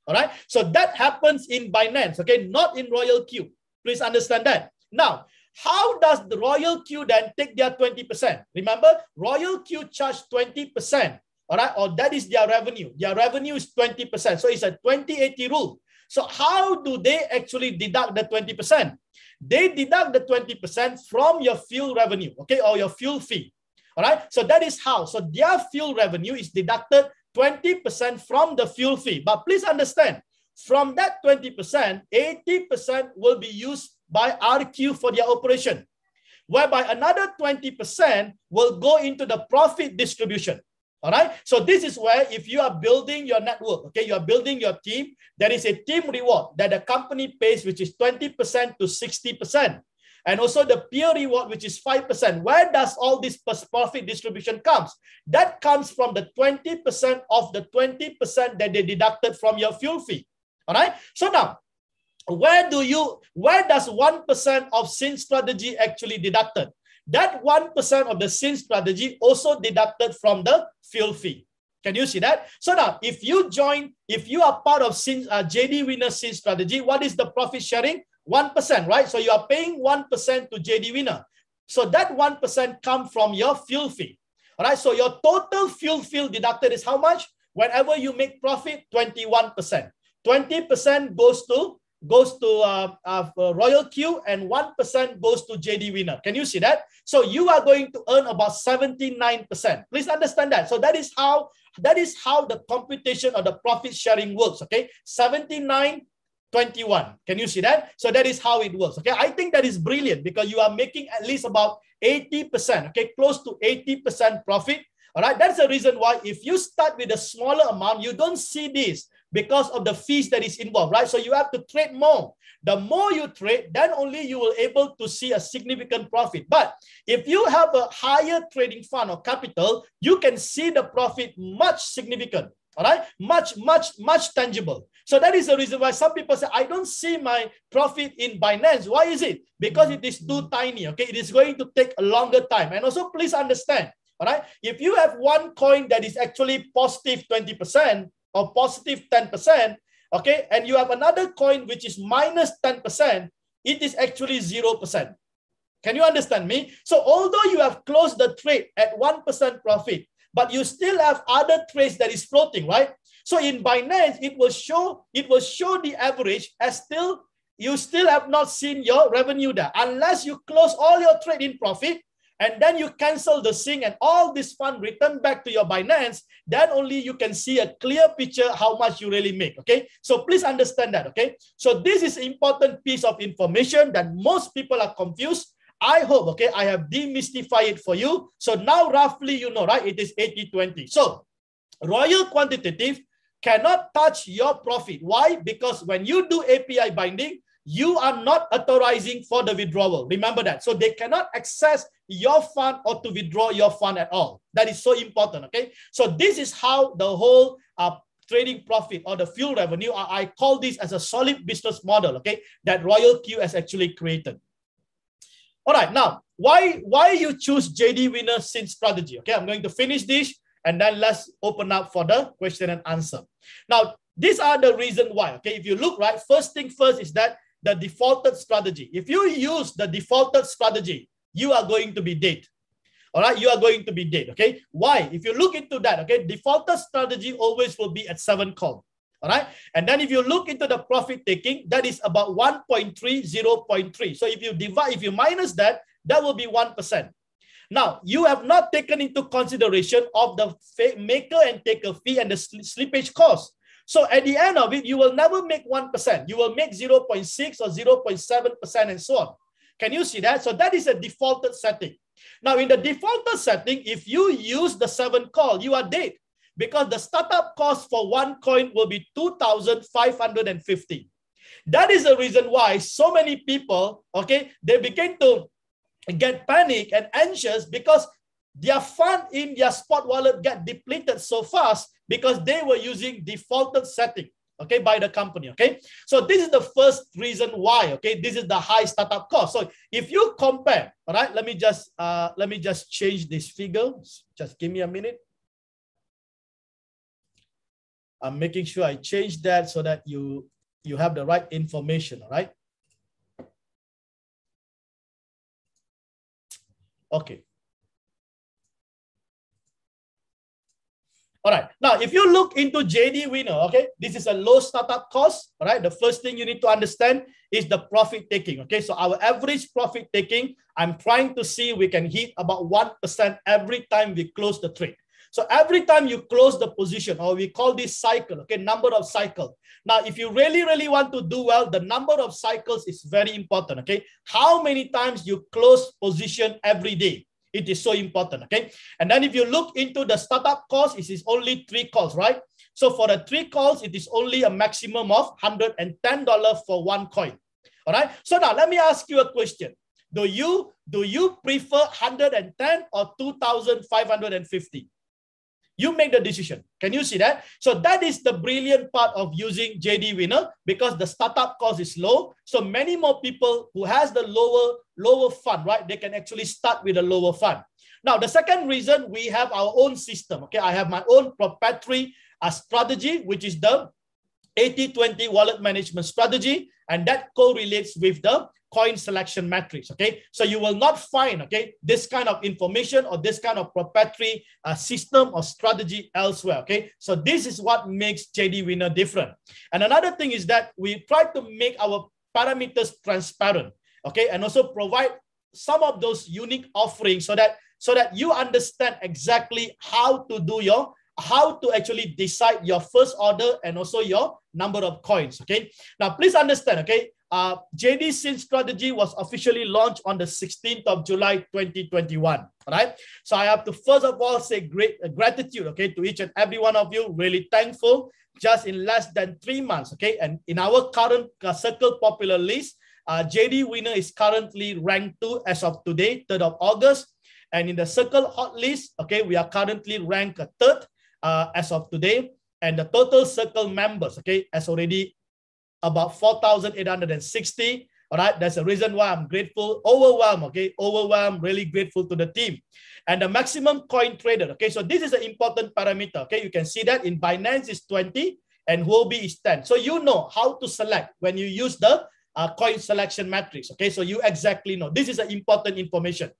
A: All right. So that happens in Binance, okay, not in Royal Q. Please understand that. Now, how does the Royal Q then take their 20%? Remember, Royal Q charge 20%. All right. Or that is their revenue. Their revenue is 20%. So it's a 20-80 rule. So how do they actually deduct the 20%? They deduct the 20% from your fuel revenue, okay, or your fuel fee. All right. So that is how. So their fuel revenue is deducted 20% from the fuel fee. But please understand, from that 20%, 80% will be used by RQ for their operation, whereby another 20% will go into the profit distribution. All right. So this is where if you are building your network, okay, you are building your team, there is a team reward that the company pays, which is 20% to 60%. And also the peer reward, which is 5%. Where does all this profit distribution comes? That comes from the 20% of the 20% that they deducted from your fuel fee. All right. So now, where does 1% of SYN strategy actually deducted? That 1% of the SYN strategy also deducted from the fuel fee. Can you see that? So now, if you are part of JD Winner SYN strategy, what is the profit sharing? 1%, right? So you are paying 1% to JD Winner. So that 1% comes from your fuel fee. All right. So your total fuel fee deducted is how much? Whenever you make profit, 21%. 20% goes to Royal Q and 1% goes to JD Winner. Can you see that? So you are going to earn about 79%. Please understand that. So that is how the computation of the profit sharing works. Okay, 79, 21. Can you see that? So that is how it works. Okay, I think that is brilliant because you are making at least about 80%. Okay, close to 80% profit. All right, that's the reason why if you start with a smaller amount, you don't see this because of the fees that is involved, right? So you have to trade more. The more you trade, then only you will able to see a significant profit. But if you have a higher trading fund or capital, you can see the profit much significant, all right? Much tangible. So that is the reason why some people say, I don't see my profit in Binance. Why is it? Because it is too tiny, okay? It is going to take a longer time. And also please understand, all right? If you have one coin that is actually positive 20%, or positive 10%, okay, and you have another coin which is minus 10%, it is actually 0%. Can you understand me? So although you have closed the trade at 1% profit, but you still have other trades that is floating, right? So in Binance, it will show the average as you still have not seen your revenue there. Unless you close all your trade in profit, and then you cancel the SYN and all this fund return back to your Binance, then only you can see a clear picture how much you really make, okay? So please understand that, okay? So this is an important piece of information that most people are confused. I hope, okay, I have demystified it for you. So now roughly you know, right? It is 80-20. So Royal Quantitative cannot touch your profit. Why? Because when you do API binding, you are not authorizing for the withdrawal. Remember that. So they cannot access your fund or to withdraw your fund at all. That is so important, okay? So this is how the whole trading profit or the fuel revenue, I call this as a solid business model, okay, that Royal Q has actually created. All right, now, why you choose JD Winner SYN strategy? Okay, I'm going to finish this and then let's open up for the question and answer. Now, these are the reason why, okay? If you look, right, first thing first is that the defaulted strategy. If you use the defaulted strategy, you are going to be dead. All right, you are going to be dead. Okay, why? If you look into that, okay, defaulted strategy always will be at 7 call. All right. And then if you look into the profit taking, that is about 1.3, 0.3. So if you minus that, that will be 1%. Now, you have not taken into consideration of the maker and taker fee and the slippage cost. So at the end of it, you will never make 1%. You will make 0.6 or 0.7% and so on. Can you see that? So that is a defaulted setting. Now, in the defaulted setting, if you use the 7 call, you are dead, because the startup cost for one coin will be 2,550. That is the reason why so many people, okay, they begin to get panic and anxious because their fund in their spot wallet get depleted so fast because they were using defaulted setting, okay, by the company, okay? So this is the first reason why, okay, this is the high startup cost. So if you compare, all right, let me just change this figure. Just give me a minute. I'm making sure I change that so that you have the right information, all right? Okay. All right. Now, if you look into JDWINNER, okay, this is a low startup cost. All right. The first thing you need to understand is the profit taking. Okay. So our average profit taking, I'm trying to see we can hit about 1% every time we close the trade. So every time you close the position, or we call this cycle, okay, number of cycle. Now, if you really, really want to do well, the number of cycles is very important, okay? How many times you close position every day? It is so important, okay? And then if you look into the startup cost, it is only 3 calls, right? So for the 3 calls, it is only a maximum of $110 for one coin, all right? So now let me ask you a question. Do you prefer 110 or 2,550? You make the decision. Can you see that? So that is the brilliant part of using JDWINNER, because the startup cost is low. So many more people who has the lower fund, right? They can actually start with a lower fund. Now, the second reason, we have our own system. Okay, I have my own proprietary strategy, which is the 80-20 wallet management strategy, and that correlates with the coin selection matrix. Okay, so you will not find, okay, this kind of information or this kind of proprietary system or strategy elsewhere. Okay, so this is what makes JDWINNER different. And another thing is that we try to make our parameters transparent, okay, and also provide some of those unique offerings so that you understand exactly how to actually decide your first order and also your number of coins. Okay, now please understand, okay, JD Sin strategy was officially launched on the 16th of July 2021. All right, so I have to first of all say great gratitude, okay, to each and every one of you. Really thankful. Just in less than 3 months, okay, and in our current Circle Popular list, JDWINNER is currently ranked 2 as of today, 3rd of August, and in the Circle Hot list, okay, we are currently ranked 3rd as of today, and the total Circle members, okay, as already about 4,860. All right, that's the reason why I'm grateful, overwhelmed, okay, really grateful to the team. And the maximum coin traded, okay, so this is an important parameter, okay, you can see that in Binance is 20 and Huobi is 10. So you know how to select when you use the coin selection matrix, okay, so you exactly know. This is an important information.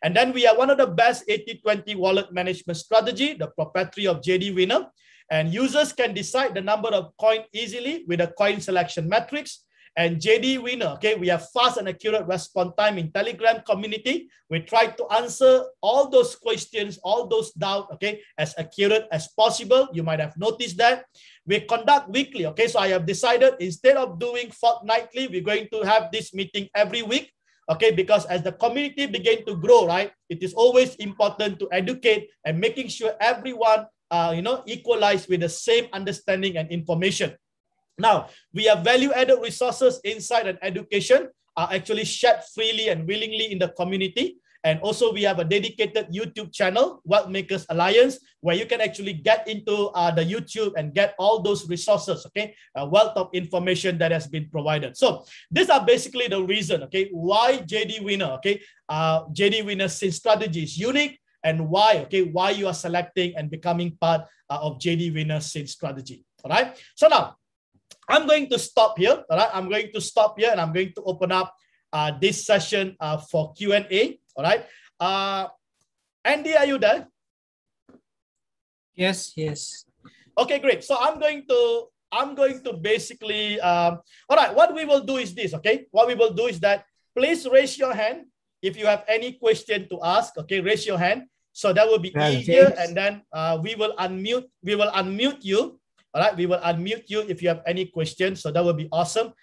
A: And then we are one of the best 80-20 wallet management strategy, the proprietary of JDWINNER. And users can decide the number of coin easily with a coin selection matrix. And JDWINNER, okay, we have fast and accurate response time in Telegram community. We try to answer all those questions, all those doubts, okay, as accurate as possible. You might have noticed that. We conduct weekly, okay, so I have decided instead of doing fortnightly, we're going to have this meeting every week, okay, because as the community begin to grow, right, it is always important to educate and making sure everyone equalize with the same understanding and information. Now, we have value-added resources, insight, and education are actually shared freely and willingly in the community. And also, we have a dedicated YouTube channel, Wealth Makers Alliance, where you can actually get into the YouTube and get all those resources, okay, a wealth of information that has been provided. So these are basically the reason, okay, why JDWINNER, okay, JDWINNER Sin strategy is unique, and why you are selecting and becoming part of JDWINNER Sin strategy. All right. So now I'm going to stop here. All right. I'm going to stop here and I'm going to open up this session for Q&A. All right. Andy, are you there?
B: Yes.
A: Okay, great. So I'm going to I'm going to basically, all right, what we will do is this, okay? What we will do is that please raise your hand if you have any question to ask, okay? Raise your hand. So that will be easier, and then we will unmute you. All right, we will unmute you if you have any questions. So that will be awesome.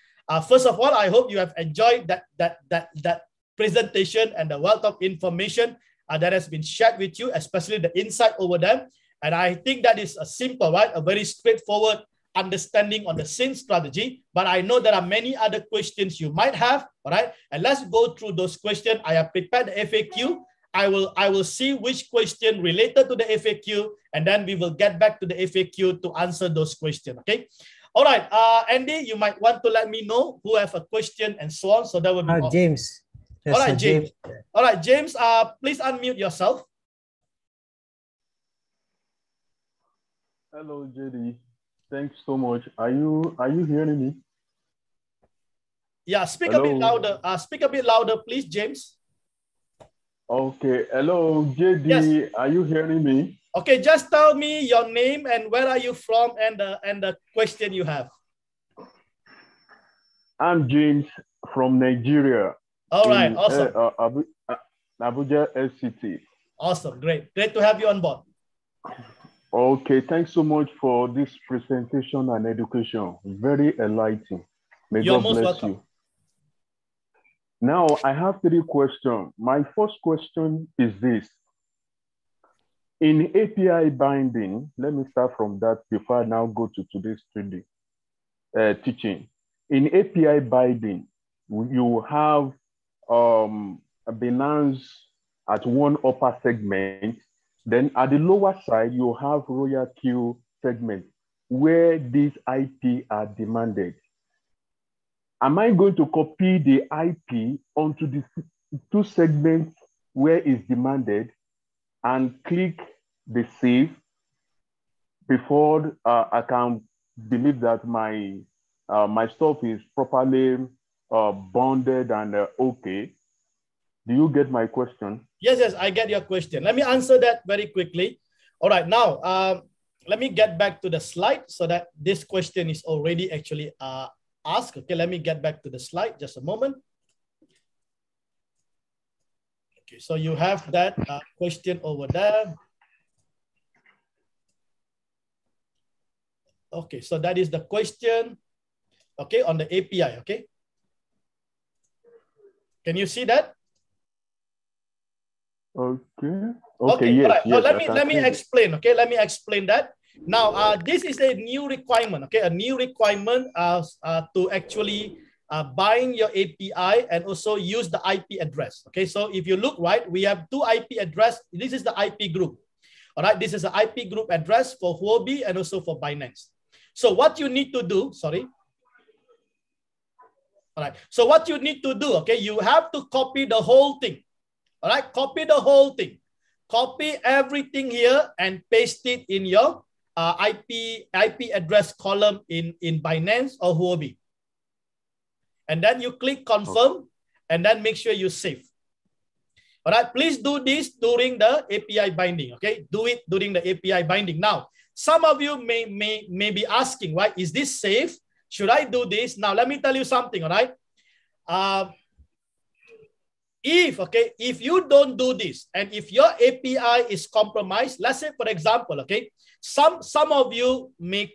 A: First of all, I hope you have enjoyed that presentation and the wealth of information that has been shared with you, especially the insight over them. And I think that is a simple, right? A very straightforward understanding on the SYN strategy. But I know there are many other questions you might have. All right, and let's go through those questions. I have prepared the FAQ. I will see which question related to the FAQ, and then we will get back to the FAQ to answer those questions. Okay. All right. Andy, you might want to let me know who have a question and so on. So that would be
B: James.
A: Yes, all right, James. All right, James. Please unmute yourself.
C: Hello, JD. Thanks so much. Are you hearing me?
A: Yeah. Speak a bit louder. Speak a bit louder, please, James.
C: Okay. Hello, JD. Yes. Are you hearing me?
A: Okay. Just tell me your name and where are you from and the question you have.
C: I'm James from Nigeria.
A: All right. Awesome.
C: Abuja FCT.
A: Awesome. Great. Great to have you on board.
C: Okay. Thanks so much for this presentation and education. Very enlightening. May God bless you. Now, I have 3 questions. My first question is this. In API binding, let me start from that before I now go to today's teaching. In API binding, you have a Binance at one upper segment. Then at the lower side, you have Royal Queue segment where these IP are demanded. Am I going to copy the IP onto the 2 segments where it's demanded and click the save before I can believe that my stuff is properly bonded and okay? Do you get my question?
A: Yes, I get your question. Let me answer that very quickly. All right, now let me get back to the slide so that this question is already actually asked. Okay, let me get back to the slide, just a moment. Okay, so you have that question over there. Okay, so that is the question, okay, on the API, okay? Can you see that?
C: Okay, yes,
A: right. Now,
C: yes,
A: let me explain, okay? Let me explain that. Now, this is a new requirement, okay? A new requirement to actually bind your API and also use the IP address, okay? So if you look, right, we have 2 IP address. This is the IP group, all right? This is the IP group address for Huobi and also for Binance. So what you need to do, sorry. All right, so what you need to do, okay, you have to copy the whole thing, all right? Copy the whole thing. Copy everything here and paste it in your IP address column in Binance or Huobi. And then you click confirm and then make sure you save. All right, please do this during the API binding, okay? Do it during the API binding. Now, some of you may be asking, right, is this safe? Should I do this? Now, let me tell you something, all right? If you don't do this and if your API is compromised, let's say, for example, okay, some of you may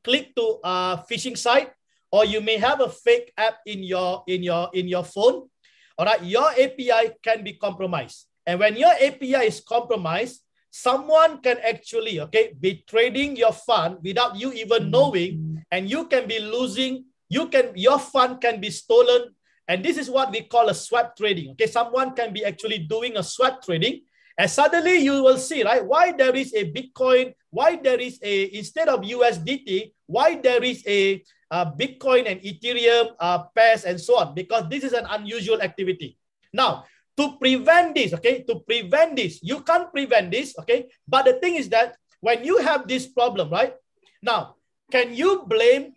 A: click to a phishing site, or you may have a fake app in your phone. All right, your API can be compromised. And when your API is compromised, someone can actually, okay, be trading your fund without you even knowing, and you can be losing, your fund can be stolen. And this is what we call a swap trading. Okay, someone can be actually doing a swap trading, and suddenly you will see, right, why there is a Bitcoin, why there is a, instead of USDT, why there is a Bitcoin and Ethereum pairs and so on, because this is an unusual activity. Now, to prevent this, okay, you can't prevent this, okay, but the thing is that when you have this problem, right, now, can you blame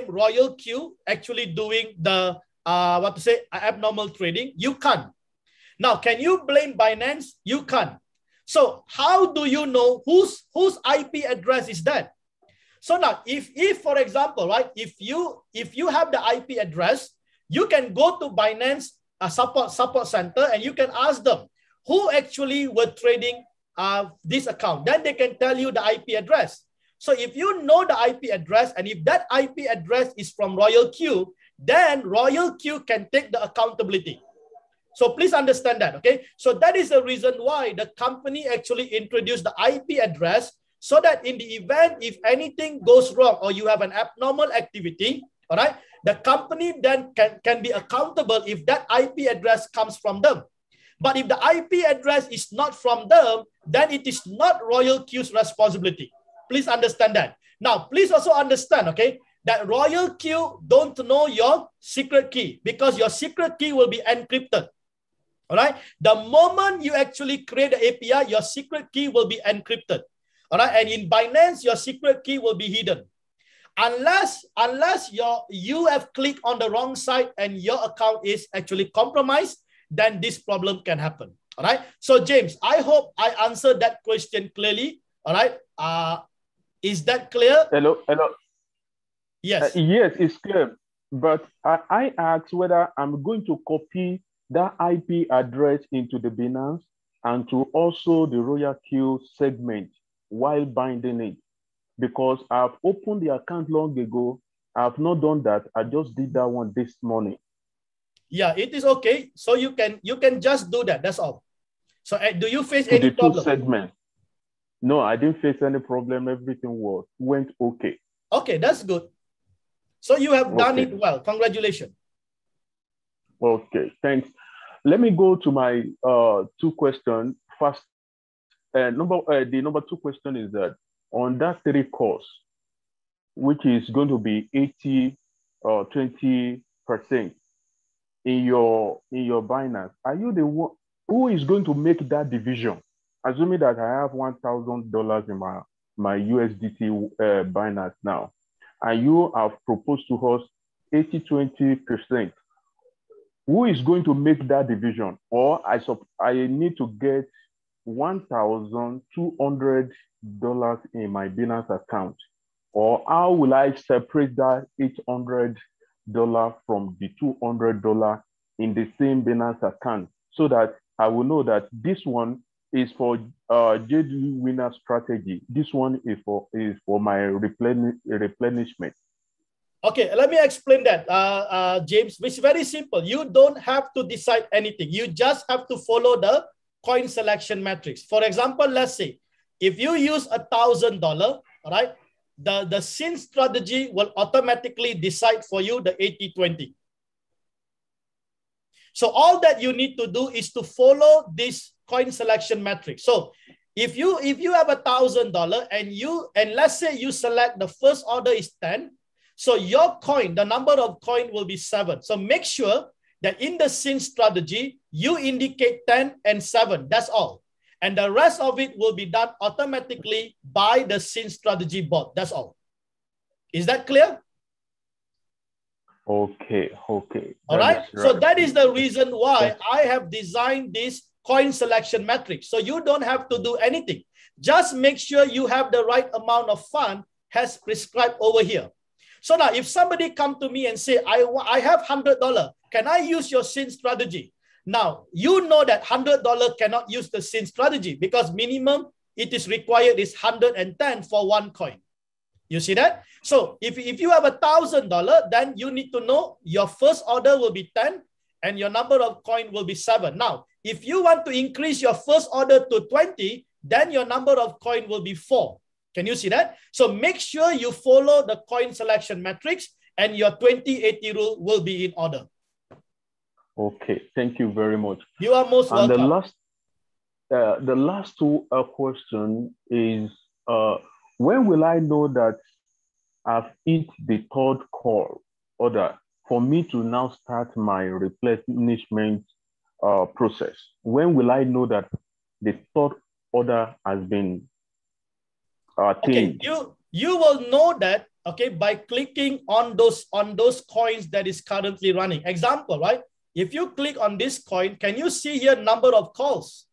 A: Royal Q actually doing the abnormal trading? You can't. Now, can you blame Binance? You can't. So how do you know whose IP address is that? So now, if for example, right, if you have the IP address, you can go to Binance support center and you can ask them who actually were trading this account. Then they can tell you the IP address. So if you know the IP address and if that IP address is from Royal Q, then Royal Q can take the accountability. So please understand that, okay? So that is the reason why the company actually introduced the IP address, so that in the event if anything goes wrong or you have an abnormal activity, all right, the company then can be accountable if that IP address comes from them. But if the IP address is not from them, then it is not Royal Q's responsibility. Please understand that. Now, please also understand, okay, that Royal Q don't know your secret key because your secret key will be encrypted. All right. The moment you actually create the API, your secret key will be encrypted. All right. And in Binance, your secret key will be hidden. Unless you have clicked on the wrong site and your account is actually compromised, then this problem can happen. All right. So James, I hope I answered that question clearly. All right. Is that clear?
C: Hello.
A: Yes.
C: Yes, it's clear. But I asked whether I'm going to copy that IP address into the Binance and to also the Royal Q segment while binding it, because I've opened the account long ago. I've not done that. I just did that one this morning.
A: Yeah, it is okay. So you can just do that. That's all. So do you face any
C: the
A: problem?
C: Two segments. No, I didn't face any problem. Everything went okay.
A: Okay, that's good. So you have done it well. Congratulations.
C: Okay, thanks. Let me go to my two questions first. The number two question is that on that 3 course, which is going to be 80 or 20% in your Binance, are you the one who is going to make that division? Assuming that I have $1,000 in my USDT Binance now, and you have proposed to us 80-20%. Who is going to make that division? Or I need to get $1,200 in my Binance account? Or how will I separate that $800 from the $200 in the same Binance account, so that I will know that this one is for JDWINNER strategy. This one is for my replenishment.
A: Okay, let me explain that, James. It's very simple. You don't have to decide anything. You just have to follow the coin selection matrix. For example, let's say if you use $1,000, all right, the SYN strategy will automatically decide for you the 80-20. So all that you need to do is to follow this coin selection matrix. So if you have $1,000 and let's say you select the first order is 10, so your coin, the number of coin will be 7. So make sure that in the SYN strategy, you indicate 10 and 7. That's all. And the rest of it will be done automatically by the SYN strategy bot. That's all. Is that clear?
C: Okay. All
A: right.
C: Right.
A: So that is the reason why I have designed this coin selection matrix. So you don't have to do anything. Just make sure you have the right amount of fund as prescribed over here. So now if somebody come to me and say, I have $100, can I use your SYN strategy? Now, you know that $100 cannot use the SYN strategy because minimum it is required is 110 for one coin. You see that? So if you have $1,000, then you need to know your first order will be 10 and your number of coin will be 7. Now, if you want to increase your first order to 20, then your number of coin will be 4. Can you see that? So make sure you follow the coin selection matrix and your 20-80 rule will be in order.
C: Okay, thank you very much.
A: You are most welcome.
C: And the last two question is, when will I know that I've hit the 3rd call order for me to now start my replenishment process? When will I know that the 3rd order has been
A: okay, you will know that, okay, by clicking on those coins that is currently running. Example, right? If you click on this coin, can you see here number of calls?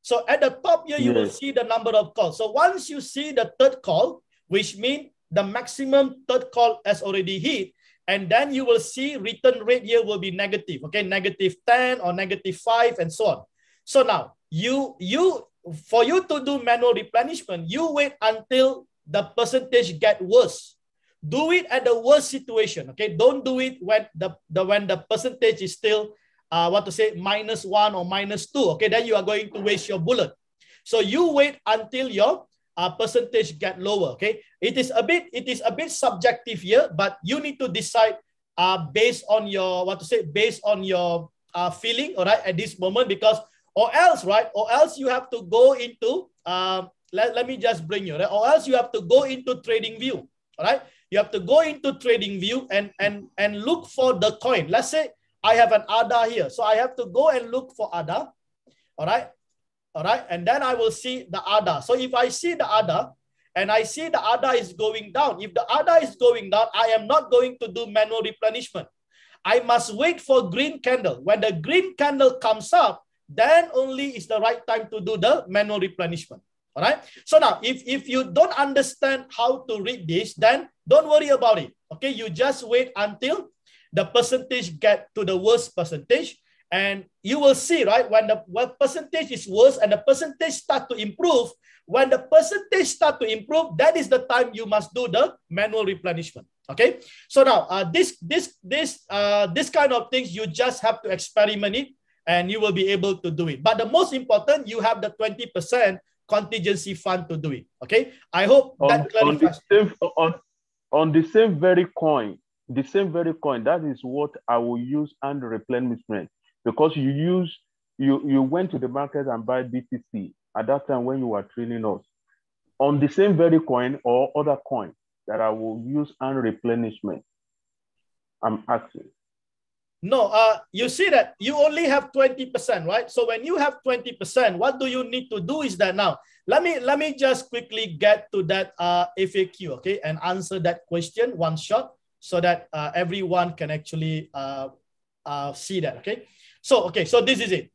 A: So at the top here, you will see the number of calls. So once you see the 3rd call, which means the maximum third call has already hit, and then you will see return rate here will be negative, okay, -10 or -5 and so on. So now for you to do manual replenishment, you wait until the percentage get worse. Do it at the worst situation, okay? Don't do it when the percentage is still -1 or -2, okay? Then you are going to waste your bullet. So you wait until your percentage get lower, okay? It is a bit subjective here, but you need to decide based on your feeling, all right, at this moment, because or else you have to go into let me just bring you, right? Or else you have to go into trading view, all right? You have to go into trading view and look for the coin. Let's say I have an ADA here, so I have to go and look for ADA, all right? All right, and then I will see the ADA. So if I see the ADA and I see the ADA is going down, if the ADA is going down, I am not going to do manual replenishment. I must wait for green candle. When the green candle comes up, then only is the right time to do the manual replenishment. All right. So now, if you don't understand how to read this, then don't worry about it. Okay, you just wait until the percentage get to the worst percentage. And you will see, right, when the percentage is worse and the percentage start to improve, when the percentage start to improve, that is the time you must do the manual replenishment. Okay. So now this kind of things, you just have to experiment it and you will be able to do it. But the most important, you have the 20% contingency fund to do it. Okay. I hope that clarifies.
C: On the same very coin, that is what I will use under replenishment. Because you went to the market and buy BTC at that time when you were training us. On the same very coin or other coin that I will use and replenishment. I'm asking.
A: No, you see that you only have 20%, right? So when you have 20%, what do you need to do is that now. Let me just quickly get to that FAQ, okay, and answer that question one shot so that everyone can actually see that, okay? So this is it.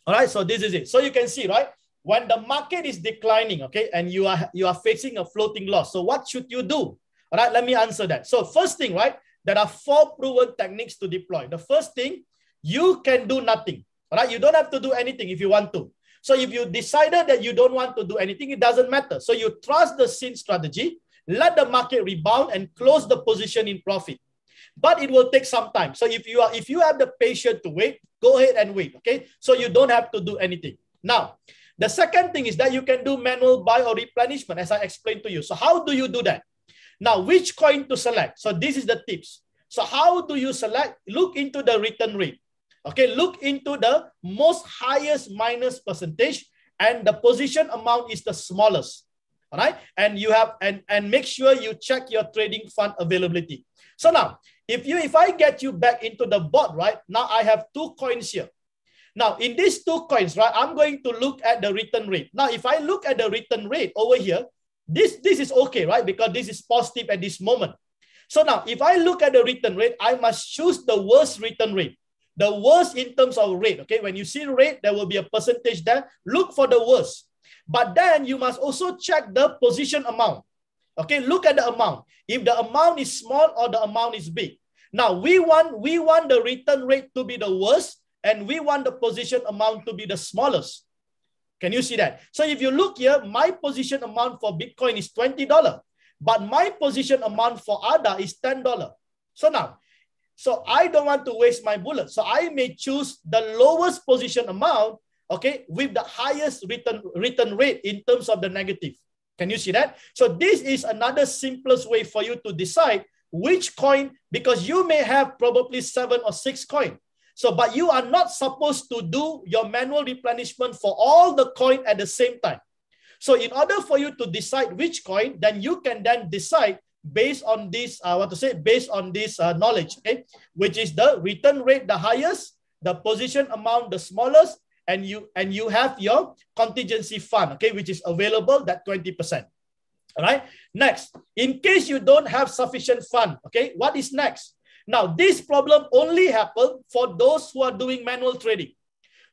A: All right, so this is it. So you can see, right, when the market is declining, okay, and you are facing a floating loss. So what should you do? All right, let me answer that. So first thing, right, there are 4 proven techniques to deploy. The first thing, you can do nothing. All right, you don't have to do anything if you want to. So if you decided that you don't want to do anything, it doesn't matter. So you trust the scene strategy, let the market rebound and close the position in profit. But it will take some time. So if you have the patience to wait, go ahead and wait, okay? So you don't have to do anything. Now, the second thing is that you can do manual buy or replenishment, as I explained to you. So how do you do that? Now, which coin to select? So this is the tips. So how do you select? Look into the return rate. Okay, look into the most highest minus percentage and the position amount is the smallest. All right, and you have and make sure you check your trading fund availability. So now, if I get you back into the bot, right, now I have 2 coins here. Now in these 2 coins, right, I'm going to look at the return rate. Now if I look at the return rate over here, this is okay, right, because this is positive at this moment. So now if I look at the return rate, I must choose the worst return rate. The worst in terms of rate, okay? When you see rate, there will be a percentage there. Look for the worst. But then you must also check the position amount. Okay, look at the amount. If the amount is small or the amount is big. Now, we want the return rate to be the worst and we want the position amount to be the smallest. Can you see that? So if you look here, my position amount for Bitcoin is $20, but my position amount for ADA is $10. So I don't want to waste my bullet. So I may choose the lowest position amount, okay, with the highest return rate in terms of the negative. Can you see that? So this is another simplest way for you to decide which coin, because you may have probably 7 or 6 coins. So, but you are not supposed to do your manual replenishment for all the coin at the same time. So in order for you to decide which coin, then you can then decide based on this, based on this knowledge, okay, which is the return rate, the highest, the position amount, the smallest, and you have your contingency fund, okay, which is available, that 20%. All right. Next, in case you don't have sufficient fund, okay, what is next? Now, this problem only happens for those who are doing manual trading.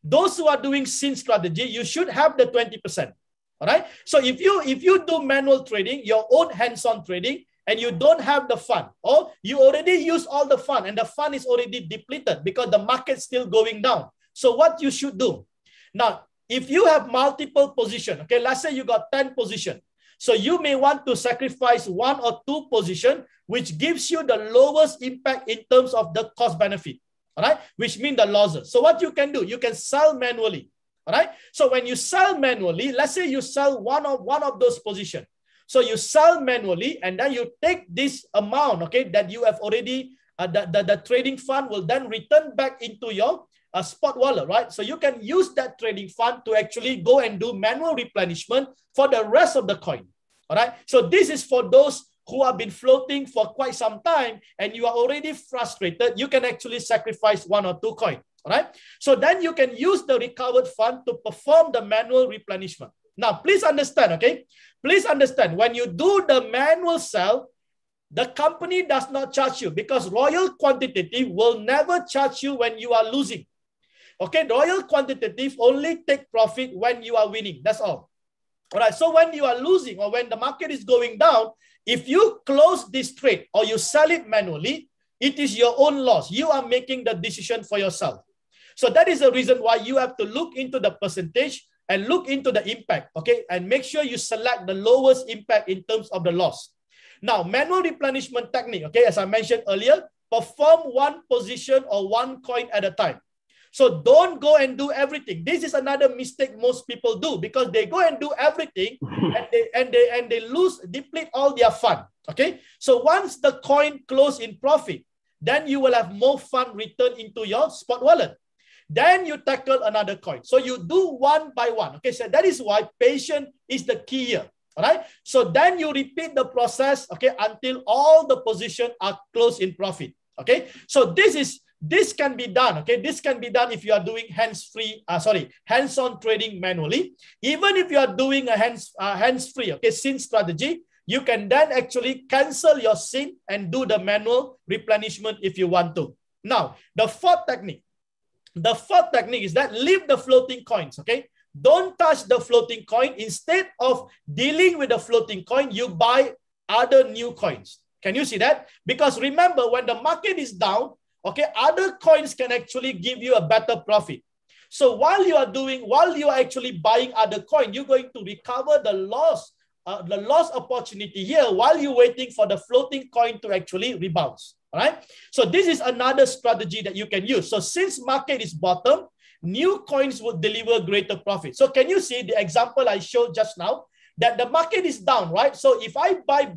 A: Those who are doing scene strategy, you should have the 20%. All right. So if you do manual trading, your own hands-on trading, and you don't have the fund, or you already used all the fund and the fund is already depleted because the market's still going down. So what you should do now, if you have multiple positions, okay, let's say you got 10 positions. So you may want to sacrifice 1 or 2 positions, which gives you the lowest impact in terms of the cost benefit, all right, which means the losses. So what you can do, you can sell manually, all right. So when you sell manually, let's say you sell one of those positions. So you sell manually and then you take this amount, okay, that you have already, the trading fund will then return back into your spot wallet, right? So you can use that trading fund to actually go and do manual replenishment for the rest of the coin, all right? So this is for those who have been floating for quite some time and you are already frustrated. You can actually sacrifice 1 or 2 coins, all right? So then you can use the recovered fund to perform the manual replenishment. Now, please understand, okay? Please understand, when you do the manual sell, the company does not charge you because Royal Quantitative will never charge you when you are losing. Okay, Royal Quantitative only take profit when you are winning. That's all. All right, so when you are losing or when the market is going down, if you close this trade or you sell it manually, it is your own loss. You are making the decision for yourself. So that is the reason why you have to look into the percentage and look into the impact, okay? And make sure you select the lowest impact in terms of the loss. Now, manual replenishment technique, okay, as I mentioned earlier, perform 1 position or 1 coin at a time. So don't go and do everything. This is another mistake most people do because they go and do everything and they deplete all their fund. Okay. So once the coin close in profit, then you will have more fund return into your spot wallet. Then you tackle another coin. So you do 1 by 1. Okay. So that is why patience is the key here. All right. So then you repeat the process, okay, until all the positions are closed in profit. Okay. So this can be done, okay? This can be done if you are doing hands-on trading manually. Even if you are doing a hands-free, okay, scene strategy, you can then actually cancel your scene and do the manual replenishment if you want to. Now, the fourth technique is that leave the floating coins, okay? Don't touch the floating coin. Instead of dealing with the floating coin, you buy other new coins. Can you see that? Because remember, when the market is down, okay, other coins can actually give you a better profit. So while you are actually buying other coin, you're going to recover the loss opportunity here while you're waiting for the floating coin to actually rebound. All right. So this is another strategy that you can use. So since market is bottom, new coins will deliver greater profit. So can you see the example I showed just now that the market is down, right? So if I buy,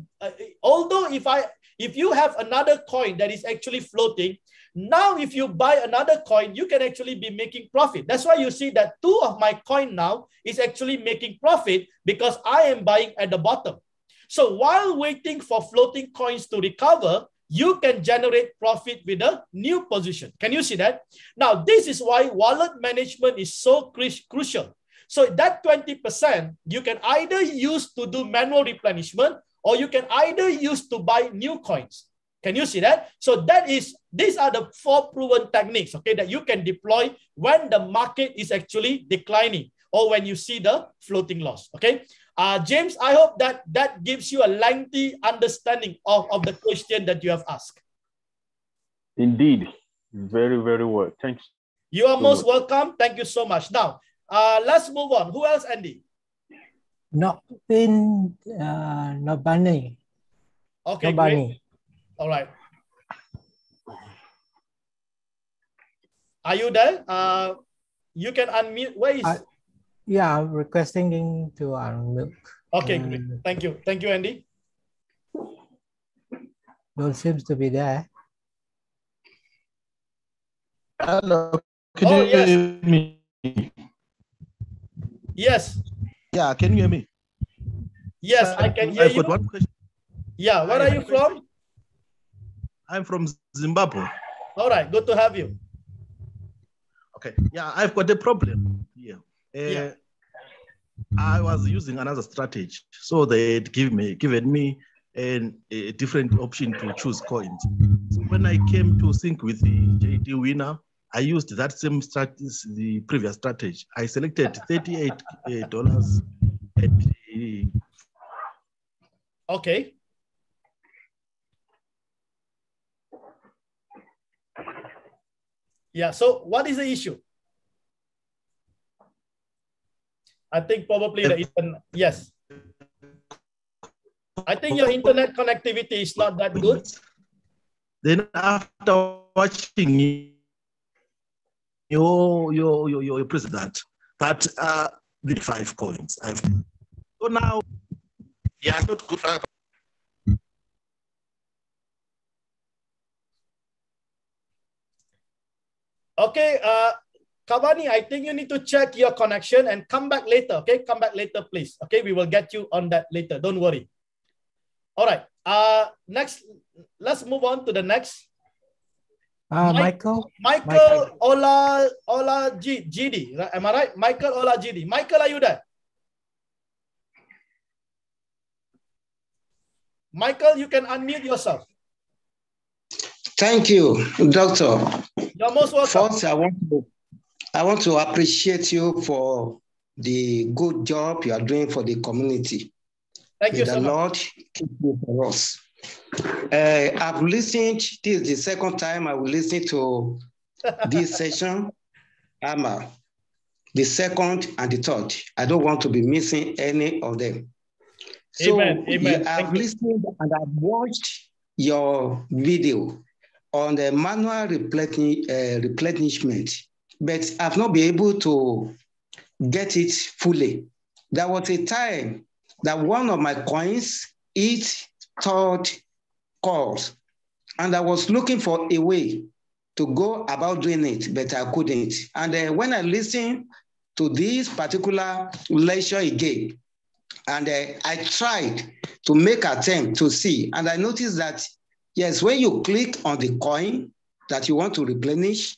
A: if you have another coin that is actually floating, now if you buy another coin, you can actually be making profit. That's why you see that 2 of my coin now is actually making profit because I am buying at the bottom. So while waiting for floating coins to recover, you can generate profit with a new position. Can you see that? Now, this is why wallet management is so crucial. So that 20%, you can either use to do manual replenishment or you can either use to buy new coins. Can you see that? So these are the 4 proven techniques, okay, that you can deploy when the market is actually declining or when you see the floating loss, okay? James, I hope that gives you a lengthy understanding of the question that you have asked.
C: Indeed. Very, very well. Thanks.
A: You are most welcome. Thank you so much. Now, let's move on. Who else, Andy?
B: Nobani.
A: Okay,
B: Nobani.
A: great. All right. Are you there? You can unmute. Where is?
B: Yeah, I'm requesting to unmute.
A: Okay, great. Thank you. Thank you, Andy.
B: Don't seems to be there.
D: Hello. Can you hear me?
A: Yes.
D: Yeah, can you hear me?
A: Yes, I can hear you.
D: Got one question.
A: Yeah, where are you from?
D: I'm from Zimbabwe.
A: All right, good to have you.
D: Okay. Yeah, I've got a problem here. I was using another strategy, so they had given me a different option to choose coins. So when I came to sync with the JD winner, I used that same strategy, the previous strategy. I selected $38.
A: Okay. Yeah, so what is the issue? I think probably the internet, yes. I think your internet connectivity is not that good.
D: Then after watching your president, that the 5 coins. So now, yeah, not good.
A: Okay, Kavani, I think you need to check your connection and come back later. Okay, come back later, please. Okay, we will get you on that later. Don't worry. All right. Next, let's move on to the next.
B: Michael
A: Ola GD. Am I right? Michael Ola GD. Michael, are you there? Michael, you can unmute yourself.
E: Thank you, Doctor.
A: You're most welcome.
E: First, I want to appreciate you for the good job you are doing for the community.
A: Thank you
E: so
A: much.
E: The Lord keep you for us. I've listened, this is the second time I will listen to this session. The second and the third. I don't want to be missing any of them.
A: Amen. Amen.
E: I've listened and I've watched your video on the manual replenishment, but I've not been able to get it fully. There was a time that one of my coins hit third calls, and I was looking for a way to go about doing it, but I couldn't. And when I listened to this particular lecture again, and I tried to make an attempt to see, and I noticed that, yes, when you click on the coin that you want to replenish,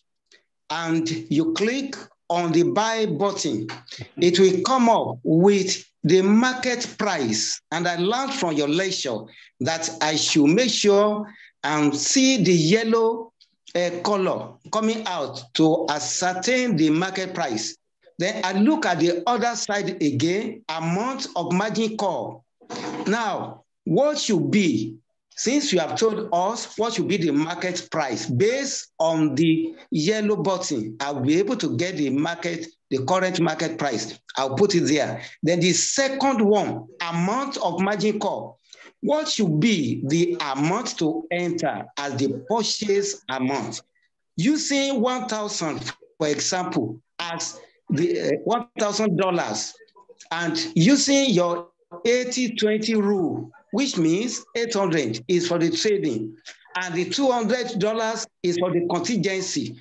E: and you click on the buy button, it will come up with the market price. And I learned from your lecture that I should make sure and see the yellow color coming out to ascertain the market price. Then I look at the other side again, amount of margin call. Now, what should be, since you have told us what should be the market price based on the yellow button, I'll be able to get the current market price. I'll put it there. Then the second one, amount of margin call. What should be the amount to enter as the purchase amount? Using 1,000, for example, as the $1,000, and using your 80-20 rule, which means 800 is for the trading and the $200 is for the contingency.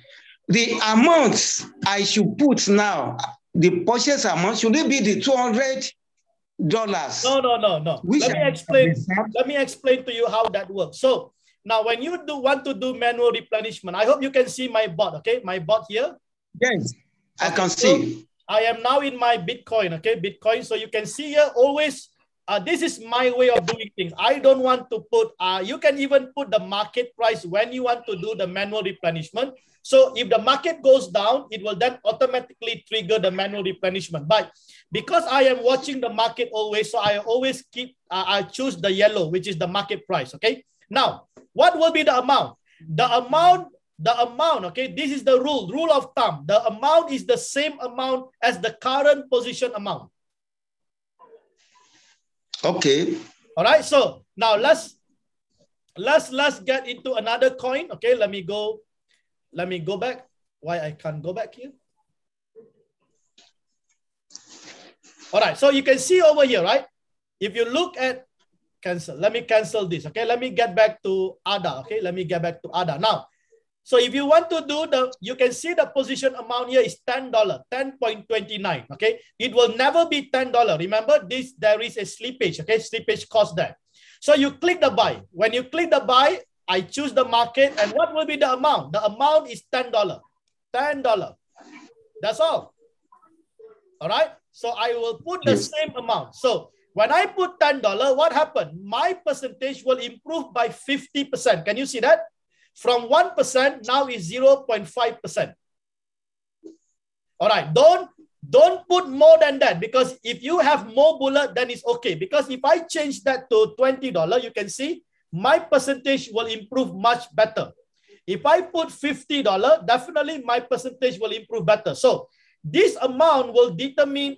E: The amount I should put now, the purchase amount, should it be the $200?
A: No. Let me explain to you how that works. So now when you want to do manual replenishment, I hope you can see my bot, okay? My bot here.
E: Yes, I can see.
A: I am now in my Bitcoin, okay? Bitcoin. So you can see here always, this is my way of doing things. I don't want to put, you can even put the market price when you want to do the manual replenishment. So if the market goes down, it will then automatically trigger the manual replenishment. But because I am watching the market always, so I always I choose the yellow, which is the market price, okay? Now, what will be the amount? The amount, okay, this is the rule of thumb. The amount is the same amount as the current position amount.
E: Okay.
A: All right, so now let's get into another coin. Okay, let me go back. Why I can't go back here? All right, so you can see over here, right? If you look at cancel, let me cancel this. Okay, let me get back to ADA. Okay, let me get back to ADA now. So if you want to do you can see the position amount here is $10, 10.29. Okay, it will never be $10. Remember this, there is a slippage. Okay, slippage cost that. So you click the buy. When you click the buy, I choose the market, and what will be the amount? The amount is $10. $10. That's all. All right. So I will put the same amount. So when I put $10, what happened? My percentage will improve by 50%. Can you see that? From 1% now is 0.5%. All right, don't put more than that, because if you have more bullet, then it's okay. Because if I change that to $20, you can see my percentage will improve much better. If I put $50, definitely my percentage will improve better. So this amount will determine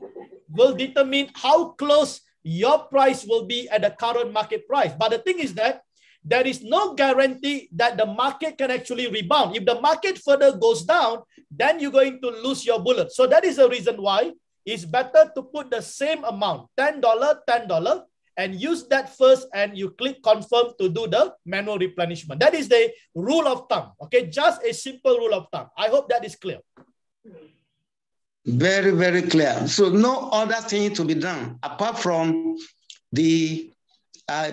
A: how close your price will be at the current market price. But the thing is that there is no guarantee that the market can actually rebound. If the market further goes down, then you're going to lose your bullet. So that is the reason why it's better to put the same amount, $10, $10, and use that first, and you click confirm to do the manual replenishment. That is the rule of thumb. Okay, just a simple rule of thumb. I hope that is clear.
E: Very, very clear. So no other thing to be done apart from the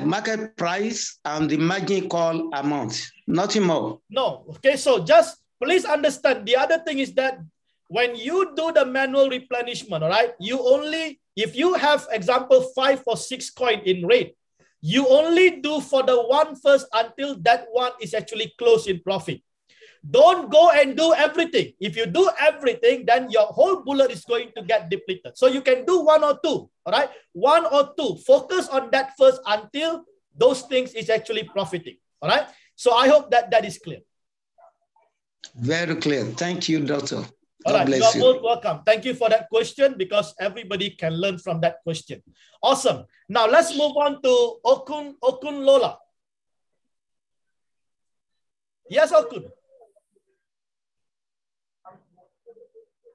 E: market price and the margin call amount, nothing more.
A: No. Okay, so just please understand, the other thing is that when you do the manual replenishment, all right, you only, if you have, example, 5 or 6 coin in rate, you only do for the one first until that one is actually close in profit. Don't go and do everything. If you do everything, then your whole bullet is going to get depleted. So you can do 1 or 2, all right? 1 or 2. Focus on that first until those things is actually profiting, all right? So I hope that that is clear.
E: Very clear. Thank you, Doctor.
A: All right, you are most welcome. Thank you for that question, because everybody can learn from that question. Awesome. Now let's move on to Okun Lola. Yes, Okun.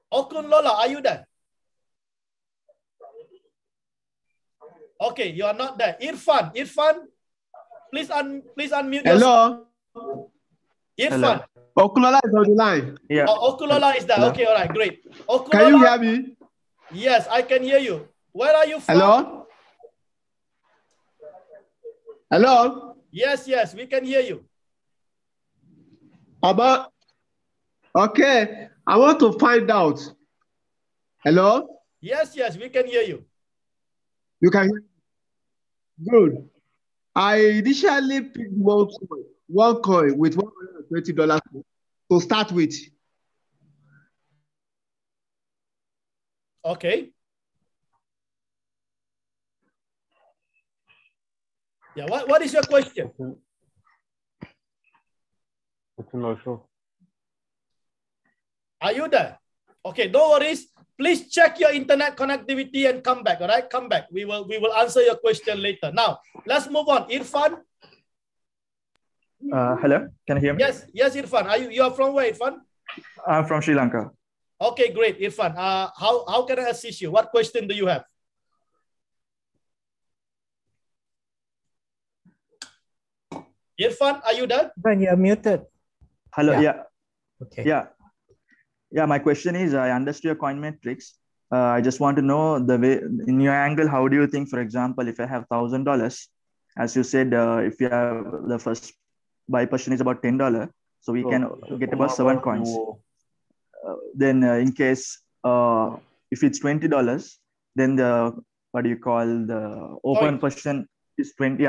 A: Okun Lola, are you there? Okay, you are not there. Irfan, please unmute yourself.
F: Hello.
A: Irfan.
F: Okulola is on the line.
G: Yeah.
A: Oh, Okulola is there.
G: Hello.
A: Okay, all right, great. Okulola,
F: Can you hear me?
A: Yes, I can hear you. Where are you from?
F: Hello? Hello?
A: Yes, we can hear you.
F: Okay, I want to find out. Hello?
A: Yes, we can hear you.
F: You can hear me? Good. I initially picked one coin with $120 to start with.
A: Okay. Yeah, what is your question? Are you there? Okay, no worries. Please check your internet connectivity and come back, all right? Come back. We will answer your question later. Now, let's move on. Irfan?
G: Hello, can you hear me?
A: Yes, Irfan. You are from where, Irfan?
G: I'm from Sri Lanka.
A: Okay, great, Irfan. How can I assist you? What question do you have? Irfan, are you there?
B: Irfan, you are muted.
G: Hello, yeah.
B: Okay.
G: Yeah, my question is, I understood your coin metrics. I just want to know the way, in your angle, how do you think, for example, if I have $1,000, as you said, if you have the first buy position is about $10, so we can get about 7 coins. Then in case, if it's $20, then the, what do you call, the open position is 20,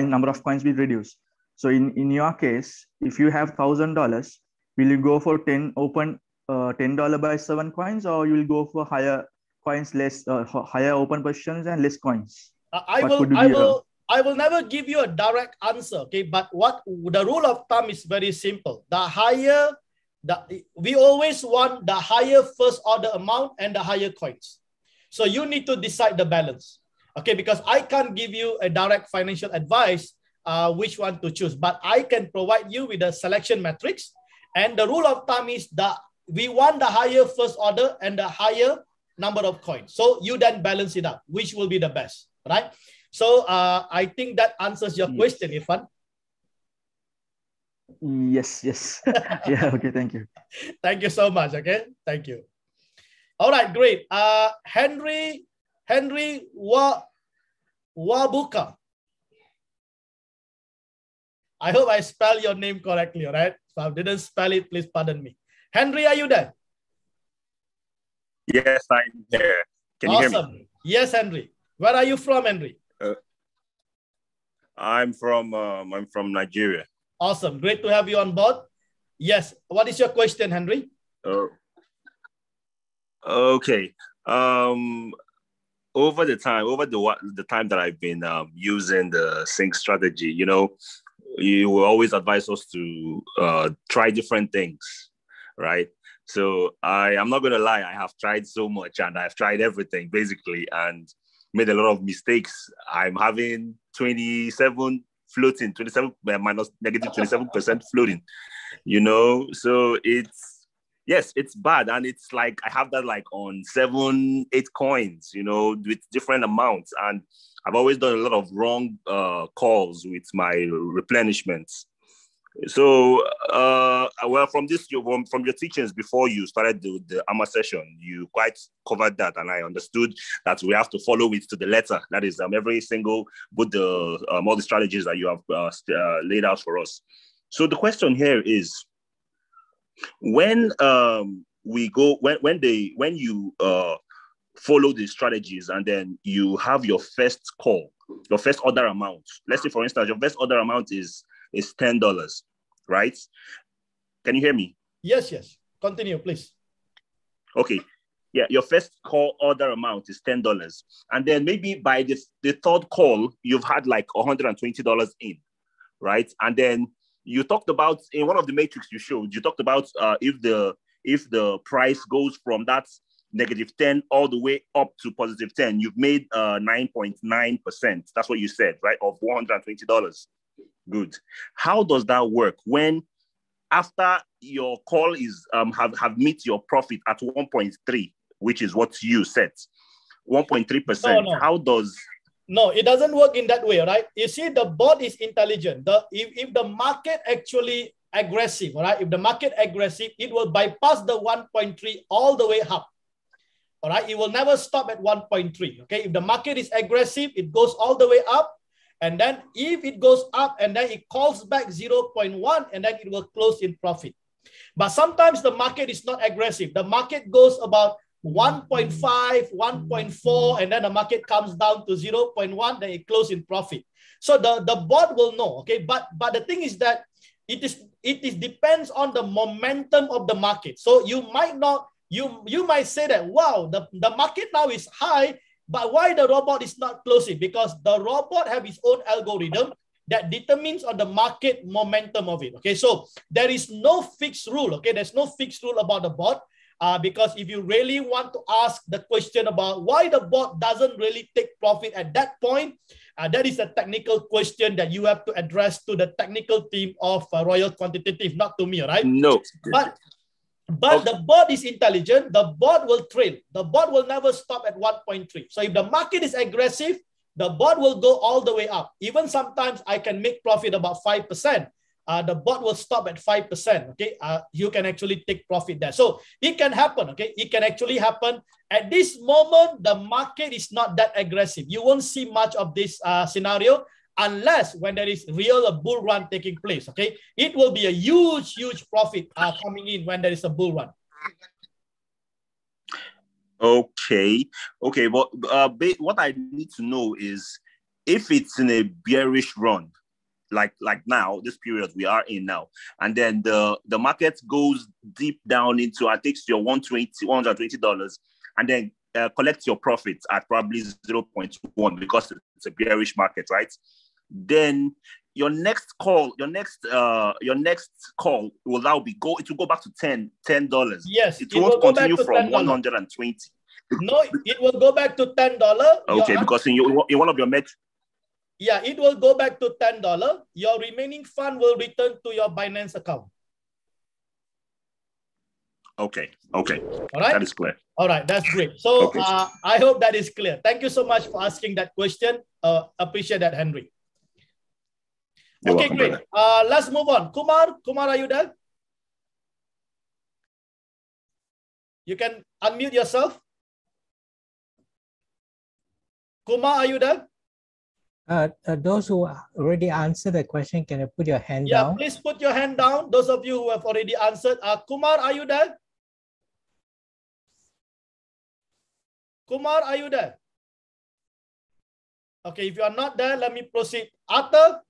G: number of coins will reduce. So in your case, if you have $1,000, will you go for $10 by 7 coins, or you will go for higher coins, less higher open positions and less coins?
A: I will never give you a direct answer, okay? But what the rule of thumb is very simple. We always want the higher first order amount and the higher coins. So you need to decide the balance, okay? Because I can't give you a direct financial advice which one to choose, but I can provide you with a selection matrix. And the rule of thumb is that we want the higher first order and the higher number of coins. So you then balance it out, which will be the best, right? So I think that answers your question, Irfan.
G: Yes. Yeah, okay, thank you.
A: Thank you so much, okay? Thank you. All right, great. Henry Wabuka. I hope I spell your name correctly, all right? If I didn't spell it, please pardon me. Henry, are you there?
H: Yes, I'm there. Can you hear me?
A: Yes, Henry. Where are you from, Henry?
H: I'm from Nigeria.
A: Awesome. Great to have you on board. Yes. What is your question, Henry?
H: Okay. Over the time that I've been using the sync strategy, you will always advise us to try different things, right? So I'm not going to lie, I have tried so much and I've tried everything basically and made a lot of mistakes. I'm having 27 floating, 27 minus negative 27% floating, you know? So yes, it's bad. And it's like, I have that like on 7, 8 coins, you know, with different amounts. And I've always done a lot of wrong calls with my replenishments. So, well, from your teachings before you started the AMA session, you quite covered that, and I understood that we have to follow it to the letter. That is, every single with the all the strategies that you have laid out for us. So the question here is, when you follow the strategies and then you have your first call, your first order amount. Let's say, for instance, your first order amount is $10, right? Can you hear me?
A: Yes. Continue, please.
H: Okay. Yeah, your first call order amount is $10. And then maybe by the third call, you've had like $120 in, right? And then you talked about, in one of the matrix you showed, you talked about if the price goes from that -10 all the way up to +10, you've made 9.9%. That's what you said, right? Of $120. Good. How does that work when after your call is have meet your profit at 1.3, which is what you set, 1.3%?
A: No.
H: How does...
A: No, it doesn't work in that way, right? You see, the bot is intelligent. If the market actually aggressive, all right? If the market aggressive, it will bypass the 1.3 all the way up. All right, it will never stop at 1.3. Okay, if the market is aggressive, it goes all the way up. And then if it goes up and then it calls back 0.1 and then it will close in profit. But sometimes the market is not aggressive. The market goes about 1.5, 1.4, and then the market comes down to 0.1, then it closes in profit. So the bot will know, okay? But the thing is that it depends on the momentum of the market. So you might not, you might say that, wow, the market now is high, but why the robot is not closing? Because the robot have its own algorithm that determines on the market momentum of it. Okay, so there is no fixed rule. Okay, there's no fixed rule about the bot. Because if you really want to ask the question about why the bot doesn't really take profit at that point, that is a technical question that you have to address to the technical team of Royal Quantitative, not to me, right?
H: No.
A: But the bot is intelligent. The bot will trail. The bot will never stop at 1.3. So if the market is aggressive, the bot will go all the way up. Even sometimes I can make profit about 5%. The bot will stop at 5%. Okay, you can actually take profit there. So it can happen. Okay, it can actually happen. At this moment, the market is not that aggressive. You won't see much of this scenario unless when there is real bull run taking place. Okay, it will be a huge profit coming in when there is a bull run.
H: Okay, but what I need to know is if it's in a bearish run, like now, this period we are in now, and then the market goes deep down into, I think, your $120, and then collects your profits at probably 0.1 because it's a bearish market, right? Then your next call will now be it will go back to $10.
A: Yes,
H: it won't
A: will
H: continue
A: go back to
H: from
A: $10.
H: 120.
A: No, it will go back to $10.
H: Okay, because in one of your metrics.
A: Yeah, it will go back to $10. Your remaining fund will return to your Binance account.
H: Okay.
A: All right.
H: That is clear.
A: All right, that's great. So
H: okay.
A: I hope that is clear. Thank you so much for asking that question. Appreciate that, Henry.
H: You're
A: okay,
H: welcome,
A: great.
H: brother.
A: Let's move on. Kumar, are you there? You can unmute yourself. Kumar, are you there?
B: Those who already answered the question, can you put your hand down?
A: Yeah, please put your hand down. Those of you who have already answered. Kumar, are you there? Kumar, are you there? Okay, if you are not there, let me proceed. Arthur?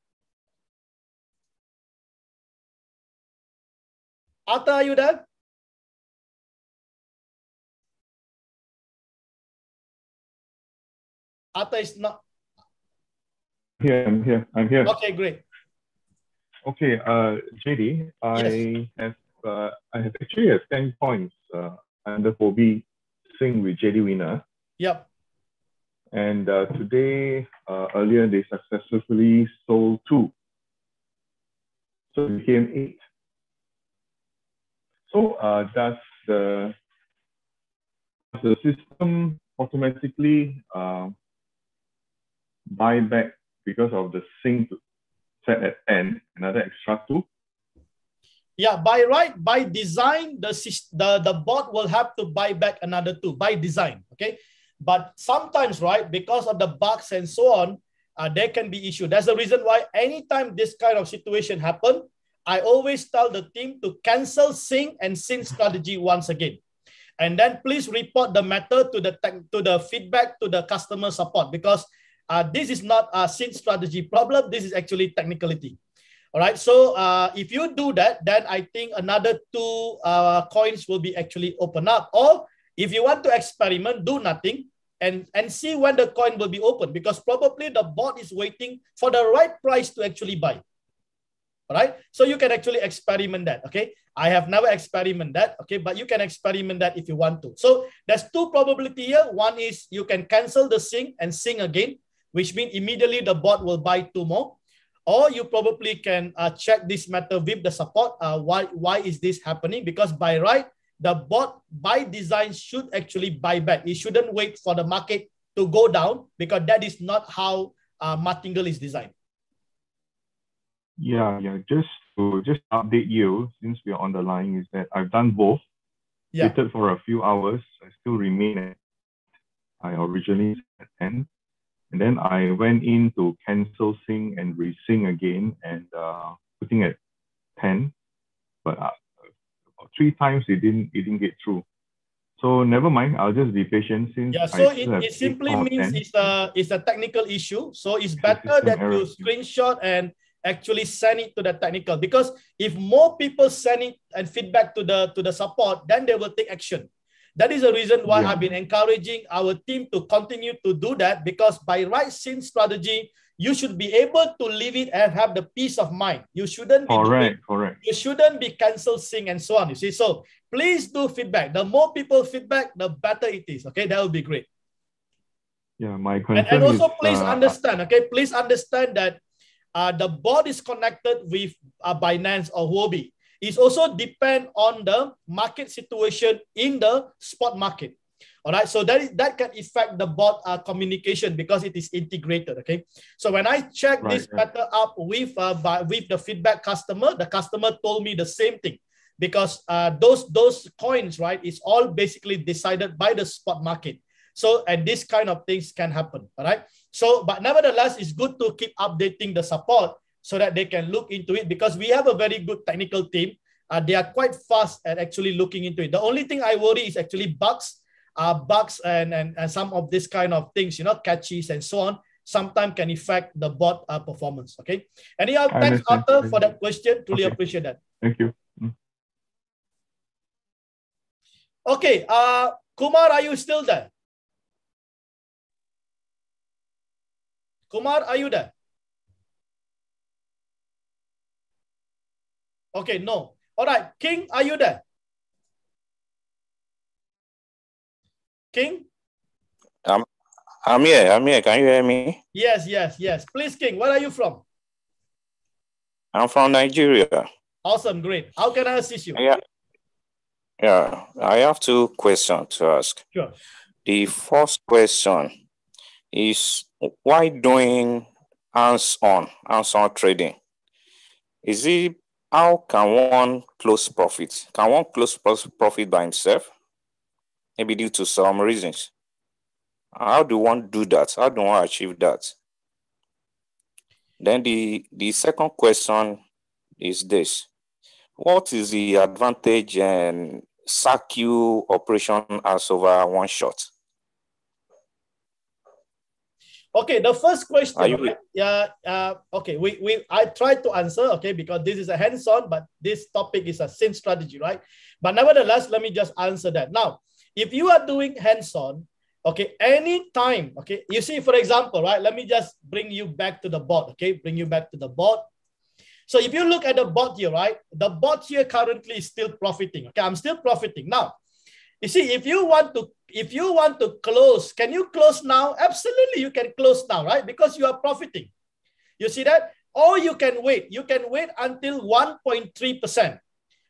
A: Arthur, are you there? Arthur is not.
C: I'm here.
A: Okay, great.
C: Okay, JD,
A: Yes.
C: I have actually have 10 points under hobby sync with JDWinner.
A: Yep.
C: And today, earlier, they successfully sold 2. So it became 8. So does the system automatically buy back because of the sync set at N, another extra 2?
A: Yeah, by design, the bot will have to buy back another 2 by design. Okay, but sometimes, right, because of the bugs and so on, there can be issue. That's the reason why anytime this kind of situation happen, I always tell the team to cancel sync and sync strategy once again, and then please report the matter to the feedback to the customer support, because this is not a sync strategy problem. This is actually technicality. All right. So if you do that, then I think another 2 coins will be actually open up. Or if you want to experiment, do nothing and see when the coin will be open, because probably the bot is waiting for the right price to actually buy. All right. So you can actually experiment that. Okay. I have never experimented that. Okay. But you can experiment that if you want to. So there's 2 probability here. One is you can cancel the sync and sync again, which means immediately the bot will buy 2 more. Or you probably can check this matter with the support. Why is this happening? Because by right, the bot by design should actually buy back. It shouldn't wait for the market to go down, because that is not how Martingale is designed.
C: Yeah. Just to update you, since we are on the line, is that I've done both.
A: Yeah.
C: Waited for a few hours. I still remain at, I originally at 10. And then I went in to cancel sync and resync again and putting at 10. But 3 times it didn't get through. So never mind, I'll just be patient since
A: so it simply means it's a technical issue. So it's better that you screenshot and actually send it to the technical, because if more people send it and feedback to the support, then they will take action. That is the reason why I've been encouraging our team to continue to do that, because by right sync strategy, you should be able to leave it and have the peace of mind. You shouldn't be
C: correct.
A: You shouldn't be cancel sync and so on. You see, so please do feedback. The more people feedback, the better it is. Okay, that would be great.
C: Yeah, my concern
A: and also
C: is,
A: please understand. Okay, please understand that the bot is connected with Binance or Huobi. It also depend on the market situation in the spot market. All right, so that can affect the bot communication because it is integrated. Okay, so when I check this matter up with the feedback customer, the customer told me the same thing, because those coins, right, is all basically decided by the spot market. So and this kind of things can happen. All right, so but nevertheless, it's good to keep updating the support so that they can look into it, because we have a very good technical team. They are quite fast at actually looking into it. The only thing I worry is actually bugs and some of this kind of things, catches and so on, sometimes can affect the bot performance. Okay. Anyhow, thanks, Arthur, for that question. Truly appreciate that.
C: Thank you.
A: Okay. Kumar, are you still there? Kumar, are you there? Okay, no. All right, King, are you there? King?
I: I'm here. Can you hear me?
A: Yes. Please, King, where are you from?
I: I'm from Nigeria.
A: Awesome, great. How can I assist you?
I: Yeah. I have 2 questions to ask.
A: Sure.
I: The first question is, why doing hands-on trading? How can one close profit? Can one close profit by himself? Maybe due to some reasons. How do one do that? How do one achieve that? Then the second question is this. What is the advantage in circle operation as over one shot?
A: Okay, the first question. Okay, I tried to answer, okay, because this is a hands-on, but this topic is a sync strategy, right? But nevertheless, let me just answer that. Now, if you are doing hands-on, okay, anytime, okay, you see, for example, right, let me just bring you back to the bot, okay, bring you back to the bot. So if you look at the bot here, right? The bot here currently is still profiting. Okay, I'm still profiting. Now, you see, if you want to close, can you close now? Absolutely, you can close now, right? Because you are profiting. You see that? Or you can wait. You can wait until 1.3%.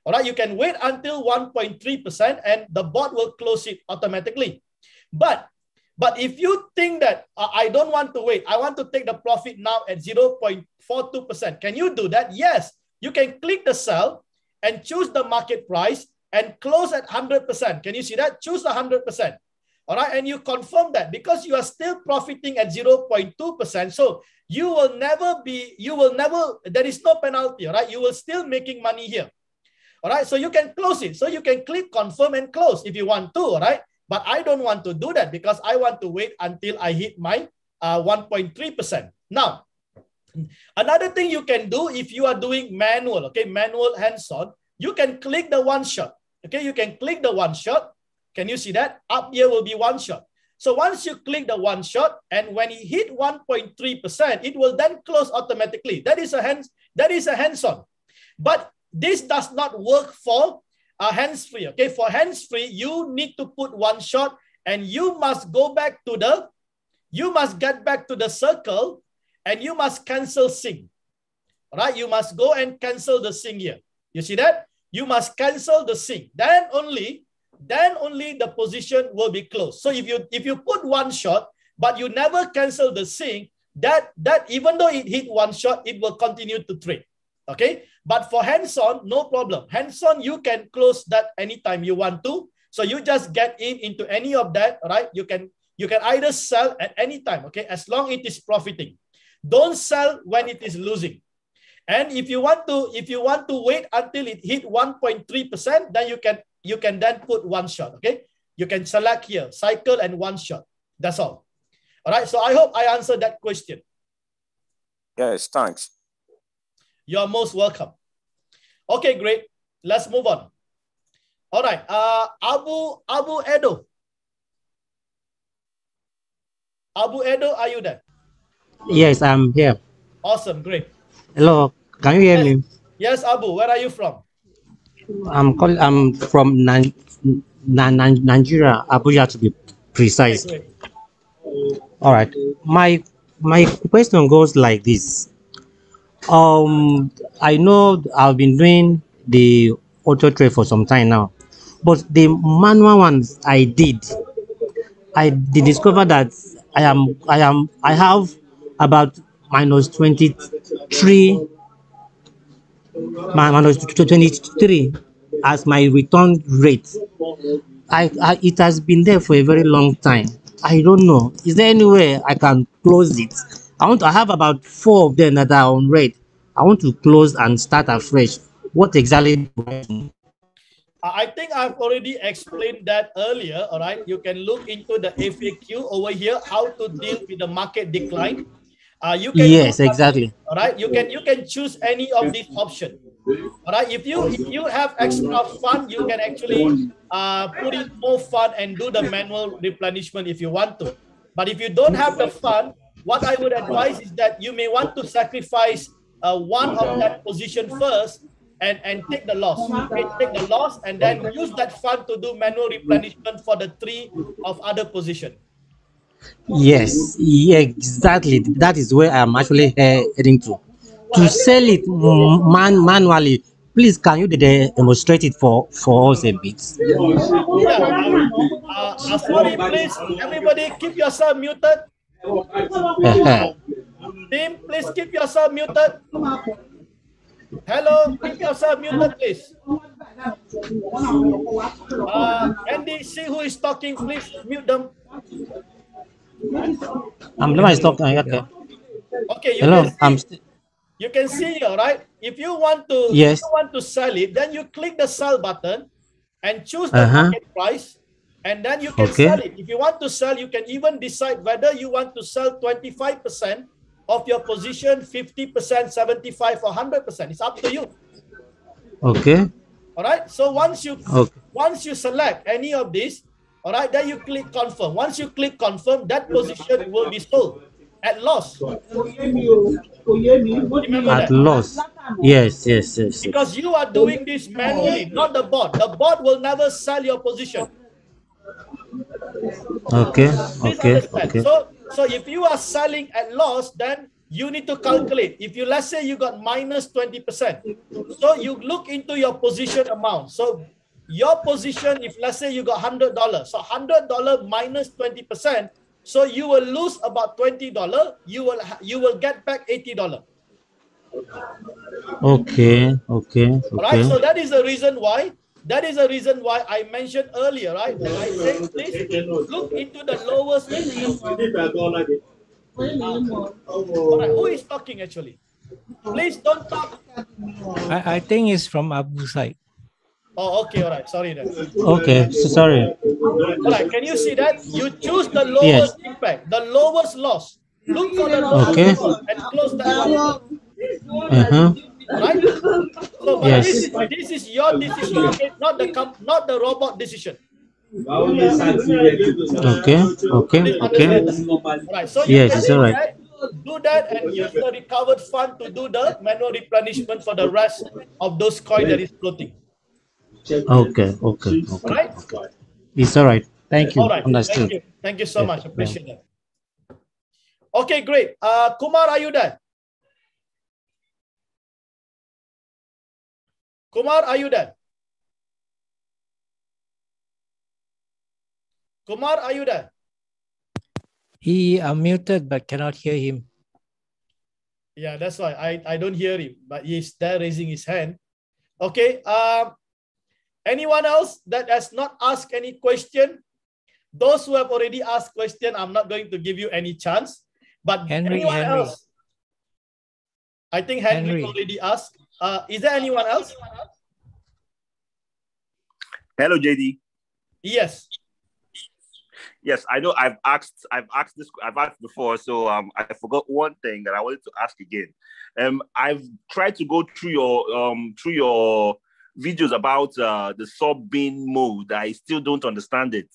A: All right, you can wait until 1.3% and the bot will close it automatically. But if you think that I don't want to wait, I want to take the profit now at 0.42%. Can you do that? Yes, you can click the sell and choose the market price and close at 100%. Can you see that? Choose 100%. All right, and you confirm that because you are still profiting at 0.2%. So you will never, there is no penalty, all right? You will still making money here. All right, so you can close it. So you can click confirm and close if you want to, all right? But I don't want to do that because I want to wait until I hit my 1.3%. Now, another thing you can do if you are doing manual, okay, manual hands-on, you can click the one shot. Okay, you can click the one shot. Can you see that? Up here will be one shot. So once you click the one shot and when it hit 1.3%, it will then close automatically. That is a hands-on. But this does not work for hands-free. Okay, for hands-free, you need to put one shot and you must go back to the, you must get back to the circle and you must cancel sync. All right, you must go and cancel the sync here. You see that? You must cancel the sync. Then only the position will be closed. So if you put one shot, but you never cancel the sync, that even though it hit one shot, it will continue to trade. Okay, but for hands-on, no problem. Hands-on, you can close that anytime you want to. So you just get into any of that, right? You can either sell at any time, okay, as long as it is profiting. Don't sell when it is losing. And if you want to wait until it hit 1.3%, then you can then put one shot, okay? You can select here, cycle and one shot. That's all. All right, so I hope I answered that question.
I: Yes, thanks.
A: You're most welcome. Okay, great. Let's move on. All right, Abu Edo. Abu Edo, are you there?
J: Yes, I'm here.
A: Awesome, great.
J: Hello, can you hear me?
A: Yes, Abu, where are you from?
J: I'm from Nigeria, Abuja to be precise.
A: Okay,
J: all right, my question goes like this. I know I've been doing the auto trade for some time now, but the manual ones I did discover that I have about minus 23 as my return rate. It has been there for a very long time. I don't know. Is there any way I can close it? I have about 4 of them that are on red. I want to close and start afresh. What exactly do I do?
A: I think I've already explained that earlier. All right, you can look into the FAQ over here, how to deal with the market decline. You can
J: exactly.
A: All right, you can choose any of these options. All right, if you have extra fund, you can actually put in more fund and do the manual replenishment if you want to. But if you don't have the fund, what I would advise is that you may want to sacrifice one of that position first and take the loss. Okay, take the loss and then use that fund to do manual replenishment for the 3 of other position.
J: Yes, yeah, exactly. That is where I'm actually heading to. To sell it manually, please, can you demonstrate it for us a bit?
A: Sorry, please, everybody keep yourself muted. Team, please keep yourself muted. Hello, keep yourself muted, please. Andy, see who is talking, please mute them.
J: I'm talking. Okay.
A: Okay, you can see, all right? If you want to sell it, then you click the sell button and choose the market price, and then you can sell it. If you want to sell, you can even decide whether you want to sell 25% of your position, 50%, 75%, or 100%. It's up to you.
J: Okay.
A: All right. So once you select any of these, all right, then you click confirm. Once you click confirm, that position will be sold. At loss. Remember
J: At
A: that.
J: loss. Yes, yes, yes, yes.
A: Because you are doing this manually, not the bot. The bot will never sell your position.
J: Okay,
A: Please
J: okay,
A: understand.
J: okay.
A: So if you are selling at loss, then you need to calculate. If you, let's say you got minus 20%, so you look into your position amount. So your position, if let's say you got $100, so $100 minus 20%, so you will lose about $20. You will get back $80.
J: Okay, okay,
A: All right.
J: okay.
A: So that is the reason why. That is the reason why I mentioned earlier, right? That I said, please look into the lowest. All right. Who is talking actually? Please don't talk.
B: I think it's from Abu's side.
A: Oh, okay. All right. Sorry then.
J: Okay, so sorry.
A: All right. Can you see that? You choose the
J: Yes.
A: lowest impact, the lowest loss. Look for the lowest
J: Okay.
A: loss and close that one.
J: Uh-huh.
A: All right. So, but
J: Yes.
A: this is your decision, okay? Not the robot decision.
J: Okay, okay,
A: Please
J: okay.
A: understand that. All right. So you
J: Yes,
A: can
J: it's all right.
A: do that and use the recovered fund to do the manual replenishment for the rest of those coins that is floating.
J: Okay, okay,
A: All
J: okay.
A: right.
J: It's all right. Thank you.
A: All right.
J: Understood.
A: Thank you so much.
J: Yeah.
A: Appreciate that. Okay, great. Kumar, are you there? Kumar, are you there? Kumar, are you there?
B: He unmuted but cannot hear him.
A: Yeah, that's why I don't hear him, but he's there raising his hand. Okay. Anyone else that has not asked any question? Those who have already asked question, I'm not going to give you any chance. But
B: Henry.
A: anyone else? I think Henry already asked. Is there anyone else?
H: Hello, JD.
A: Yes.
H: Yes, I know. I've asked before, so I forgot one thing that I wanted to ask again. I've tried to go through your videos about the sub-bin mode. I still don't understand it.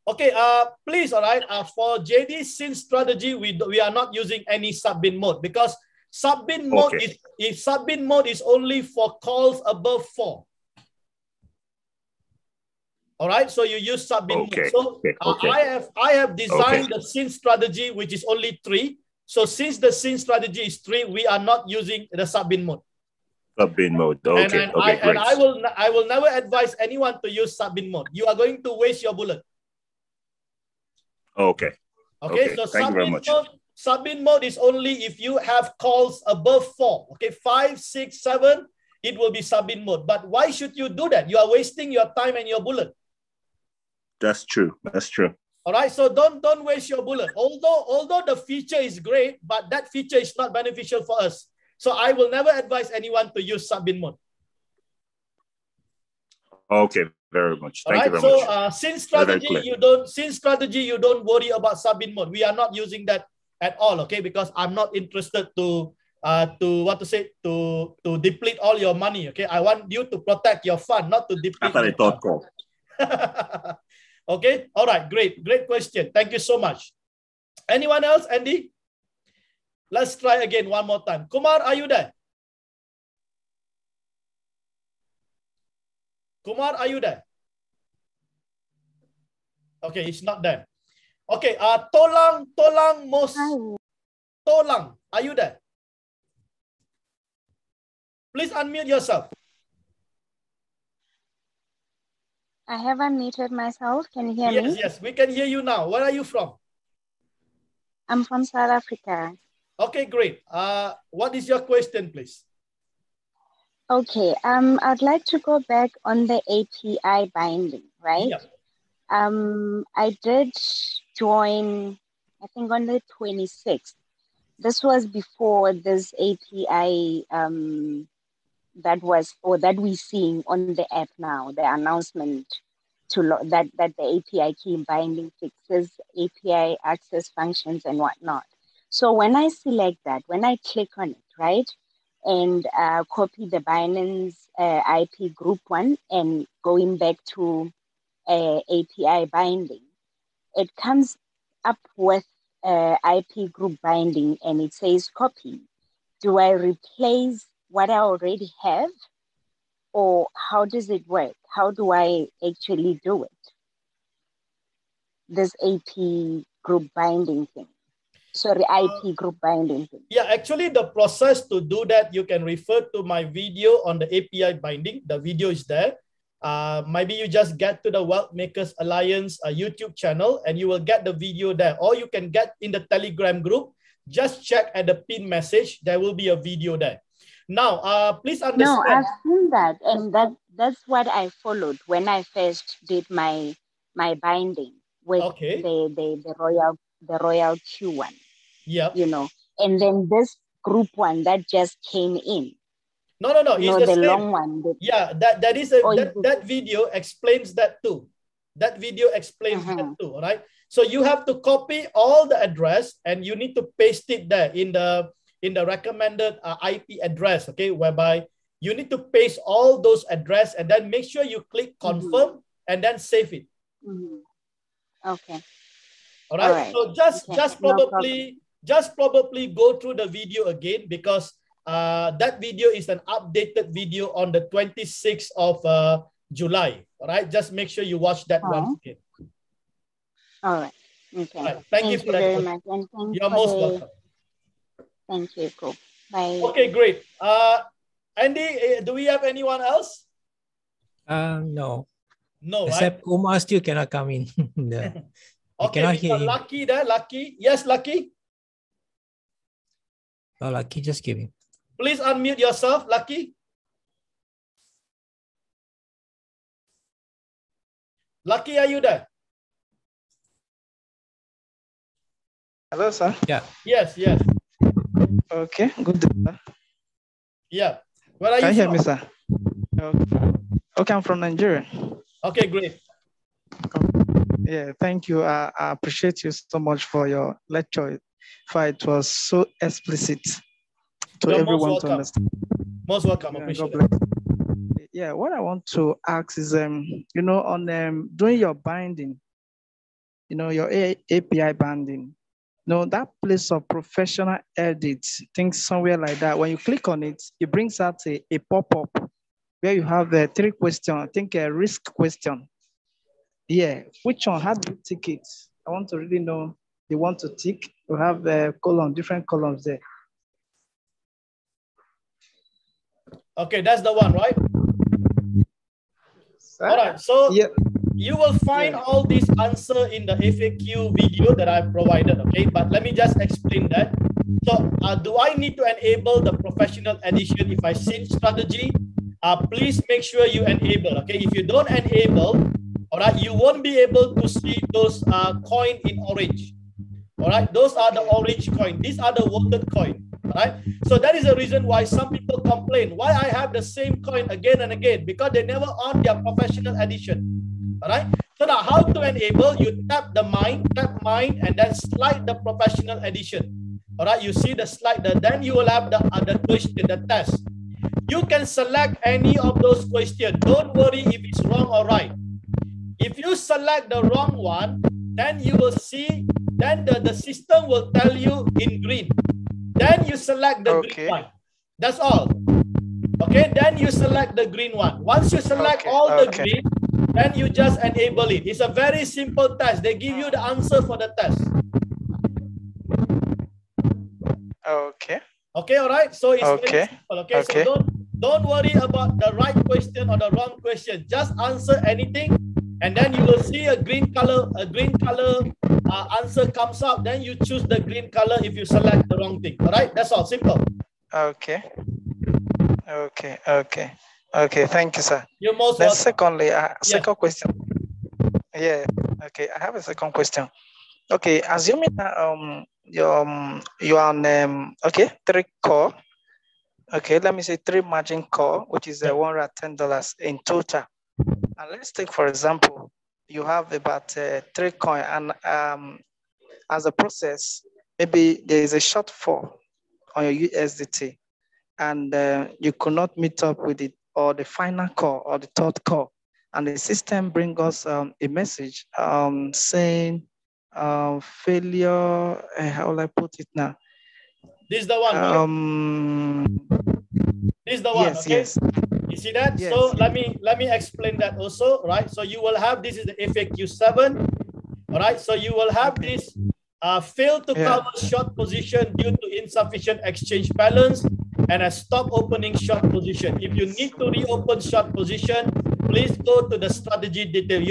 A: Okay. Please, all right. For JD SYN strategy, we are not using any sub-bin mode because sub-bin mode is only for calls above 4. All right, so you use sub-bin mode. So I have designed the SYN strategy, which is only 3. So since the SYN strategy is 3, we are not using the sub-bin mode.
H: Sub-bin mode. Okay.
A: And I will never advise anyone to use sub-bin mode. You are going to waste your bullet.
H: Okay.
A: Okay. So
H: thank you very much.
A: Sub-bin mode is only if you have calls above 4. Okay, 5, 6, 7, it will be sub-bin mode. But why should you do that? You are wasting your time and your bullet.
H: That's true. That's true.
A: All right, so don't waste your bullet. Although the feature is great, but that feature is not beneficial for us. So I will never advise anyone to use sub-bin mode.
H: Okay, very much. Thank you very
A: much.
H: much.
A: SYN strategy, you don't worry about sub-bin mode. We are not using that at all, okay? Because I'm not interested to deplete all your money, okay? I want you to protect your fund, not to deplete.
H: After the third call.
A: Okay. All right. Great question. Thank you so much. Anyone else, Andy? Let's try again one more time. Kumar, are you there? Kumar, are you there? Okay, he's not there. Okay. Tolang, are you there? Please unmute yourself.
K: I have unmuted myself. Can you hear me?
A: Yes, we can hear you now. Where are you from?
K: I'm from South Africa.
A: Okay, great. What is your question, please?
K: Okay, I'd like to go back on the API binding, right?
A: Yeah.
K: I did join, I think on the 26th. This was before this API that we're seeing on the app now, the announcement that the API key binding fixes API access functions and whatnot. So when I select that, when I click on it, right, and copy the Binance IP group 1 and going back to API binding, it comes up with IP group binding and it says copy, do I replace what I already have, or how does it work? How do I actually do it? This AP group binding thing. Sorry, IP group binding thing.
A: Yeah, actually the process to do that, you can refer to my video on the API binding. The video is there. Maybe you just get to the Wealth Makers Alliance YouTube channel and you will get the video there. Or you can get in the Telegram group. Just check at the pin message. There will be a video there. Now, please understand.
K: No, I've seen that. And that's what I followed when I first did my binding with the royal Q one.
A: Yeah.
K: You know, and then this group one that just came in.
A: No.
K: You know,
A: it's
K: the
A: same.
K: long one.
A: Yeah, that video explains that too. That video explains that too, all right? So you have to copy all the address and you need to paste it there in the recommended IP address, okay? Whereby you need to paste all those address and then make sure you click confirm and then save it.
K: Okay.
A: All right. So just probably go through the video again, because that video is an updated video on the 26th of July. All right. Just make sure you watch that once again.
K: All right. Okay.
A: All right. Thank you
K: very much. And
A: you're most welcome.
K: Thank you. Cool. Bye.
A: Okay, great. Andy, do we have anyone else?
B: No.
A: No,
B: except
A: right?
B: Umar still cannot come in. No.
A: Okay,
B: cannot hear him.
A: Lucky there, Lucky. Yes, Lucky.
B: Oh, Lucky, just give him.
A: Please unmute yourself, Lucky. Lucky, are you there?
L: Hello, sir.
B: Yeah.
A: Yes.
L: Okay, good day, sir.
A: Yeah. Where are you
L: Can you hear
A: from?
L: me, sir? Okay, I'm from Nigeria.
A: Okay, great.
L: Yeah, thank you. I appreciate you so much for your lecture. It was so explicit to everyone to understand.
A: Most welcome. Appreciate
L: it. Yeah, what I want to ask is, you know, on doing your binding, you know, your API binding, you know, that place of professional edit, things somewhere like that. When you click on it, it brings out a pop-up where you have the 3 questions. I think a risk question. Yeah, which one? How do you tick it? I want to really know the one to tick. You have the different columns there.
A: Okay, that's the one, right? All right, so you will find all these answer in the FAQ video that I provided, okay? But let me just explain that. So do I need to enable the professional edition if I see strategy? Please make sure you enable, okay? If you don't enable, all right, you won't be able to see those coin in orange. All right, those are the orange coin. These are the voted coin. All right, so that is the reason why some people complain why I have the same coin again and again, because they never on their professional edition. All right, so now how to enable? You tap mine, and then slide the professional edition. All right, you see the slide, then you will have the question, the test. You can select any of those questions. Don't worry if it's wrong or right. If you select the wrong one, then you will see, then the system will tell you in green. Then you select the green one. That's all. Okay, then you select the green one. Once you select all the green, then you just enable it. It's a very simple test. They give you the answer for the test.
L: Okay.
A: Okay, all right. So it's very simple. Okay, so don't worry about the right question or the wrong question. Just answer anything. And then you will see a green color answer comes up. Then you choose the green color if you select the wrong thing. All right, that's all. Simple.
L: Okay. Thank you, sir.
A: You're most welcome.
L: Secondly, second question. Yeah. Okay, I have a second question. Okay, assuming that you are on 3 core. Okay, let me say 3 margin core, which is $110 in total. And let's take, for example, you have about 3 coin, and as a process, maybe there is a shortfall on your USDT, and you could not meet up with it, or the final core, or the 3rd core, and the system brings us a message saying failure. How will I put it now?
A: This is the one, right? This is the one,
L: yes,
A: okay?
L: Yes.
A: You see that?
L: Yes,
A: So
L: yes.
A: let me explain that also, right? So you will have, this is the FAQ 7, all right? So you will have this fail to cover short position due to insufficient exchange balance and a stop opening short position. If you need to reopen short position, please go to the strategy detail.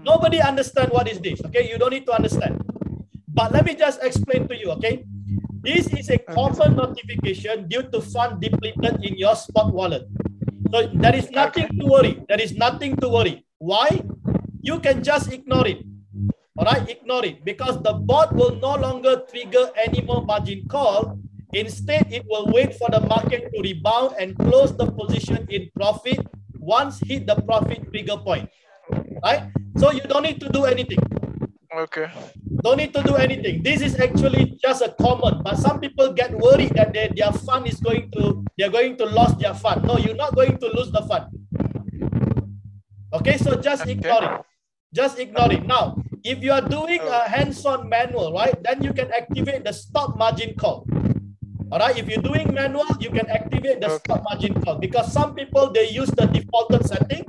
A: Nobody understand what is this, okay? You don't need to understand. But let me just explain to you, okay? This is a common notification due to fund depleted in your spot wallet. So there is nothing to worry. There is nothing to worry. Why? You can just ignore it. All right, ignore it, because the bot will no longer trigger any more margin call. Instead, it will wait for the market to rebound and close the position in profit once hit the profit trigger point. Right? So you don't need to do anything.
L: Okay.
A: Don't need to do anything. This is actually just a common, but some people get worried that their fund is they're going to lose their fund. No, you're not going to lose the fund. Okay, so just ignore it. Just ignore it. Now, if you are doing a hands-on manual, right, then you can activate the stop margin call. All right, if you're doing manual, you can activate the stop margin call, because some people, they use the defaulted setting.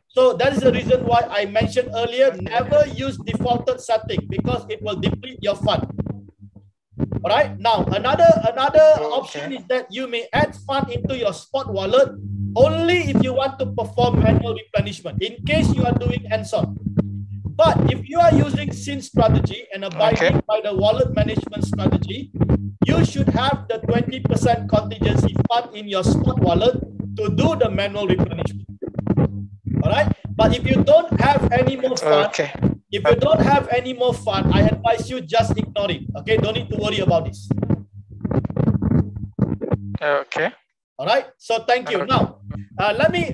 A: So that is the reason why I mentioned earlier, never use defaulted setting, because it will deplete your fund. All right. Now, another option is that you may add fund into your spot wallet only if you want to perform manual replenishment, in case you are doing hands-on. But if you are using SYN strategy and abiding by the wallet management strategy, you should have the 20% contingency fund in your spot wallet to do the manual replenishment. All right. But if you don't have any more fun, if you don't have any more fun, I advise you just ignore it. Okay. Don't need to worry about this.
L: Okay.
A: All right. So thank you. Now, let me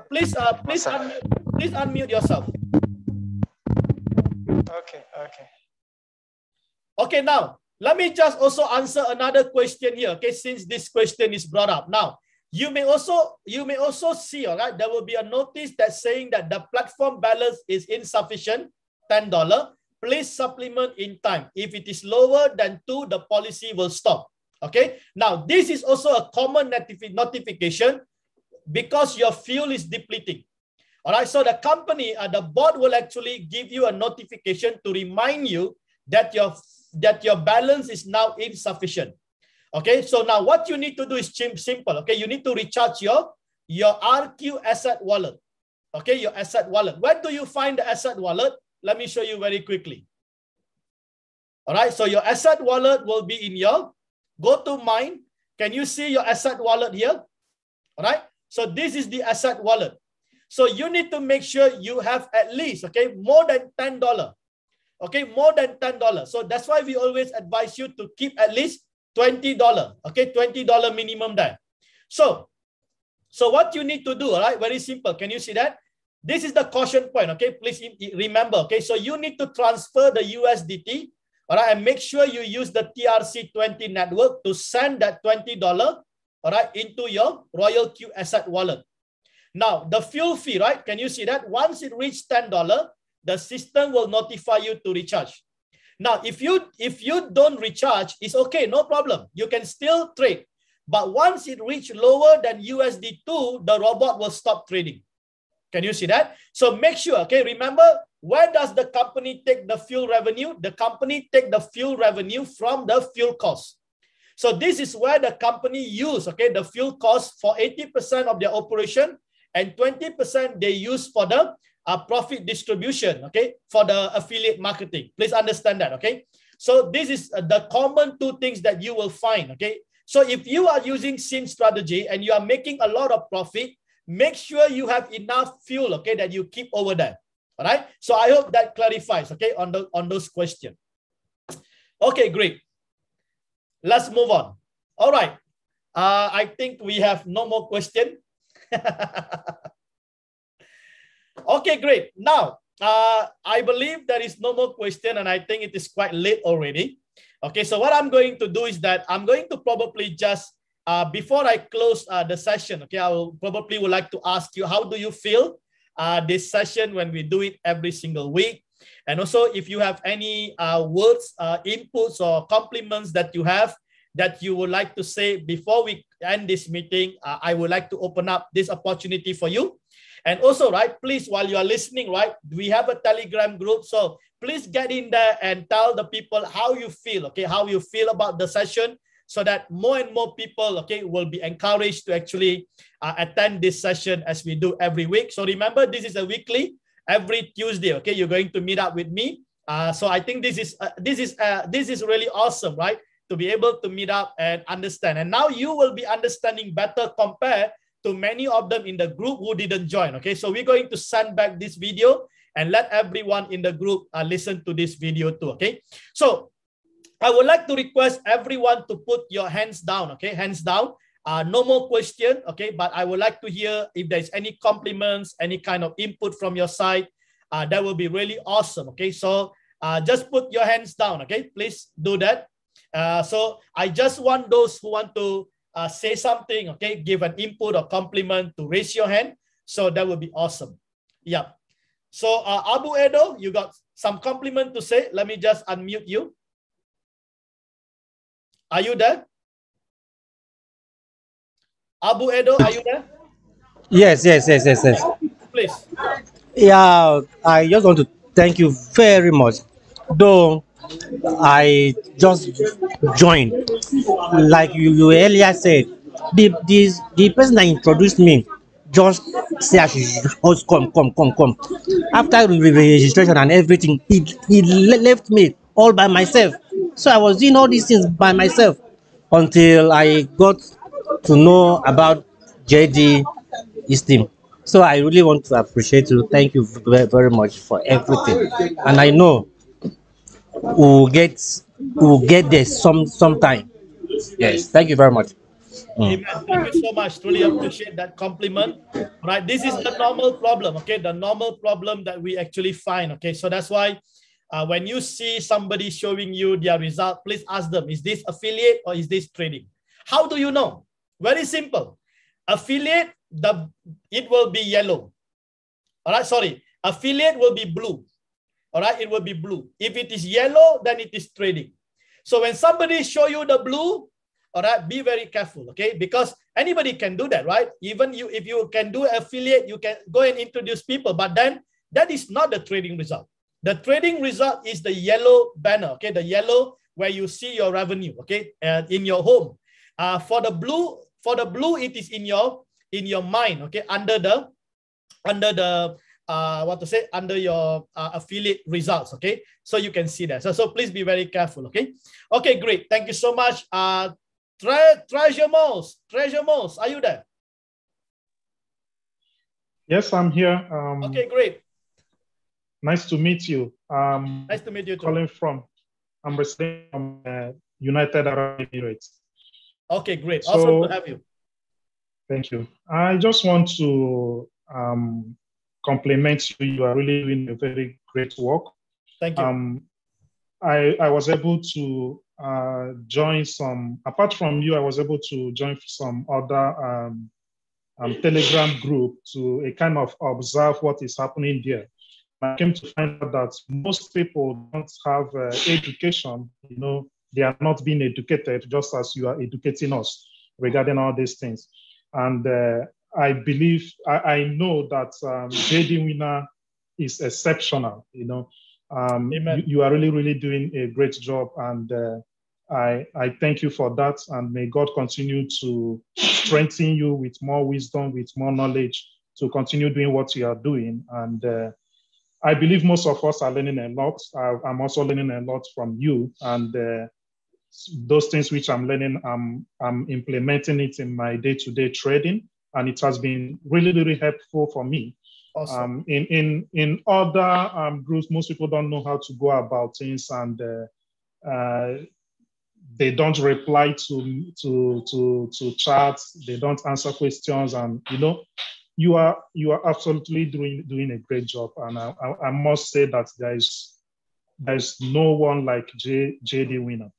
A: please unmute yourself. Okay. Now, let me just also answer another question here. Okay, since this question is brought up now. You may also see, all right, there will be a notice that's saying that the platform balance is insufficient, $10. Please supplement in time. If it is lower than 2, the policy will stop. Okay. Now, this is also a common notification because your fuel is depleting. All right. So the company, the bot will actually give you a notification to remind you that your balance is now insufficient. Okay, so now what you need to do is simple. Okay, you need to recharge your RQ asset wallet. Okay, your asset wallet. Where do you find the asset wallet? Let me show you very quickly. All right, so your asset wallet will be in your go to mine. Can you see your asset wallet here? All right, so this is the asset wallet. So you need to make sure you have at least, okay, more than $10. Okay, more than $10. So that's why we always advise you to keep at least $20, okay, $20 minimum there. So what you need to do, all right, very simple. Can you see that? This is the caution point, okay? Please remember, okay? So you need to transfer the USDT, all right, and make sure you use the TRC20 network to send that $20, all right, into your Royal Q asset wallet. Now, the fuel fee, right? Can you see that? Once it reaches $10, the system will notify you to recharge. Now, if you don't recharge, it's okay, no problem. You can still trade. But once it reaches lower than USD2, the robot will stop trading. Can you see that? So make sure, okay, remember, where does the company take the fuel revenue? The company take the fuel revenue from the fuel cost. So this is where the company use, okay, the fuel cost for 80% of their operation and 20% they use for the profit distribution, okay, for the affiliate marketing. Please understand that, okay? So this is the common two things that you will find, okay? So if you are using SYN strategy and you are making a lot of profit, make sure you have enough fuel, okay, that you keep over there, all right? So I hope that clarifies, okay, on those questions. Okay, great. Let's move on. All right. I think we have no more question. Okay, great. Now, I believe there is no more question and I think it is quite late already. Okay, so what I'm going to do is that I'm going to probably just, before I close the session, okay, I will probably would like to ask you, how do you feel this session when we do it every single week? And also, if you have any words, inputs, or compliments that you have that you would like to say before we end this meeting, I would like to open up this opportunity for you. And also, right, please, while you are listening, right, we have a Telegram group. So please get in there and tell the people how you feel, okay, how you feel about the session, so that more and more people, okay, will be encouraged to actually attend this session as we do every week. So remember, this is a weekly, every Tuesday, okay, you're going to meet up with me. So I think this is really awesome, right, to be able to meet up and understand. And now you will be understanding better compared to many of them in the group who didn't join, okay? So we're going to send back this video and let everyone in the group listen to this video too, okay? So I would like to request everyone to put your hands down, okay? Hands down. No more question, okay? But I would like to hear if there's any compliments, any kind of input from your side. That will be really awesome, okay? So just put your hands down, okay? Please do that. So I just want those who want to say something, okay? Give an input or compliment to raise your hand. So that would be awesome. Yeah. So Abu Edo, you got some compliment to say. Let me just unmute you. Are you there? Abu Edo, are you there?
J: Yes.
A: Please.
J: Yeah, I just want to thank you very much. Though I just joined, like you earlier said, the person that introduced me just say I should just come. After registration and everything, he left me all by myself. So I was doing all these things by myself until I got to know about JD esteem. So I really want to appreciate you. Thank you very much for everything. And I know we'll get there sometime. Yes, thank you very much.
A: Amen. Thank you so much. Truly appreciate that compliment. Right. This is the normal problem. Okay. The normal problem that we actually find. Okay. So that's why when you see somebody showing you their result, please ask them, is this affiliate or is this trading? How do you know? Very simple. Affiliate, it will be yellow. All right. Sorry. Affiliate will be blue. All right. It will be blue. If it is yellow, then it is trading. So when somebody show you the blue, all right, be very careful, okay? Because anybody can do that, right? Even you, if you can do affiliate, you can go and introduce people, but then that is not the trading result. The trading result is the yellow banner, okay? The yellow where you see your revenue, okay? In your home. For the blue, it is in your mind, okay? Under your affiliate results, okay? So you can see that. So please be very careful, okay? Okay, great. Thank you so much. Treasure Mouse, are you there?
M: Yes, I'm here.
A: Okay, great.
M: Nice to meet you.
A: Nice to meet you too.
M: I'm residing from United Arab Emirates.
A: Okay, great. Awesome to have you.
M: Thank you. I just want to compliment you. You are really doing a very great work.
A: Thank you.
M: I was able to join some, apart from you, I was able to join some other Telegram group to a kind of observe what is happening there. I came to find out that most people don't have education, you know, they are not being educated just as you are educating us regarding all these things. And I believe, I know that JDWINNER is exceptional, you know. You are really, really doing a great job, and I thank you for that, and may God continue to strengthen you with more wisdom, with more knowledge to continue doing what you are doing. And I believe most of us are learning a lot. I'm also learning a lot from you, and those things which I'm learning, I'm implementing it in my day-to-day trading, and it has been really, really helpful for me. Awesome. In other groups, most people don't know how to go about things, and they don't reply to chats, they don't answer questions, and you know, you are absolutely doing a great job. And I must say that there's no one like JDWINNER.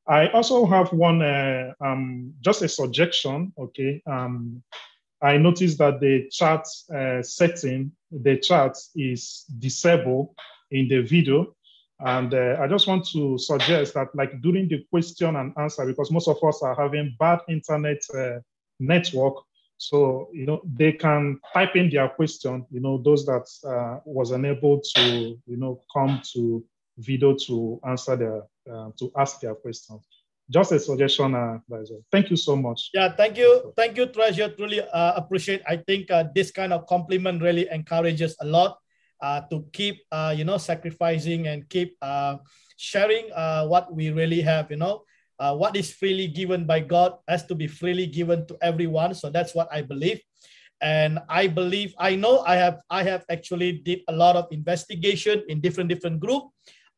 M: I also have one just a suggestion. Okay. I noticed that the chat setting, the chat is disabled in the video. And I just want to suggest that, like, during the question and answer, because most of us are having bad internet network, so, you know, they can type in their question, you know, those that was unable to, you know, come to video to answer their, to ask their questions. Just a suggestion, advisor. Thank you so much.
A: Yeah, thank you, Treasure. Truly appreciate. I think this kind of compliment really encourages a lot to keep, you know, sacrificing and keep sharing what we really have. You know, what is freely given by God has to be freely given to everyone. So that's what I believe, and I believe, I know, I have actually did a lot of investigation in different group.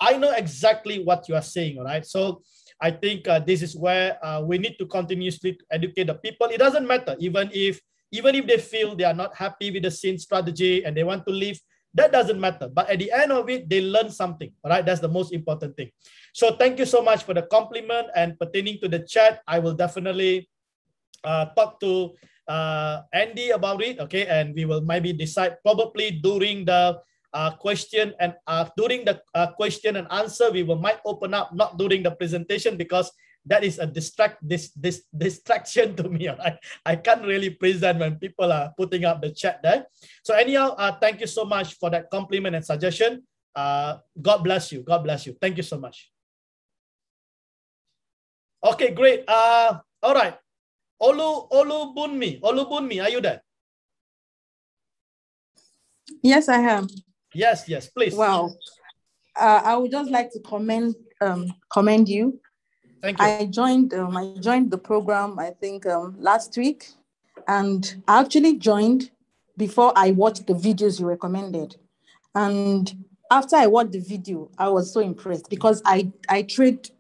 A: I know exactly what you are saying. All right, so I think this is where we need to continuously educate the people. It doesn't matter, even if they feel they are not happy with the scene strategy and they want to leave, that doesn't matter. But at the end of it, they learn something. All right, that's the most important thing. So thank you so much for the compliment, and pertaining to the chat, I will definitely talk to Andy about it. Okay, and we will maybe decide probably during the question and question and answer, we might open up, not during the presentation, because that is a distraction to me. Right? I can't really present when people are putting up the chat there. So anyhow, thank you so much for that compliment and suggestion. God bless you. God bless you. Thank you so much. Okay, great. All right. Olubunmi, are you there?
N: Yes, I am.
A: Yes, please.
N: Wow. I would just like to commend you.
A: Thank you.
N: I joined the program, I think, last week, and I actually joined before I watched the videos you recommended. And after I watched the video, I was so impressed, because I trade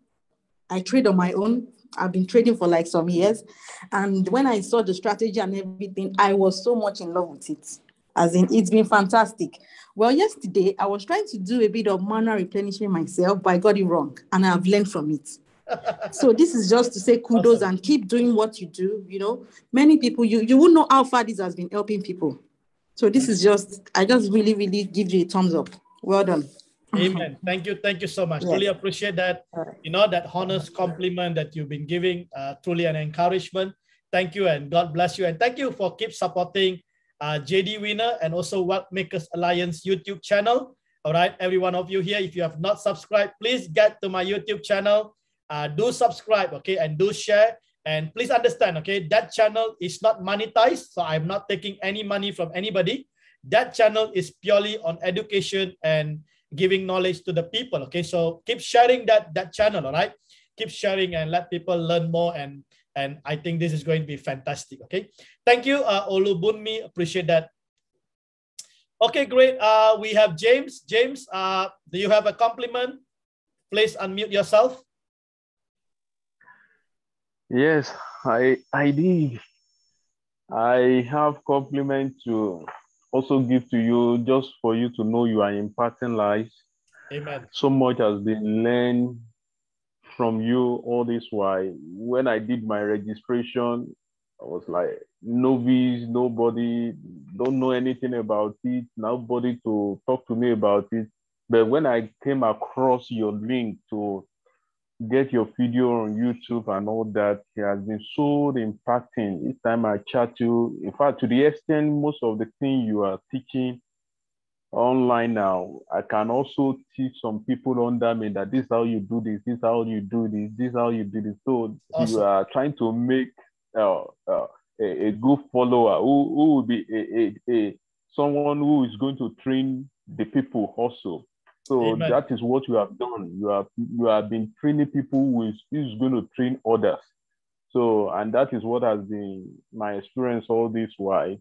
N: on my own. I've been trading for like some years. And when I saw the strategy and everything, I was so much in love with it. As in, it's been fantastic. Well, yesterday, I was trying to do a bit of manual replenishment myself, but I got it wrong, and I've learned from it. So this is just to say kudos. Awesome. And keep doing what you do. You know, many people, you won't know how far this has been helping people. So this is just, I just really, really give you a thumbs up. Well done.
A: Amen. Thank you so much. Yes. Really appreciate that. You know, that honest compliment that you've been giving, truly an encouragement. Thank you, and God bless you. And thank you for keep supporting JD Winner and also Wealth Makers Alliance YouTube channel. All right, every one of you here, if you have not subscribed, please get to my YouTube channel. Do subscribe, okay, and do share. And please understand, okay, that channel is not monetized, so I'm not taking any money from anybody. That channel is purely on education and giving knowledge to the people, okay? So keep sharing that channel, all right? Keep sharing and let people learn more, and I think this is going to be fantastic, okay? Thank you, Olubunmi, appreciate that. Okay, great. We have James. James, do you have a compliment? Please unmute yourself.
C: Yes, I did. I have compliment to also give to you, just for you to know you are imparting lives.
A: Amen.
C: So much has been learned from you all this while. When I did my registration, I was like novice, nobody, don't know anything about it, nobody to talk to me about it. But when I came across your link to get your video on YouTube and all that, it has been so impacting. Each time I chat you, in fact, to the extent most of the things you are teaching online now, I can also teach some people under me that this is how you do this, this is how you do this, this is how you do this. So awesome. You are trying to make a good follower who will be someone who is going to train the people also. So Amen. That is what you have done. You have been training people who is going to train others. So, and that is what has been my experience all this while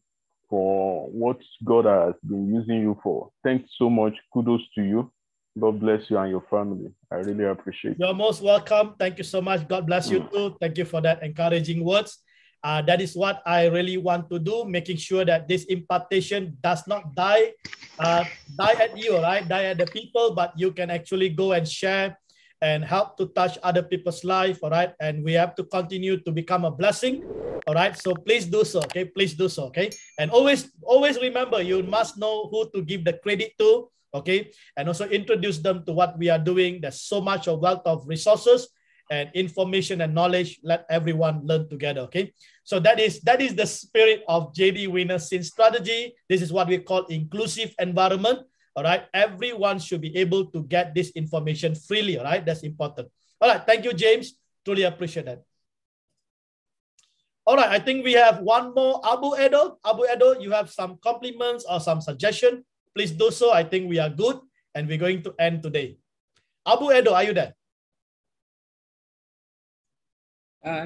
C: for what God has been using you for. Thanks so much. Kudos to you. God bless you and your family. I really appreciate it.
A: You're most welcome. Thank you so much. God bless you too. Thank you for that encouraging words. That is what I really want to do, making sure that this impartation does not die at you, right? Die at the people, but you can actually go and share and help to touch other people's life, all right? And we have to continue to become a blessing, all right? So please do so, okay? Please do so, okay? And always remember, you must know who to give the credit to okay, and also introduce them to what we are doing. There's so much of wealth of resources and information and knowledge. Let everyone learn together, okay? So that is the spirit of JD Winner Scene Strategy. This is what we call inclusive environment, all right? Everyone should be able to get this information freely, all right? That's important. All right, thank you, James. Truly appreciate that. All right, I think we have one more. Abu Edo. Abu Edo, you have some compliments or some suggestion? Please do so. I think we are good and we're going to end today. Abu Edo, are you there?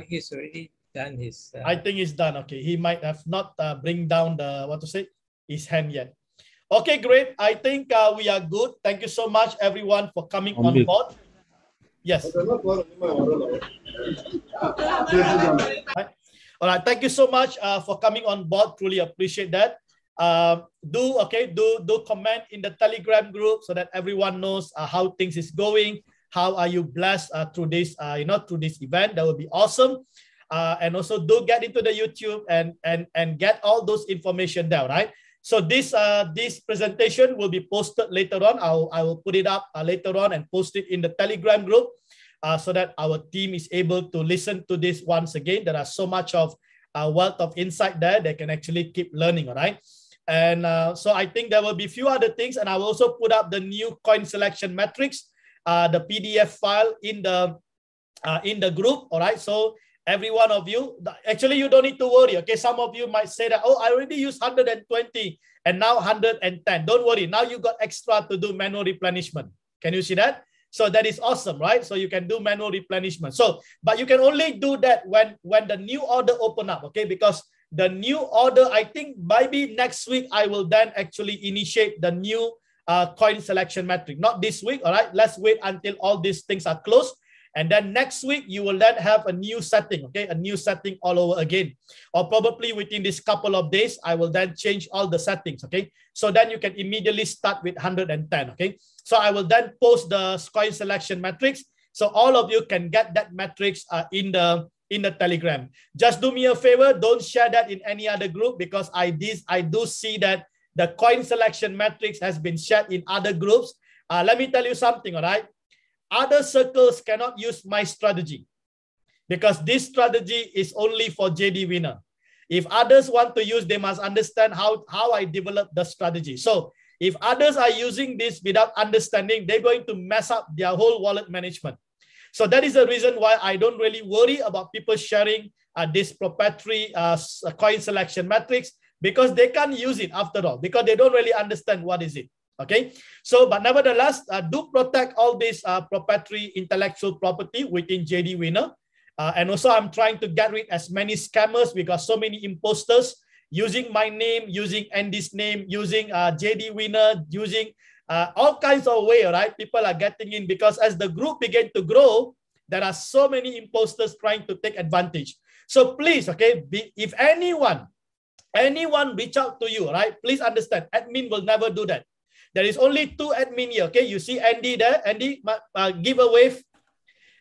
B: He's already done his.
A: I think he's done. Okay, he might have not bring down the his hand yet. Okay, great. I think we are good. Thank you so much, everyone, for coming on board. Yes. All right. Thank you so much for coming on board. Truly appreciate that. Do comment in the Telegram group so that everyone knows how things is going. How are you blessed through this through this event? That would be awesome. And also do get into the YouTube and get all those information there, right? So this presentation will be posted later on. I will put it up later on and post it in the Telegram group so that our team is able to listen to this once again. There are so much of wealth of insight there. They can actually keep learning, all right? And so I think there will be a few other things, and I will also put up the new coin selection matrix, the PDF file in the group, all right? So every one of you, actually you don't need to worry, okay? Some of you might say that, oh, I already used 120 and now 110. Don't worry, now you got extra to do manual replenishment. Can you see that? So that is awesome, right? So you can do manual replenishment. So, but you can only do that when the new order open up, okay? Because the new order, I think maybe next week, I will then actually initiate the new coin selection metric. Not this week, all right? Let's wait until all these things are closed. And then next week, you will then have a new setting, okay? A new setting all over again. Or probably within this couple of days, I will then change all the settings, okay? So then you can immediately start with 110, okay? So I will then post the coin selection matrix. So all of you can get that matrix in the Telegram. Just do me a favor, don't share that in any other group because I do see that the coin selection matrix has been shared in other groups. Let me tell you something, all right? Other circles cannot use my strategy because this strategy is only for JD Winner. If others want to use, they must understand how I develop the strategy. So if others are using this without understanding, they're going to mess up their whole wallet management. So that is the reason why I don't really worry about people sharing this proprietary coin selection matrix because they can't use it after all because they don't really understand what is it. Okay, so but nevertheless, do protect all this proprietary intellectual property within JD Winner. And also, I'm trying to get rid as many scammers because so many imposters using my name, using Andy's name, using JD Winner, using all kinds of way, right? People are getting in because as the group began to grow, there are so many imposters trying to take advantage. So please, okay, if anyone reach out to you, right? Please understand, admin will never do that. There is only 2 admin here, okay? You see Andy there. Andy, give a wave.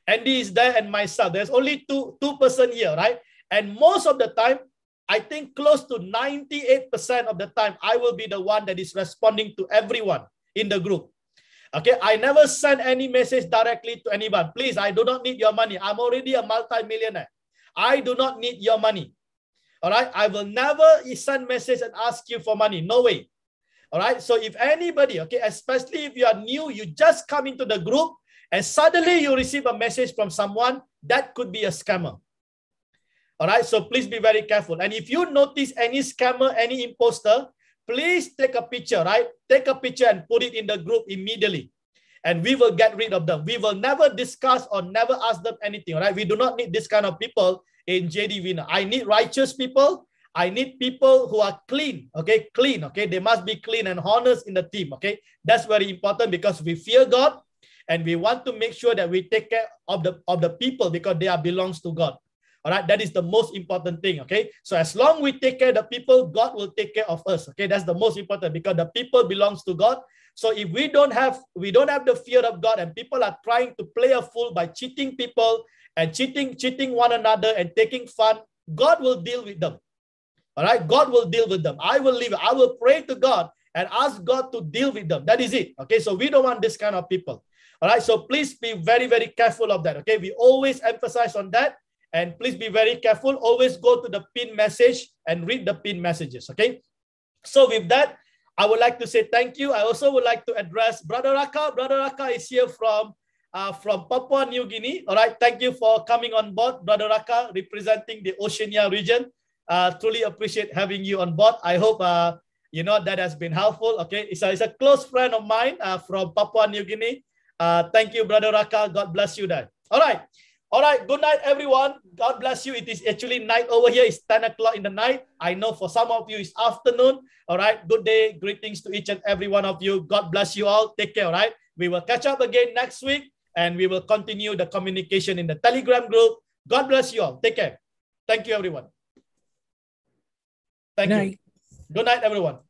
A: Andy is there and myself. There's only two person here, right? And most of the time, I think close to 98% of the time, I will be the one that is responding to everyone in the group. Okay, I never send any message directly to anyone. Please, I do not need your money. I'm already a multi-millionaire. I do not need your money. All right, I will never send message and ask you for money. No way. All right, so if anybody, okay, especially if you are new, you just come into the group and suddenly you receive a message from someone, that could be a scammer. All right, so please be very careful. And if you notice any scammer, any imposter, please take a picture, right? Take a picture and put it in the group immediately. And we will get rid of them. We will never discuss or never ask them anything, right? We do not need this kind of people in JD Winner. I need righteous people. I need people who are clean, okay? Clean, okay? They must be clean and honest in the team, okay? That's very important because we fear God and we want to make sure that we take care of the people because they belongs to God. All right, that is the most important thing, okay? So as long we take care of the people, God will take care of us, okay? That's the most important because the people belongs to God. So if we don't have the fear of God and people are trying to play a fool by cheating people and cheating one another and taking fun, God will deal with them. All right, God will deal with them. I will leave. I will pray to God and ask God to deal with them. That is it. Okay, so we don't want this kind of people. All right, so please be very, very careful of that. Okay, we always emphasize on that, and please be very careful. Always go to the pin message and read the pin messages. Okay, so with that, I would like to say thank you. I also would like to address Brother Raka. Brother Raka is here from Papua New Guinea. All right, thank you for coming on board, Brother Raka, representing the Oceania region. Truly appreciate having you on board. I hope you know that has been helpful. Okay, it's a close friend of mine from Papua New Guinea. Thank you, Brother Raka. God bless you there. All right. All right. Good night, everyone. God bless you. It is actually night over here. It's 10 o'clock in the night. I know for some of you it's afternoon. All right. Good day. Greetings to each and every one of you. God bless you all. Take care. All right. We will catch up again next week, and we will continue the communication in the Telegram group. God bless you all. Take care. Thank you, everyone. Thank you. Good night, everyone.